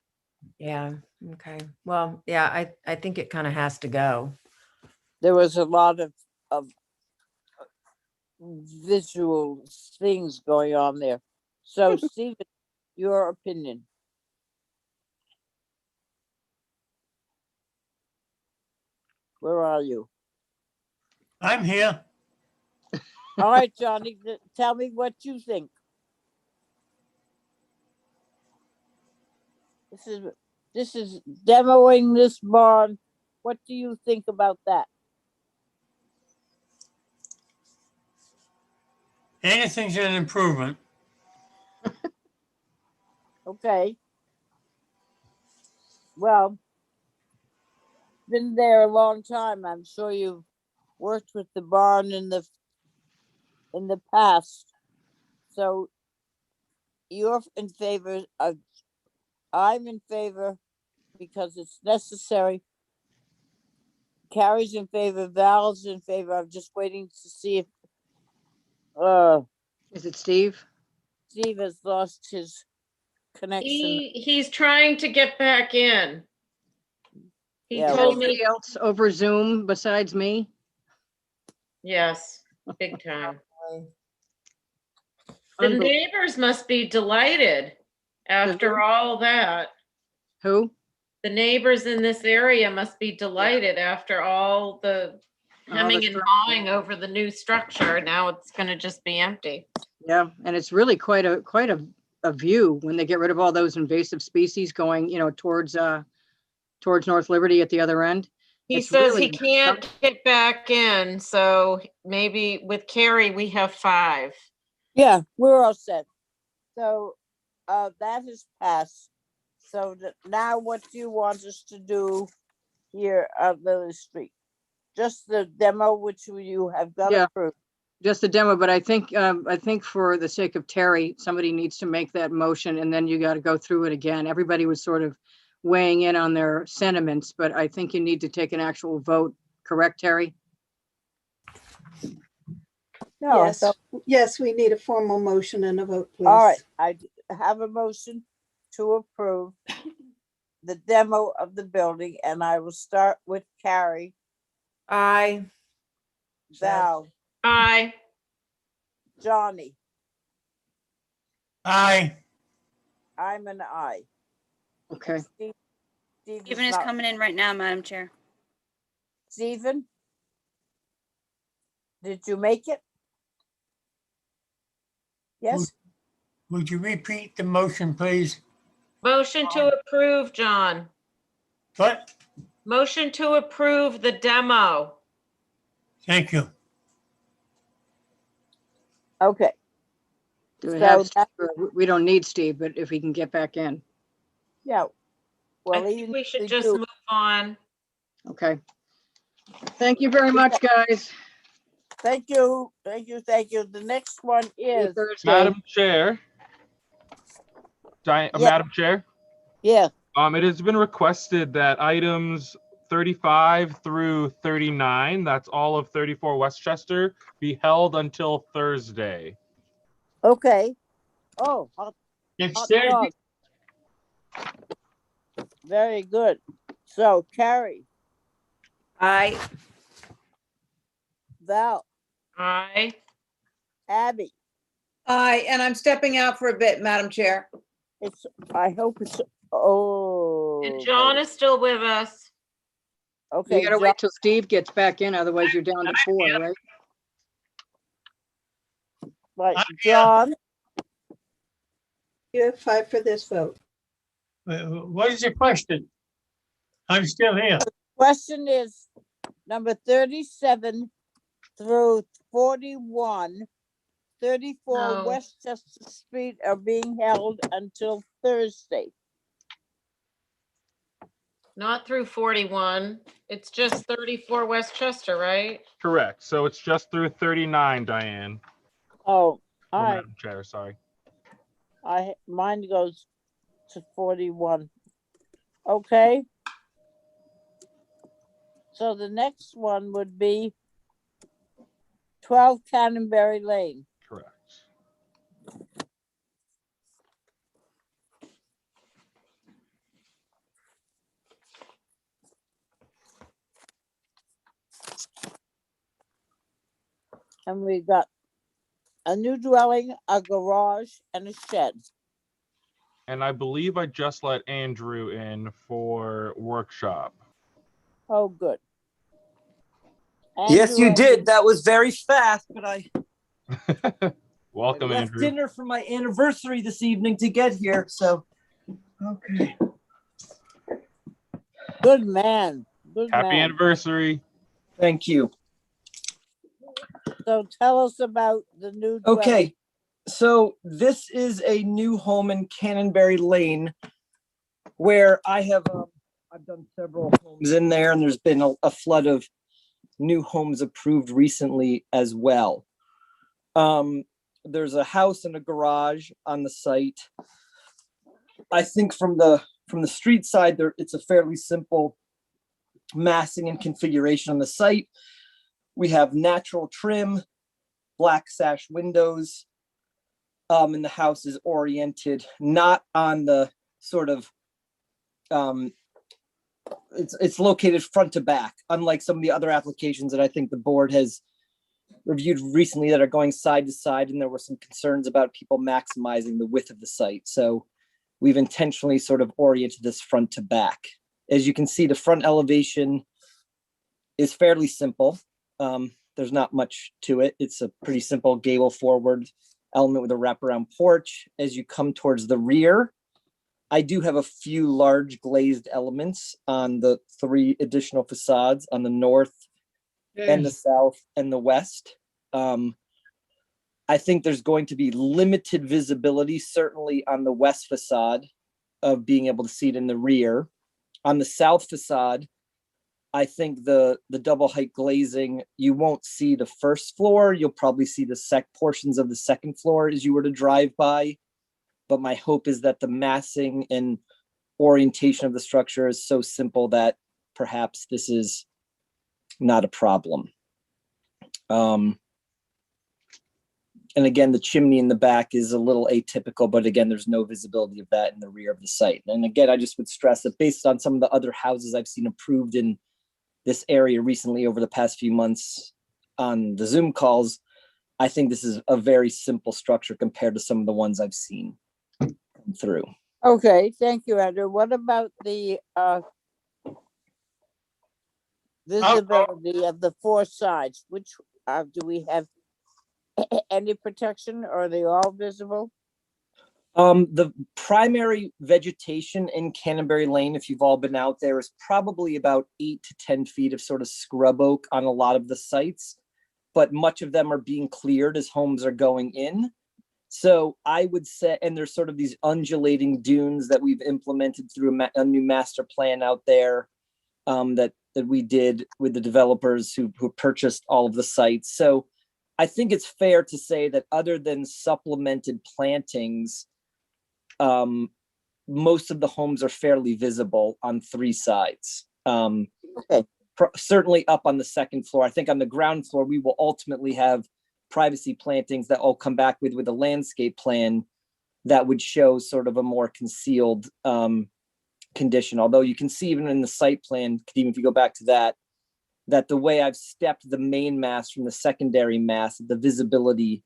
Yeah, okay. Well, yeah, I think it kind of has to go. there was a lot of visual things going on there. So, Stephen, your opinion. Where are you? I'm here. All right, Johnny, tell me what you think. This is demoing this barn. What do you think about that? Anything's an improvement. Okay. Well, been there a long time. I'm sure you've worked with the barn in the past. So you're in favor of, I'm in favor because it's necessary. Carrie's in favor, Val's in favor. I'm just waiting to see if Is it Steve? Steve has lost his connection. He's trying to get back in. He Yeah, told Anybody me, else over Zoom besides me? yes, big time. The Unbelievable. neighbors must be delighted after all that. Who? The neighbors in this area must be delighted after all the hemming and hawing over the new structure. Now it's going to just be empty. Yeah, and it's really quite a view when they get rid of all those invasive species going, towards North Liberty at the other end. He It's says really he can't get back in, so maybe with Carrie we have 5. Yeah, we're all set. So that has passed. So now what do you want us to do here at Lily Street? Just the demo, which you have got approved. Just a demo, but I think for the sake of Terry, somebody needs to make that motion, and then you got to go through it again. Everybody was sort of weighing in on their sentiments, but I think you need to take an actual vote. Correct, Terry? No, Yes, yes, we need a formal motion and a vote, please. All right, I have a motion to approve the demo of the building, and I will start with Carrie. Aye. Val. Aye. Johnny. Aye. I'm an aye. Okay. Stephen is coming in right now, Madam Chair. Stephen? Did you make it? Yes? Would you repeat the motion, please? Motion to approve, John. What? Motion to approve the demo. Thank you. Okay. Do we So have Steve? We don't need Steve, but if he can get back in. Yeah. Well, I think we should just move on. Okay. Thank you very much, guys. Thank you. Thank you. Thank you. The next one is Madam Chair. Madam Chair. Yeah. It has been requested that items 35 through 39, that's all of 34 Westchester, be held until Thursday. Okay. Oh, hot Thursday. dog. Very good. So, Carrie. Aye. Val. Aye. Abby. Aye, and I'm stepping out for a bit, Madam Chair. I hope it's, oh. And John is still with us. Okay. You gotta wait till Steve gets back in, otherwise you're down to 4, right? Right, John. You have 5 for this vote. What is your question? I'm still here. Question is number 37 through 41 34 No. Westchester Street are being held until Thursday. Not through 41. It's just 34 Westchester, right? Correct. So it's just through 39, Diane. Oh, Or all right. Madam Chair, sorry. Mine goes to 41. Okay. So the next one would be 12 Cannonberry Lane. Correct. And we got a new dwelling, a garage, and a shed. And I believe I just let Andrew in for workshop. Oh, good. Yes, Andrew you and did. That was very fast, but I Welcome, left Andrew. dinner for my anniversary this evening to get here. So, okay. Good man. Good Happy man. anniversary. Thank you. So tell us about the new dwelling. Okay. So this is a new home in Cannonberry Lane where I have, I've done several homes in there, and there's been a flood of new homes approved recently as well. There's a house and a garage on the site. I think from the street side, it's a fairly simple massing and configuration on the site. We have natural trim, black sash windows, and the house is oriented not on the sort of it's located front to back, unlike some of the other applications that I think the board has reviewed recently that are going side to side, and there were some concerns about people maximizing the width of the site. So we've intentionally sort of oriented this front to back. As you can see, the front elevation is fairly simple. There's not much to it. It's a pretty simple gable forward element with a wraparound porch. As you come towards the rear, I do have a few large glazed elements on the 3 additional facades on the north and the south and the west. I think there's going to be limited visibility, certainly on the west facade, of being able to see it in the rear. On the south facade, I think the double height glazing, you won't see the first floor. You'll probably see the portions of the second floor as you were to drive by. But my hope is that the massing and orientation of the structure is so simple that perhaps this is not a problem. And again, the chimney in the back is a little atypical, but again, there's no visibility of that in the rear of the site. And again, I just would stress that based on some of the other houses I've seen approved in this area recently over the past few months on the Zoom calls, I think this is a very simple structure compared to some of the ones I've seen come through. Okay, thank you, Andrew. What about the visibility of the 4 sides? Which do we have any protection, or are they all visible? The primary vegetation in Cannonberry Lane, if you've all been out there, is probably about 8 to 10 feet of sort of scrub oak on a lot of the sites, but much of them are being cleared as homes are going in. So I would say, and there's sort of these undulating dunes that we've implemented through a new master plan out there that we did with the developers who purchased all of the sites. So I think it's fair to say that other than supplemented plantings, most of the homes are fairly visible on 3 sides. Okay. Certainly up on the second floor. I think on the ground floor, we will ultimately have privacy plantings that I'll come back with a landscape plan that would show sort of a more concealed condition. Although you can see even in the site plan, even if you go back to that the way I've stepped the main mast from the secondary mast, the visibility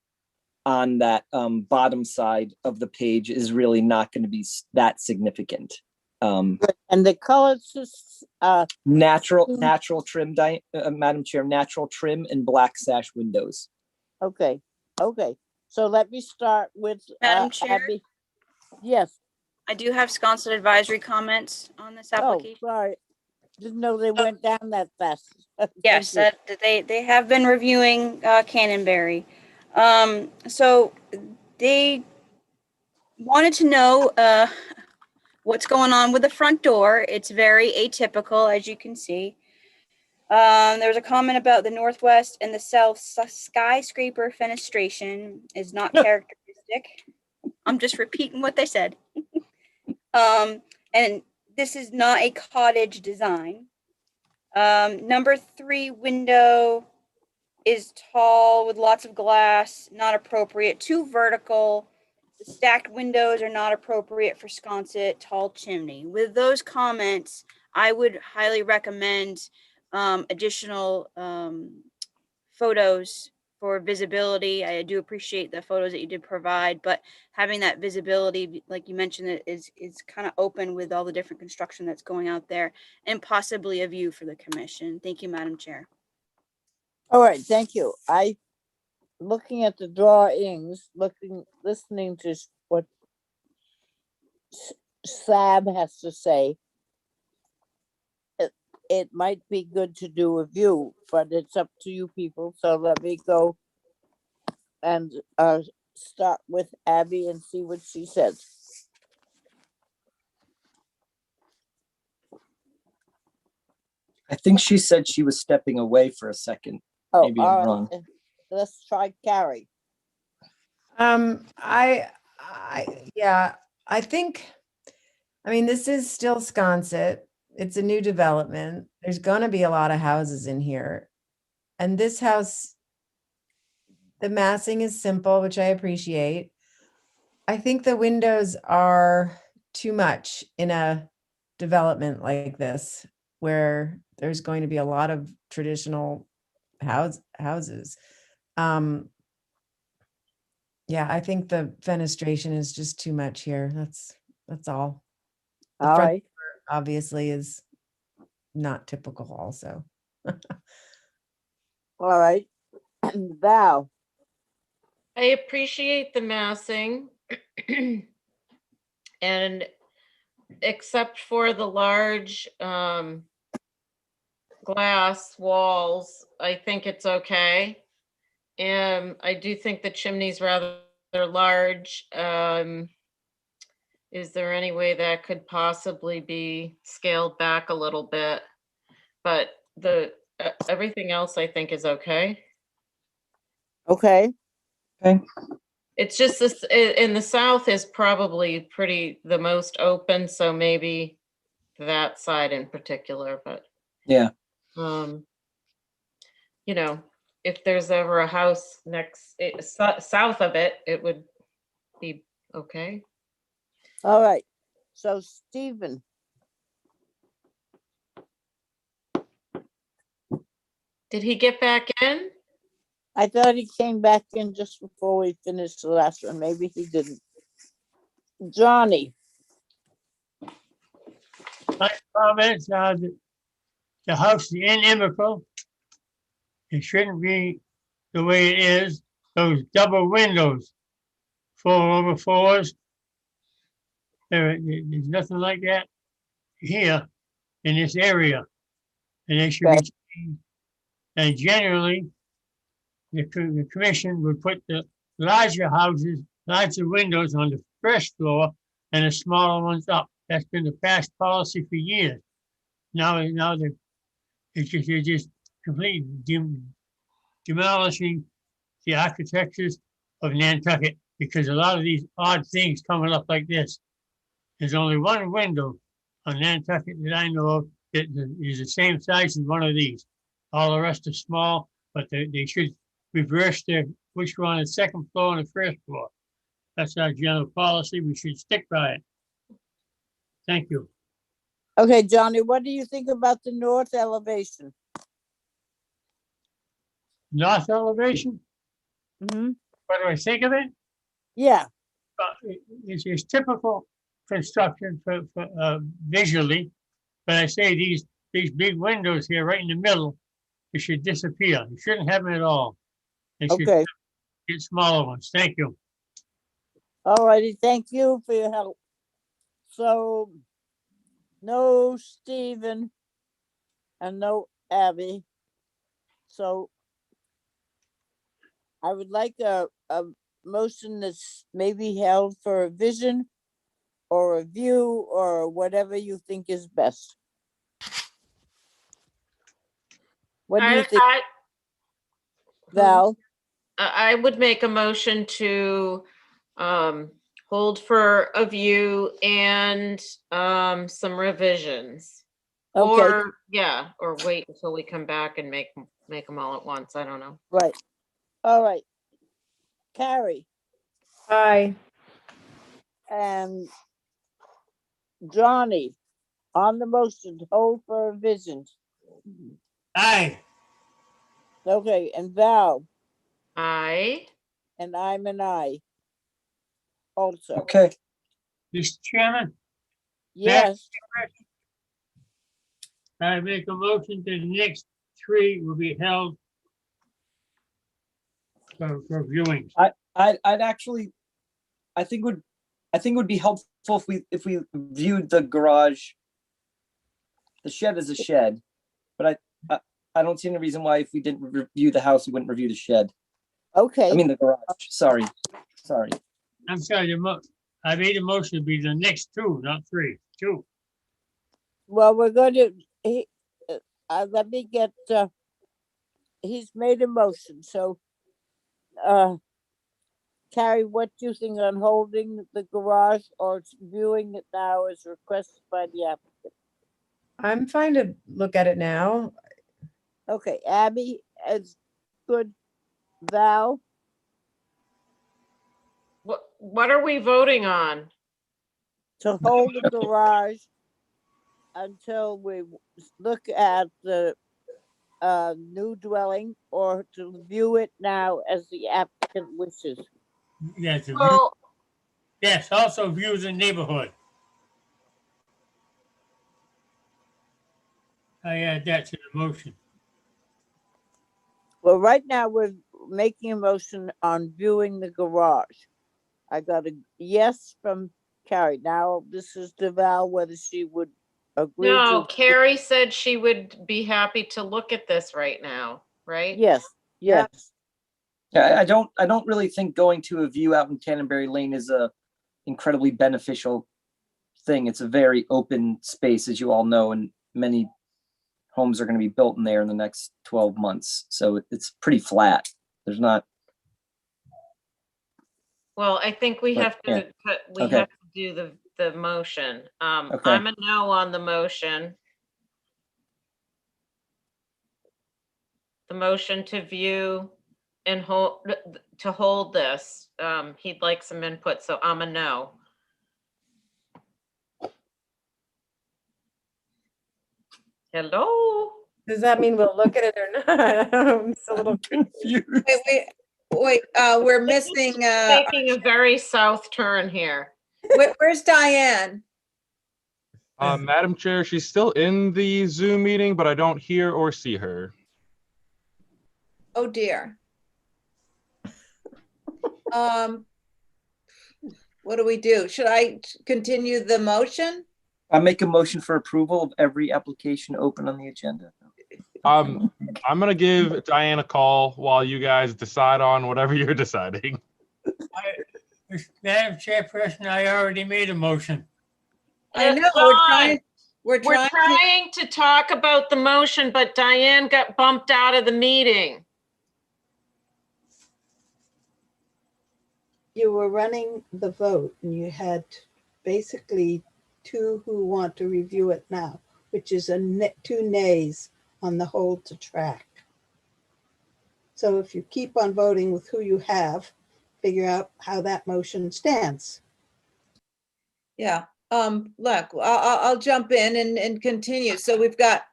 on that bottom side of the page is really not going to be that significant. And the colors, natural trim, Madam Chair, natural trim and black sash windows. Okay. So let me start with Madam Chair? Abby. Yes. I do have sponsored advisory comments on this application. Oh, sorry. Didn't know they went down that fast. Yes, they have been reviewing Cannonberry. So they wanted to know what's going on with the front door. It's very atypical, as you can see. There was a comment about the northwest and the south skyscraper fenestration is not characteristic. I'm just repeating what they said. And this is not a cottage design. Number 3 window is tall with lots of glass, not appropriate. Too vertical. The stacked windows are not appropriate for sconset, tall chimney. With those comments, I would highly recommend additional photos for visibility. I do appreciate the photos that you did provide, but having that visibility, like you mentioned, is kind of open with all the different construction that's going out there, and possibly a view for the commission. Thank you, Madam Chair. All right, thank you. Looking at the drawings, listening to what Sab has to say, it might be good to do a view, but it's up to you people. So let me go and start with Abby and see what she says. I think she said she was stepping away for a second. Oh, Maybe I'm wrong. Let's try Carrie. Yeah, I think, I mean, this is still Sconset. It's a new development. There's gonna be a lot of houses in here. And this house, the massing is simple, which I appreciate. I think the windows are too much in a development like this, where there's going to be a lot of traditional houses. Yeah, I think the fenestration is just too much here. That's all. The All front right. door obviously is not typical also. All right. Val. I appreciate the massing. And except for the large glass walls, I think it's okay. And I do think the chimney's rather large. Is there any way that could possibly be scaled back a little bit? But everything else I think is okay. Okay. Okay. It's just this in the south is probably the most open, so maybe that side in particular, but Yeah. You know, if there's ever a house south of it, it would be okay. All right. So Stephen. Did he get back in? I thought he came back in just before we finished the last one. Maybe he didn't. Johnny. My comments are that the house is inimical. It shouldn't be the way it is. Those double windows, 4/4s. There's nothing like that here in this area, and they should be changed. And generally, the commission would put the larger houses, larger windows on the first floor and the smaller ones up. That's been the past policy for years. Now they're just completely demolishing the architectures of Nantucket, because a lot of these odd things coming up like this. There's only one window on Nantucket that I know of that is the same size as one of these. All the rest are small, but they should reverse which one on the second floor and the first floor. That's our general policy. We should stick by it. Thank you. Okay, Johnny, what do you think about the north elevation? North elevation? Mm-hmm. What do I think of it? Yeah. It's typical construction for visually, but I say these big windows here right in the middle, they should disappear. You shouldn't have them at all. They should get smaller ones. Thank you. All righty, thank you for your help. So, no Stephen and no Abby. So, I would like a motion that's maybe held for a vision or a view or whatever you think is best. What do you think, Val? I would make a motion to hold for a view and some revisions. Okay. Or, yeah, or wait until we come back and make them all at once. I don't know. Right. All right. Carrie Aye. and Johnny on the motion to hold for a vision. Aye. Okay, and Val, Aye. and I'm an aye. Also, Okay. Mr. Chairman, yes, I make a motion that the next 3 will be held for viewing. I'd actually, I think it would be helpful if we viewed the garage. The shed is a shed, but I don't see any reason why if we didn't review the house, we wouldn't review the shed. okay. I mean the garage. Sorry. I'm sorry, I made a motion to be the next 2, not 3. 2. Well, we're going to, let me get, he's made a motion, so, Carrie, what do you think on holding the garage or viewing it now as requested by the applicant? I'm fine to look at it now. Okay, Abby, as good. Val, What are we voting on? to hold the garage until we look at the new dwelling, or to view it now as the applicant wishes. Yes, Well, yes, also view the neighborhood. I add that to the motion. Well, right now we're making a motion on viewing the garage. I got a yes from Carrie. Now this is to Val whether she would agree no, to. Carrie said she would be happy to look at this right now, right? Yes, yes. Yeah, I don't really think going to a view out in Canterbury Lane is a incredibly beneficial thing. It's a very open space, as you all know, and many homes are going to be built in there in the next 12 months. So it's pretty flat. There's not. Well, I think we But, have to, yeah. we Okay. have to do the motion. Okay. I'm a no on the motion. The motion to view and hold this. He'd like some input, so I'm a no. Hello? Does that mean we'll look at it or not? I'm just a little confused. Wait, we're missing, Taking a very south turn here. where's Diane? Madam Chair, she's still in the Zoom meeting, but I don't hear or see her. Oh dear. What do we do? Should I continue the motion? I make a motion for approval of every application open on the agenda. I'm gonna give Diane a call while you guys decide on whatever you're deciding. Madam Chairperson, I already made a motion. I know, John, we're trying to talk about the motion, but Diane got bumped out of the meeting. You were running the vote and you had basically 2 who want to review it now, which is 2 nays on the hold to track. So if you keep on voting with who you have, figure out how that motion stands. Yeah, look, I'll jump in and continue. So we've got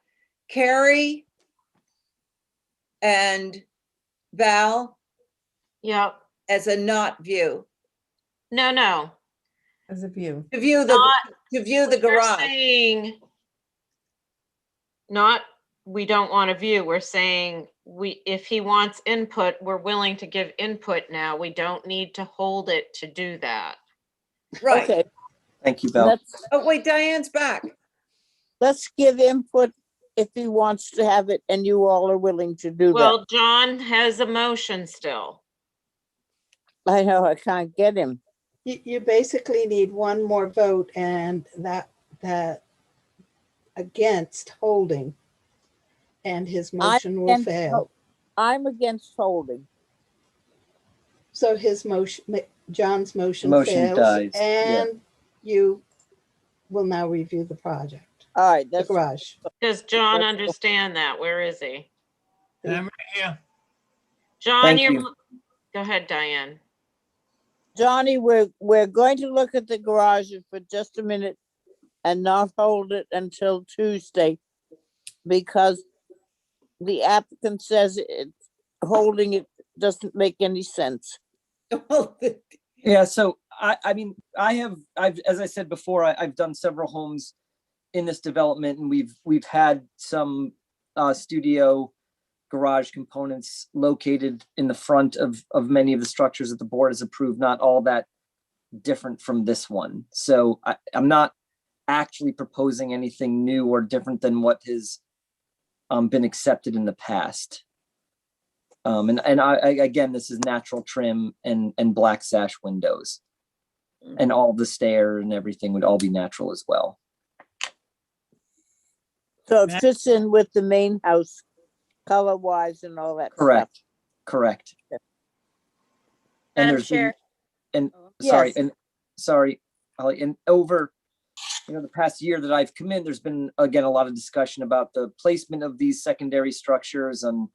Carrie and Val. Yep. As a not view. No. As a view. To view the garage. Saying not, we don't want to view. We're saying if he wants input, we're willing to give input now. We don't need to hold it to do that. Right. Okay. Thank you, Val. Oh, wait, Diane's back. Let's give input if he wants to have it and you all are willing to do that. Well, John has a motion still. I know, I can't get him. You basically need one more vote, and that against holding, and his motion will fail. I'm against holding. So his motion, John's motion Motion fails, dies, yeah. and you will now review the project, All right, the that's garage. Does John understand that? Where is he? I'm right here. John, Thank you're, you. go ahead, Diane. Johnny, we're going to look at the garages for just a minute and not hold it until Tuesday because the applicant says holding it doesn't make any sense. Yeah, so I mean, I've, as I said before, I've done several homes in this development, and we've had some studio garage components located in the front of many of the structures that the board has approved, not all that different from this one. So I'm not actually proposing anything new or different than what has been accepted in the past. And I again, this is natural trim and black sash windows, and all the stair and everything would all be natural as well. So it fits in with the main house color wise and all that Correct. stuff. Correct. Madam And there's Chair. and Yes. sorry, Holly, and over the past year that I've come in, there's been again a lot of discussion about the placement of these secondary structures on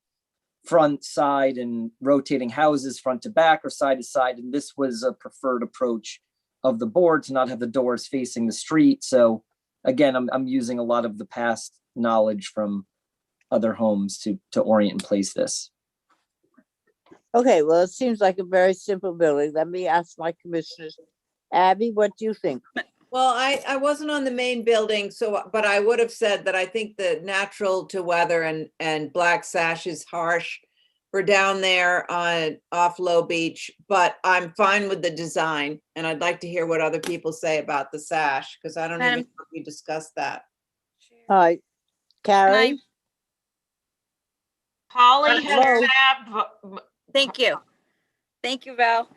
front, side, and rotating houses front to back or side to side. And this was a preferred approach of the board to not have the doors facing the street. So again, I'm using a lot of the past knowledge from other homes to orient and place this. Okay, well, it seems like a very simple building. Let me ask my commissioners. Abby, what do you think? Well, I wasn't on the main building, so, but I would have said that I think the natural to weather and black sash is harsh for down there on off Low Beach, but I'm fine with the design. And I'd like to hear what other people say about the sash, because I don't even know if we discussed that. All right, Carrie? Holly has Hello? grabbed, Thank you. Thank you, Val.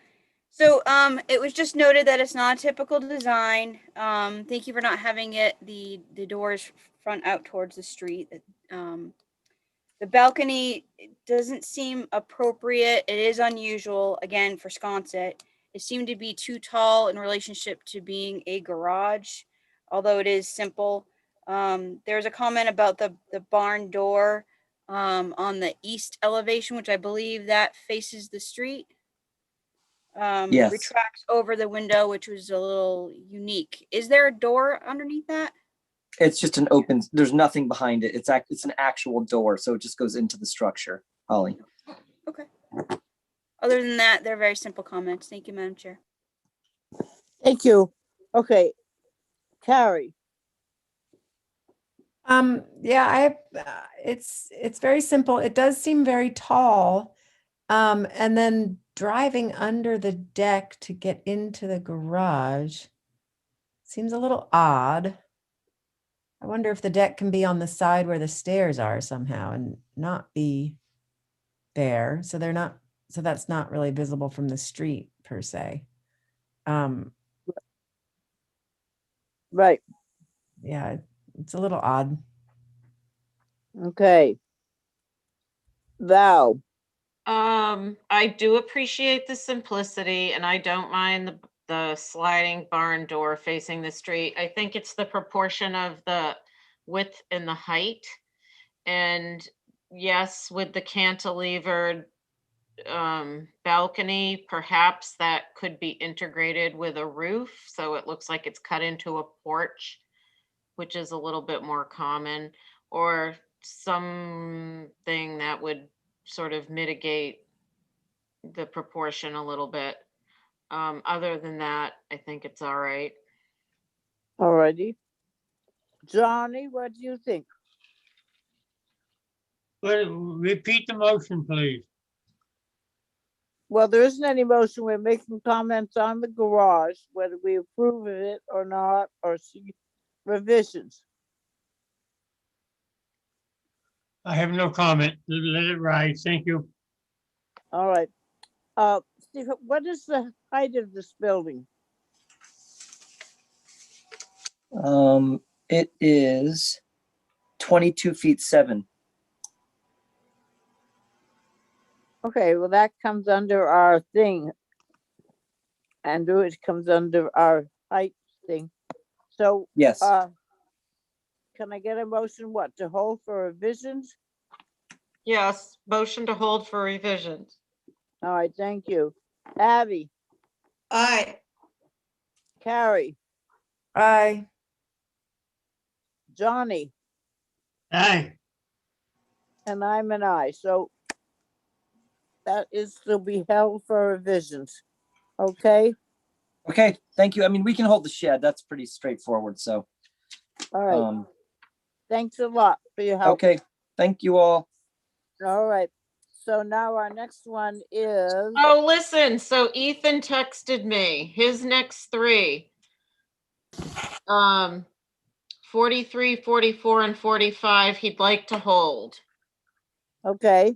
So it was just noted that it's not a typical design. Thank you for not having it the doors front out towards the street. The balcony doesn't seem appropriate. It is unusual, again, for Sconset. It seemed to be too tall in relationship to being a garage, although it is simple. There's a comment about the barn door on the east elevation, which I believe that faces the street. Yes. Retracts over the window, which was a little unique. Is there a door underneath that? It's just an open, there's nothing behind it. It's an actual door. So it just goes into the structure, Holly. Okay. Other than that, they're very simple comments. Thank you, Madam Chair. Thank you. Okay, Carrie? Yeah, it's very simple. It does seem very tall. And then driving under the deck to get into the garage seems a little odd. I wonder if the deck can be on the side where the stairs are somehow and not be there. So that's not really visible from the street per se. Right. Yeah, it's a little odd. Okay. Val? I do appreciate the simplicity and I don't mind the sliding barn door facing the street. I think it's the proportion of the width and the height. And yes, with the cantilevered balcony, perhaps that could be integrated with a roof. So it looks like it's cut into a porch, which is a little bit more common, or something that would sort of mitigate the proportion a little bit. Other than that, I think it's all right. All righty. Johnny, what do you think? Well, repeat the motion, please. Well, there isn't any motion. We're making comments on the garage, whether we approve of it or not, or see revisions. I have no comment. Let it ride. Thank you. All right. what is the height of this building? It is 22 feet 7. Okay, well, that comes under our thing. Andrew, it comes under our height thing. So, Yes. can I get a motion, what, to hold for revisions? Yes, motion to hold for revisions. All right, thank you. Abby, Aye. Carrie, Aye. Johnny, Aye. and I'm an aye, so that is to be held for revisions. Okay, Okay, thank you. I mean, we can hold the shed. That's pretty straightforward. So, all right. Thanks a lot for your help. okay, thank you all. All right, so now our next one is, Oh, listen, so Ethan texted me, his next three. 43, 44, and 45, he'd like to hold. okay.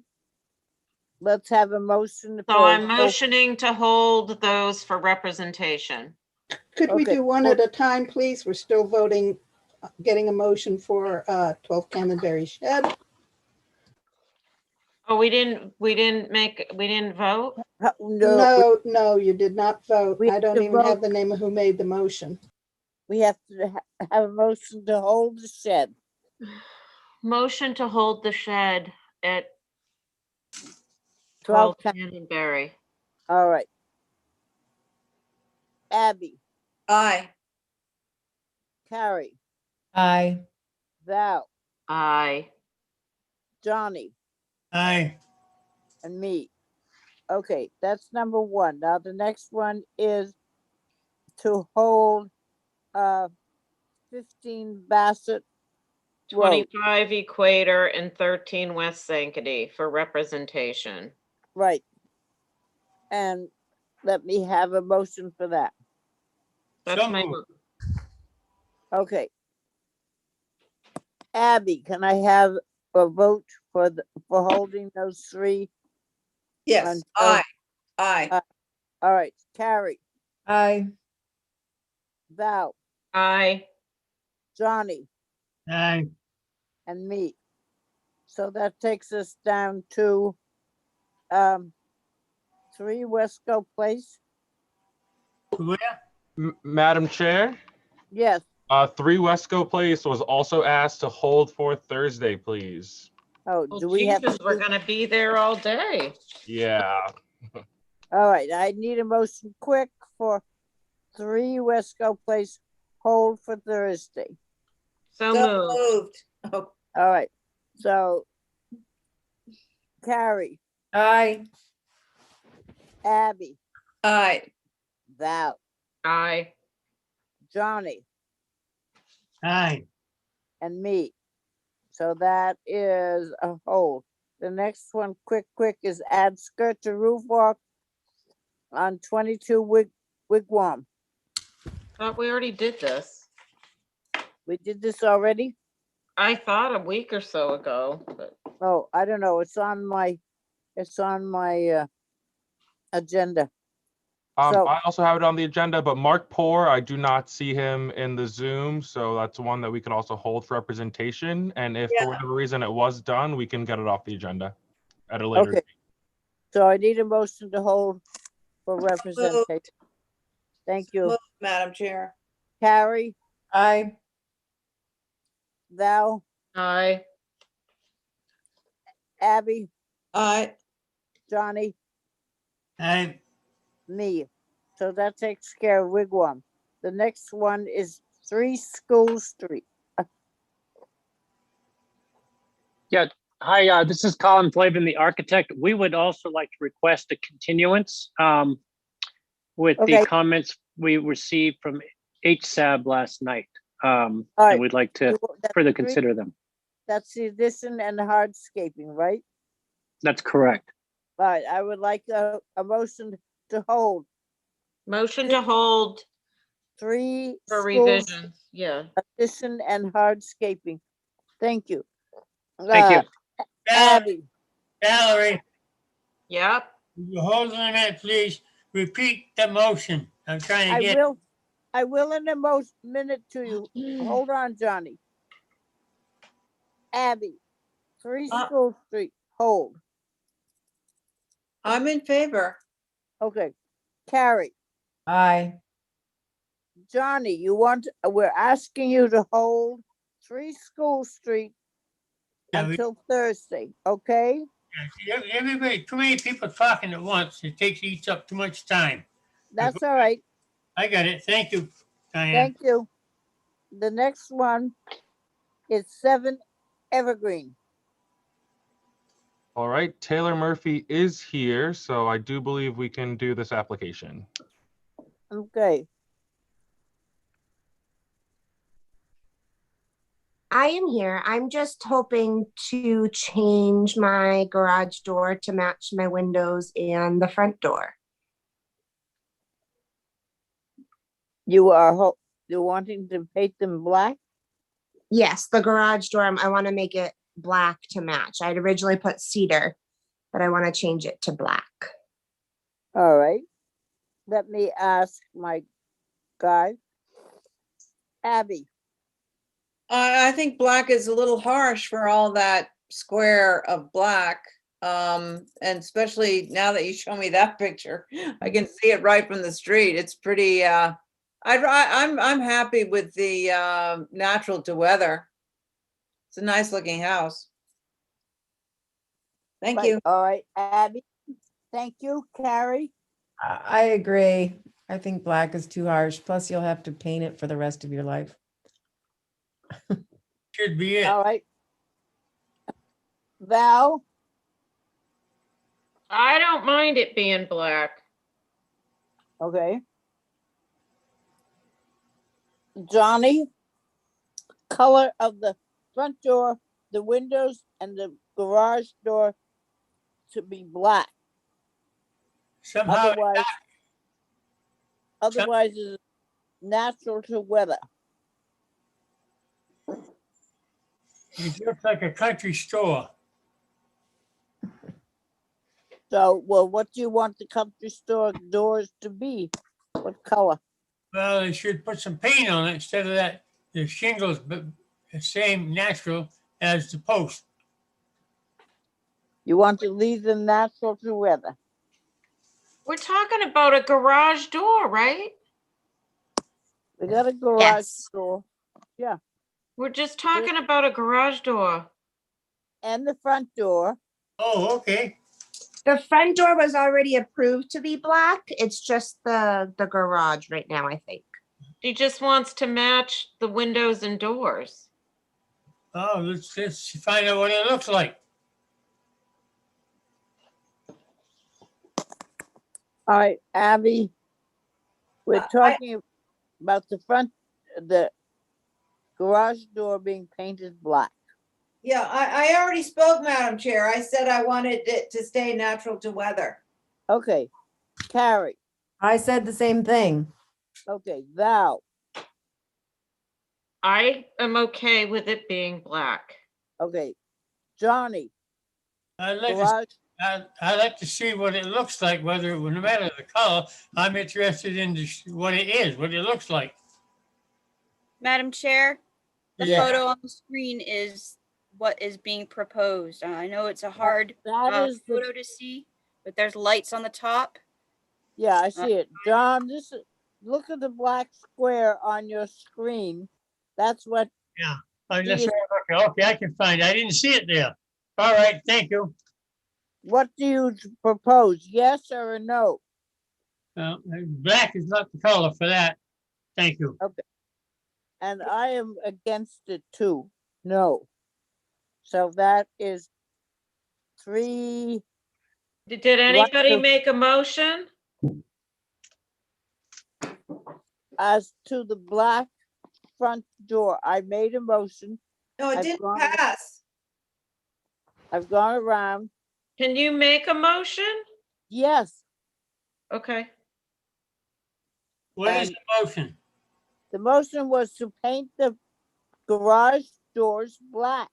Let's have a motion. So I'm motioning to hold those for representation. Could we Okay. do one at a time, please? We're still voting, getting a motion for 12 Cannonberry Shed. Oh, we didn't vote? No, No, you did not vote. we I have don't to even have vote. the name of who made the motion. We have to have a motion to hold the shed. Motion to hold the shed at 12 12 Cannonberry. All right. Abby, Aye. Carrie, Aye. Val, Aye. Johnny, Aye. and me. Okay, that's number one. Now the next one is to hold 15 Bassett Road. 25 Equator and 13 West Sankaty for representation. Right. And let me have a motion for that. That's So my, moved. Okay. Abby, can I have a vote for holding those three? Yes. until- Aye. Aye. All right, Carrie, Aye. Val, aye. Johnny, Aye. and me. So that takes us down to 3 Wesco Place. Where? Madam Chair, Yes, 3 Wesco Place was also asked to hold for Thursday, please. oh, Well, do we have Jesus, to? we're gonna be there all day. Yeah. All right, I need a motion quick for 3 Wesco Place, hold for Thursday. So So moved. moved. Oh, All right, so Carrie, Aye. Abby, aye. Val, Aye. Johnny, Aye. and me. So that is a hold. The next one, quick, is add skirt to roof walk on 22 Wigwam. Thought we already did this. We did this already? I thought a week or so ago, but Oh, I don't know. It's on my agenda. So, I also have it on the agenda, but Mark Poor, I do not see him in the Zoom, so that's one that we can also hold for representation. And if for Yeah. whatever reason it was done, we can get it off the agenda at a later okay. date. So I need a motion to hold for representation. Thank you. Moved, Madam Chair. Carrie, Aye. Val, aye. Abby, Aye. Johnny, Aye. me. So that takes care of Wigwam. The next one is 3 School Street. Yeah, hi, this is Colin Flavin, the architect. We would also like to request a continuance with Okay. the comments we received from HSAB last night. All right. And we'd like to That's further 3 consider them. That's the addition and the hardscaping, right? That's correct. All right, I would like a motion to hold Motion to hold 3 for school revisions. Yeah. addition and hardscaping. Thank you. Thank you. Abby, Valerie. Yep. You hold on a minute, please. Repeat the motion. I'm trying to get. I will in a minute to you. Hold on, Johnny. Abby, 3 School Street, hold. I'm in favor. Okay. Carrie, Aye. Johnny, we're asking you to hold 3 School Street until Thursday, okay? Everybody, too many people talking at once. It eats up too much time. That's all right. I got it. Thank you, Diane. Thank you. The next one is 7 Evergreen. All right, Taylor Murphy is here, so I do believe we can do this application. Okay. I am here. I'm just hoping to change my garage door to match my windows and the front door. You're wanting to paint them black? Yes, the garage door, I want to make it black to match. I'd originally put cedar, but I want to change it to black. All right. Let me ask my guy. Abby. I think black is a little harsh for all that square of black. And especially now that you show me that picture, I can see it right from the street. It's pretty, I'm happy with the natural to weather. It's a nice looking house. Thank you. All right, Abby. Thank you, Carrie. I agree. I think black is too harsh. Plus, you'll have to paint it for the rest of your life. Should be it. All right. Val? I don't mind it being black. Okay. Johnny? Color of the front door, the windows, and the garage door to be black. Somehow. Otherwise it's natural to weather. It looks like a country store. So, well, what do you want the country store doors to be? What color? Well, they should put some paint on it instead of that, the shingles, but the same natural as the post. You want to leave them natural to weather? We're talking about a garage door, right? We got a garage door. Yeah. We're just talking about a garage door. And the front door. Oh, okay. The front door was already approved to be black. It's just the garage right now, I think. He just wants to match the windows and doors. Oh, let's find out what it looks like. All right, Abby, we're talking about the garage door being painted black. Yeah, I already spoke, Madam Chair. I said I wanted it to stay natural to weather. Okay, Carrie. I said the same thing. Okay, Val. I am okay with it being black. Okay, Johnny. I'd like to see what it looks like, no matter the color, I'm interested in what it is, what it looks like. Madam Chair, the Yeah. photo on the screen is what is being proposed. I know it's a hard That is photo to see, but there's lights on the top. Yeah, I see it. John, look at the black square on your screen. That's what. Yeah. Okay, I can find it. I didn't see it there. All right, thank you. What do you propose? Yes or a no? Black is not the color for that. Thank you. Okay. And I am against it too. No. So that is 3. Did anybody make a motion? As to the black front door, I made a motion. No, it didn't pass. I've gone around. Can you make a motion? Yes. Okay. What is the motion? The motion was to paint the garage doors black.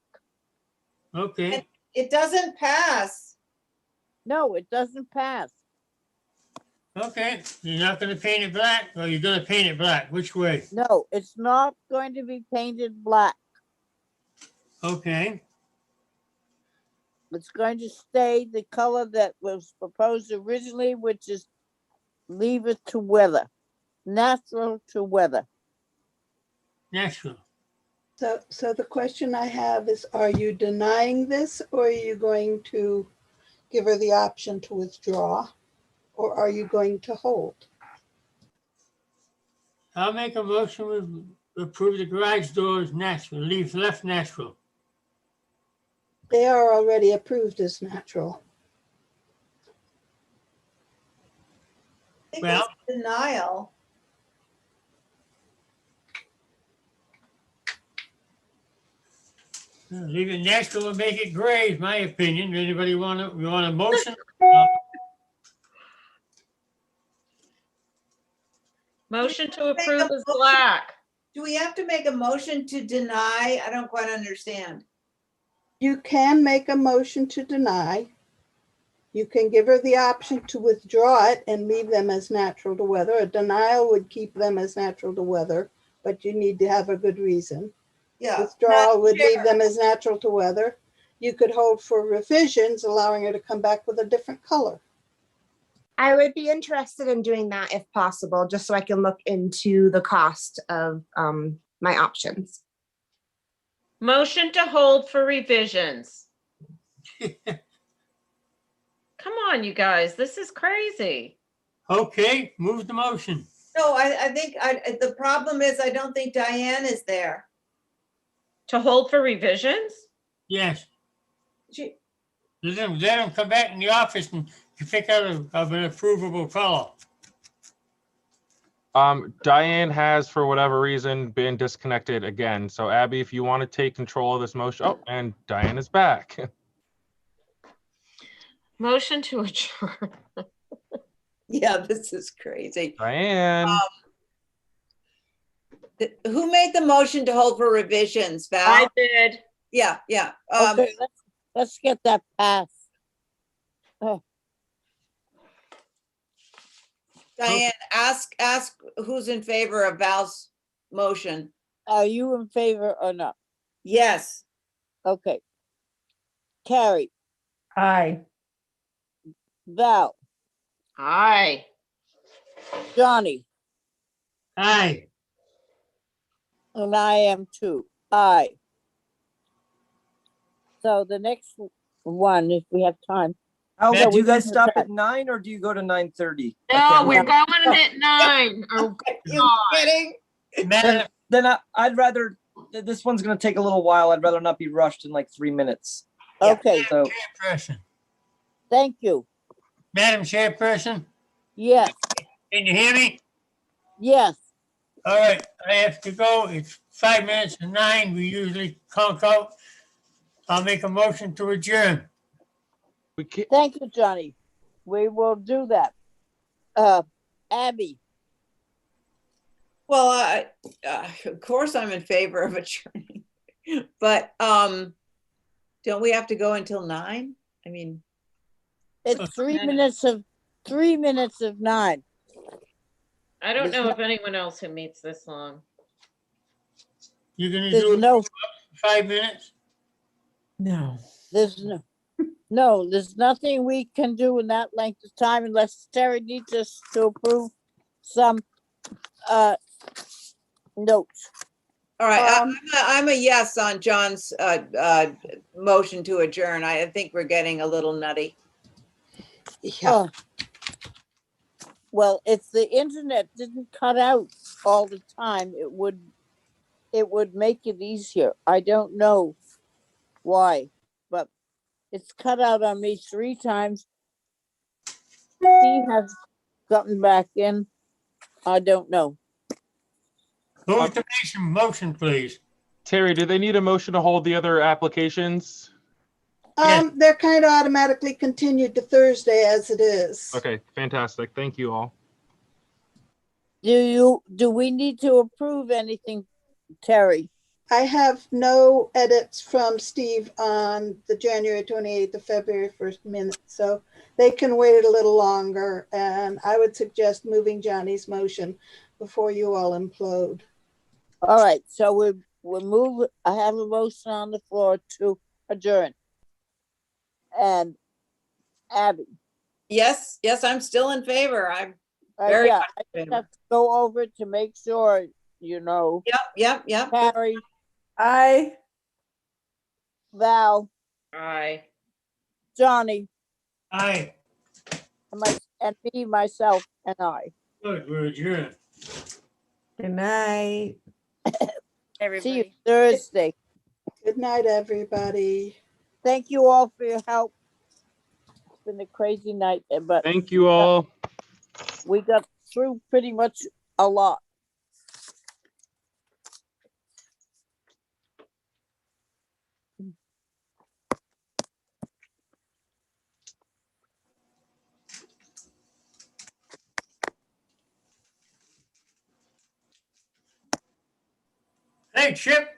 Okay. It doesn't pass. No, it doesn't pass. Okay, you're not gonna paint it black, or you're gonna paint it black? Which way? No, it's not going to be painted black. Okay, It's going to stay the color that was proposed originally, which is leave it to weather, natural to weather. natural. So the question I have is, are you denying this, or are you going to give her the option to withdraw? Or are you going to hold? I'll make a motion to approve the garage doors natural, leave left natural. They are already approved as natural. I think Well- it's denial. Leave it natural and make it gray, is my opinion. Anybody want a motion? Motion to approve is black. Do we have to make a motion to deny? I don't quite understand. You can make a motion to deny. You can give her the option to withdraw it and leave them as natural to weather. A denial would keep them as natural to weather, but you need to have a good reason. Yeah. Withdrawal would leave Chair. them as natural to weather. You could hold for revisions, allowing her to come back with a different color. I would be interested in doing that if possible, just so I can look into the cost of my options. Motion to hold for revisions. Come on, you guys, this is crazy. Okay, move the motion. No, I think the problem is I don't think Diane is there. To hold for revisions? Yes. She, Let them come back in the office and pick out an approvable color. Diane has, for whatever reason, been disconnected again. So Abby, if you want to take control of this motion. Oh, and Diane is back. Motion to adjourn. Yeah, this is crazy. Diane. Who made the motion to hold for revisions, Val? I did. Yeah, yeah. Okay, let's get that passed. Oh, Diane, ask who's in favor of Val's motion. are you in favor or not? Yes. Okay. Carrie, Aye. Val, Aye. Johnny, Aye. and I am too. Aye. So the next one, if we have time. Al, No, do you we guys didn't stop have- at 9 or do you go to 9:30? No, we're going at 9. Oh, You God. kidding? Then I'd rather, this one's gonna take a little while. I'd rather not be rushed in like 3 minutes. Okay, So, Chairperson. thank you. Madam Chairperson, Yes, can you hear me? yes. All right, I have to go. It's 5 minutes to 9. We usually conk out. I'll make a motion to adjourn. We can't. Thank you, Johnny. We will do that. Abby, Well, of course I'm in favor of adjourning, but don't we have to go until 9? I mean, it's 3 minutes of 9. I don't know of anyone else who meets this long. You're gonna There's do it no, for 5 minutes? No. there's no, there's nothing we can do in that length of time unless Terry needs us to approve some notes. all right, I'm a yes on John's motion to adjourn. I think we're getting a little nutty. Yeah. Well, if the internet didn't cut out all the time, it would make it easier. I don't know why, but it's cut out on me 3 times. He has gotten back in. I don't know. Who's to make some motion, please? Terry, do they need a motion to hold the other applications? They're kind of automatically continued to Thursday as it is. Okay, fantastic. Thank you all. Do we need to approve anything, Terry? I have no edits from Steve on the January 28th to February 1st minute, so they can wait a little longer. And I would suggest moving Johnny's motion before you all implode. All right, so we'll move, I have a motion on the floor to adjourn. And Abby, Yes, yes, I'm still in favor. I'm very yeah, much I in just favor. have to go over to make sure, you know. Yep. Carrie, Aye. Val, Aye. Johnny, Aye. and me, myself, and I. Good, we're adjourned. Good night. See you Everybody. Thursday. Good night, everybody. Thank you all for your help. It's been a crazy night, but Thank you all. we got through pretty much a lot. Hey, Chip.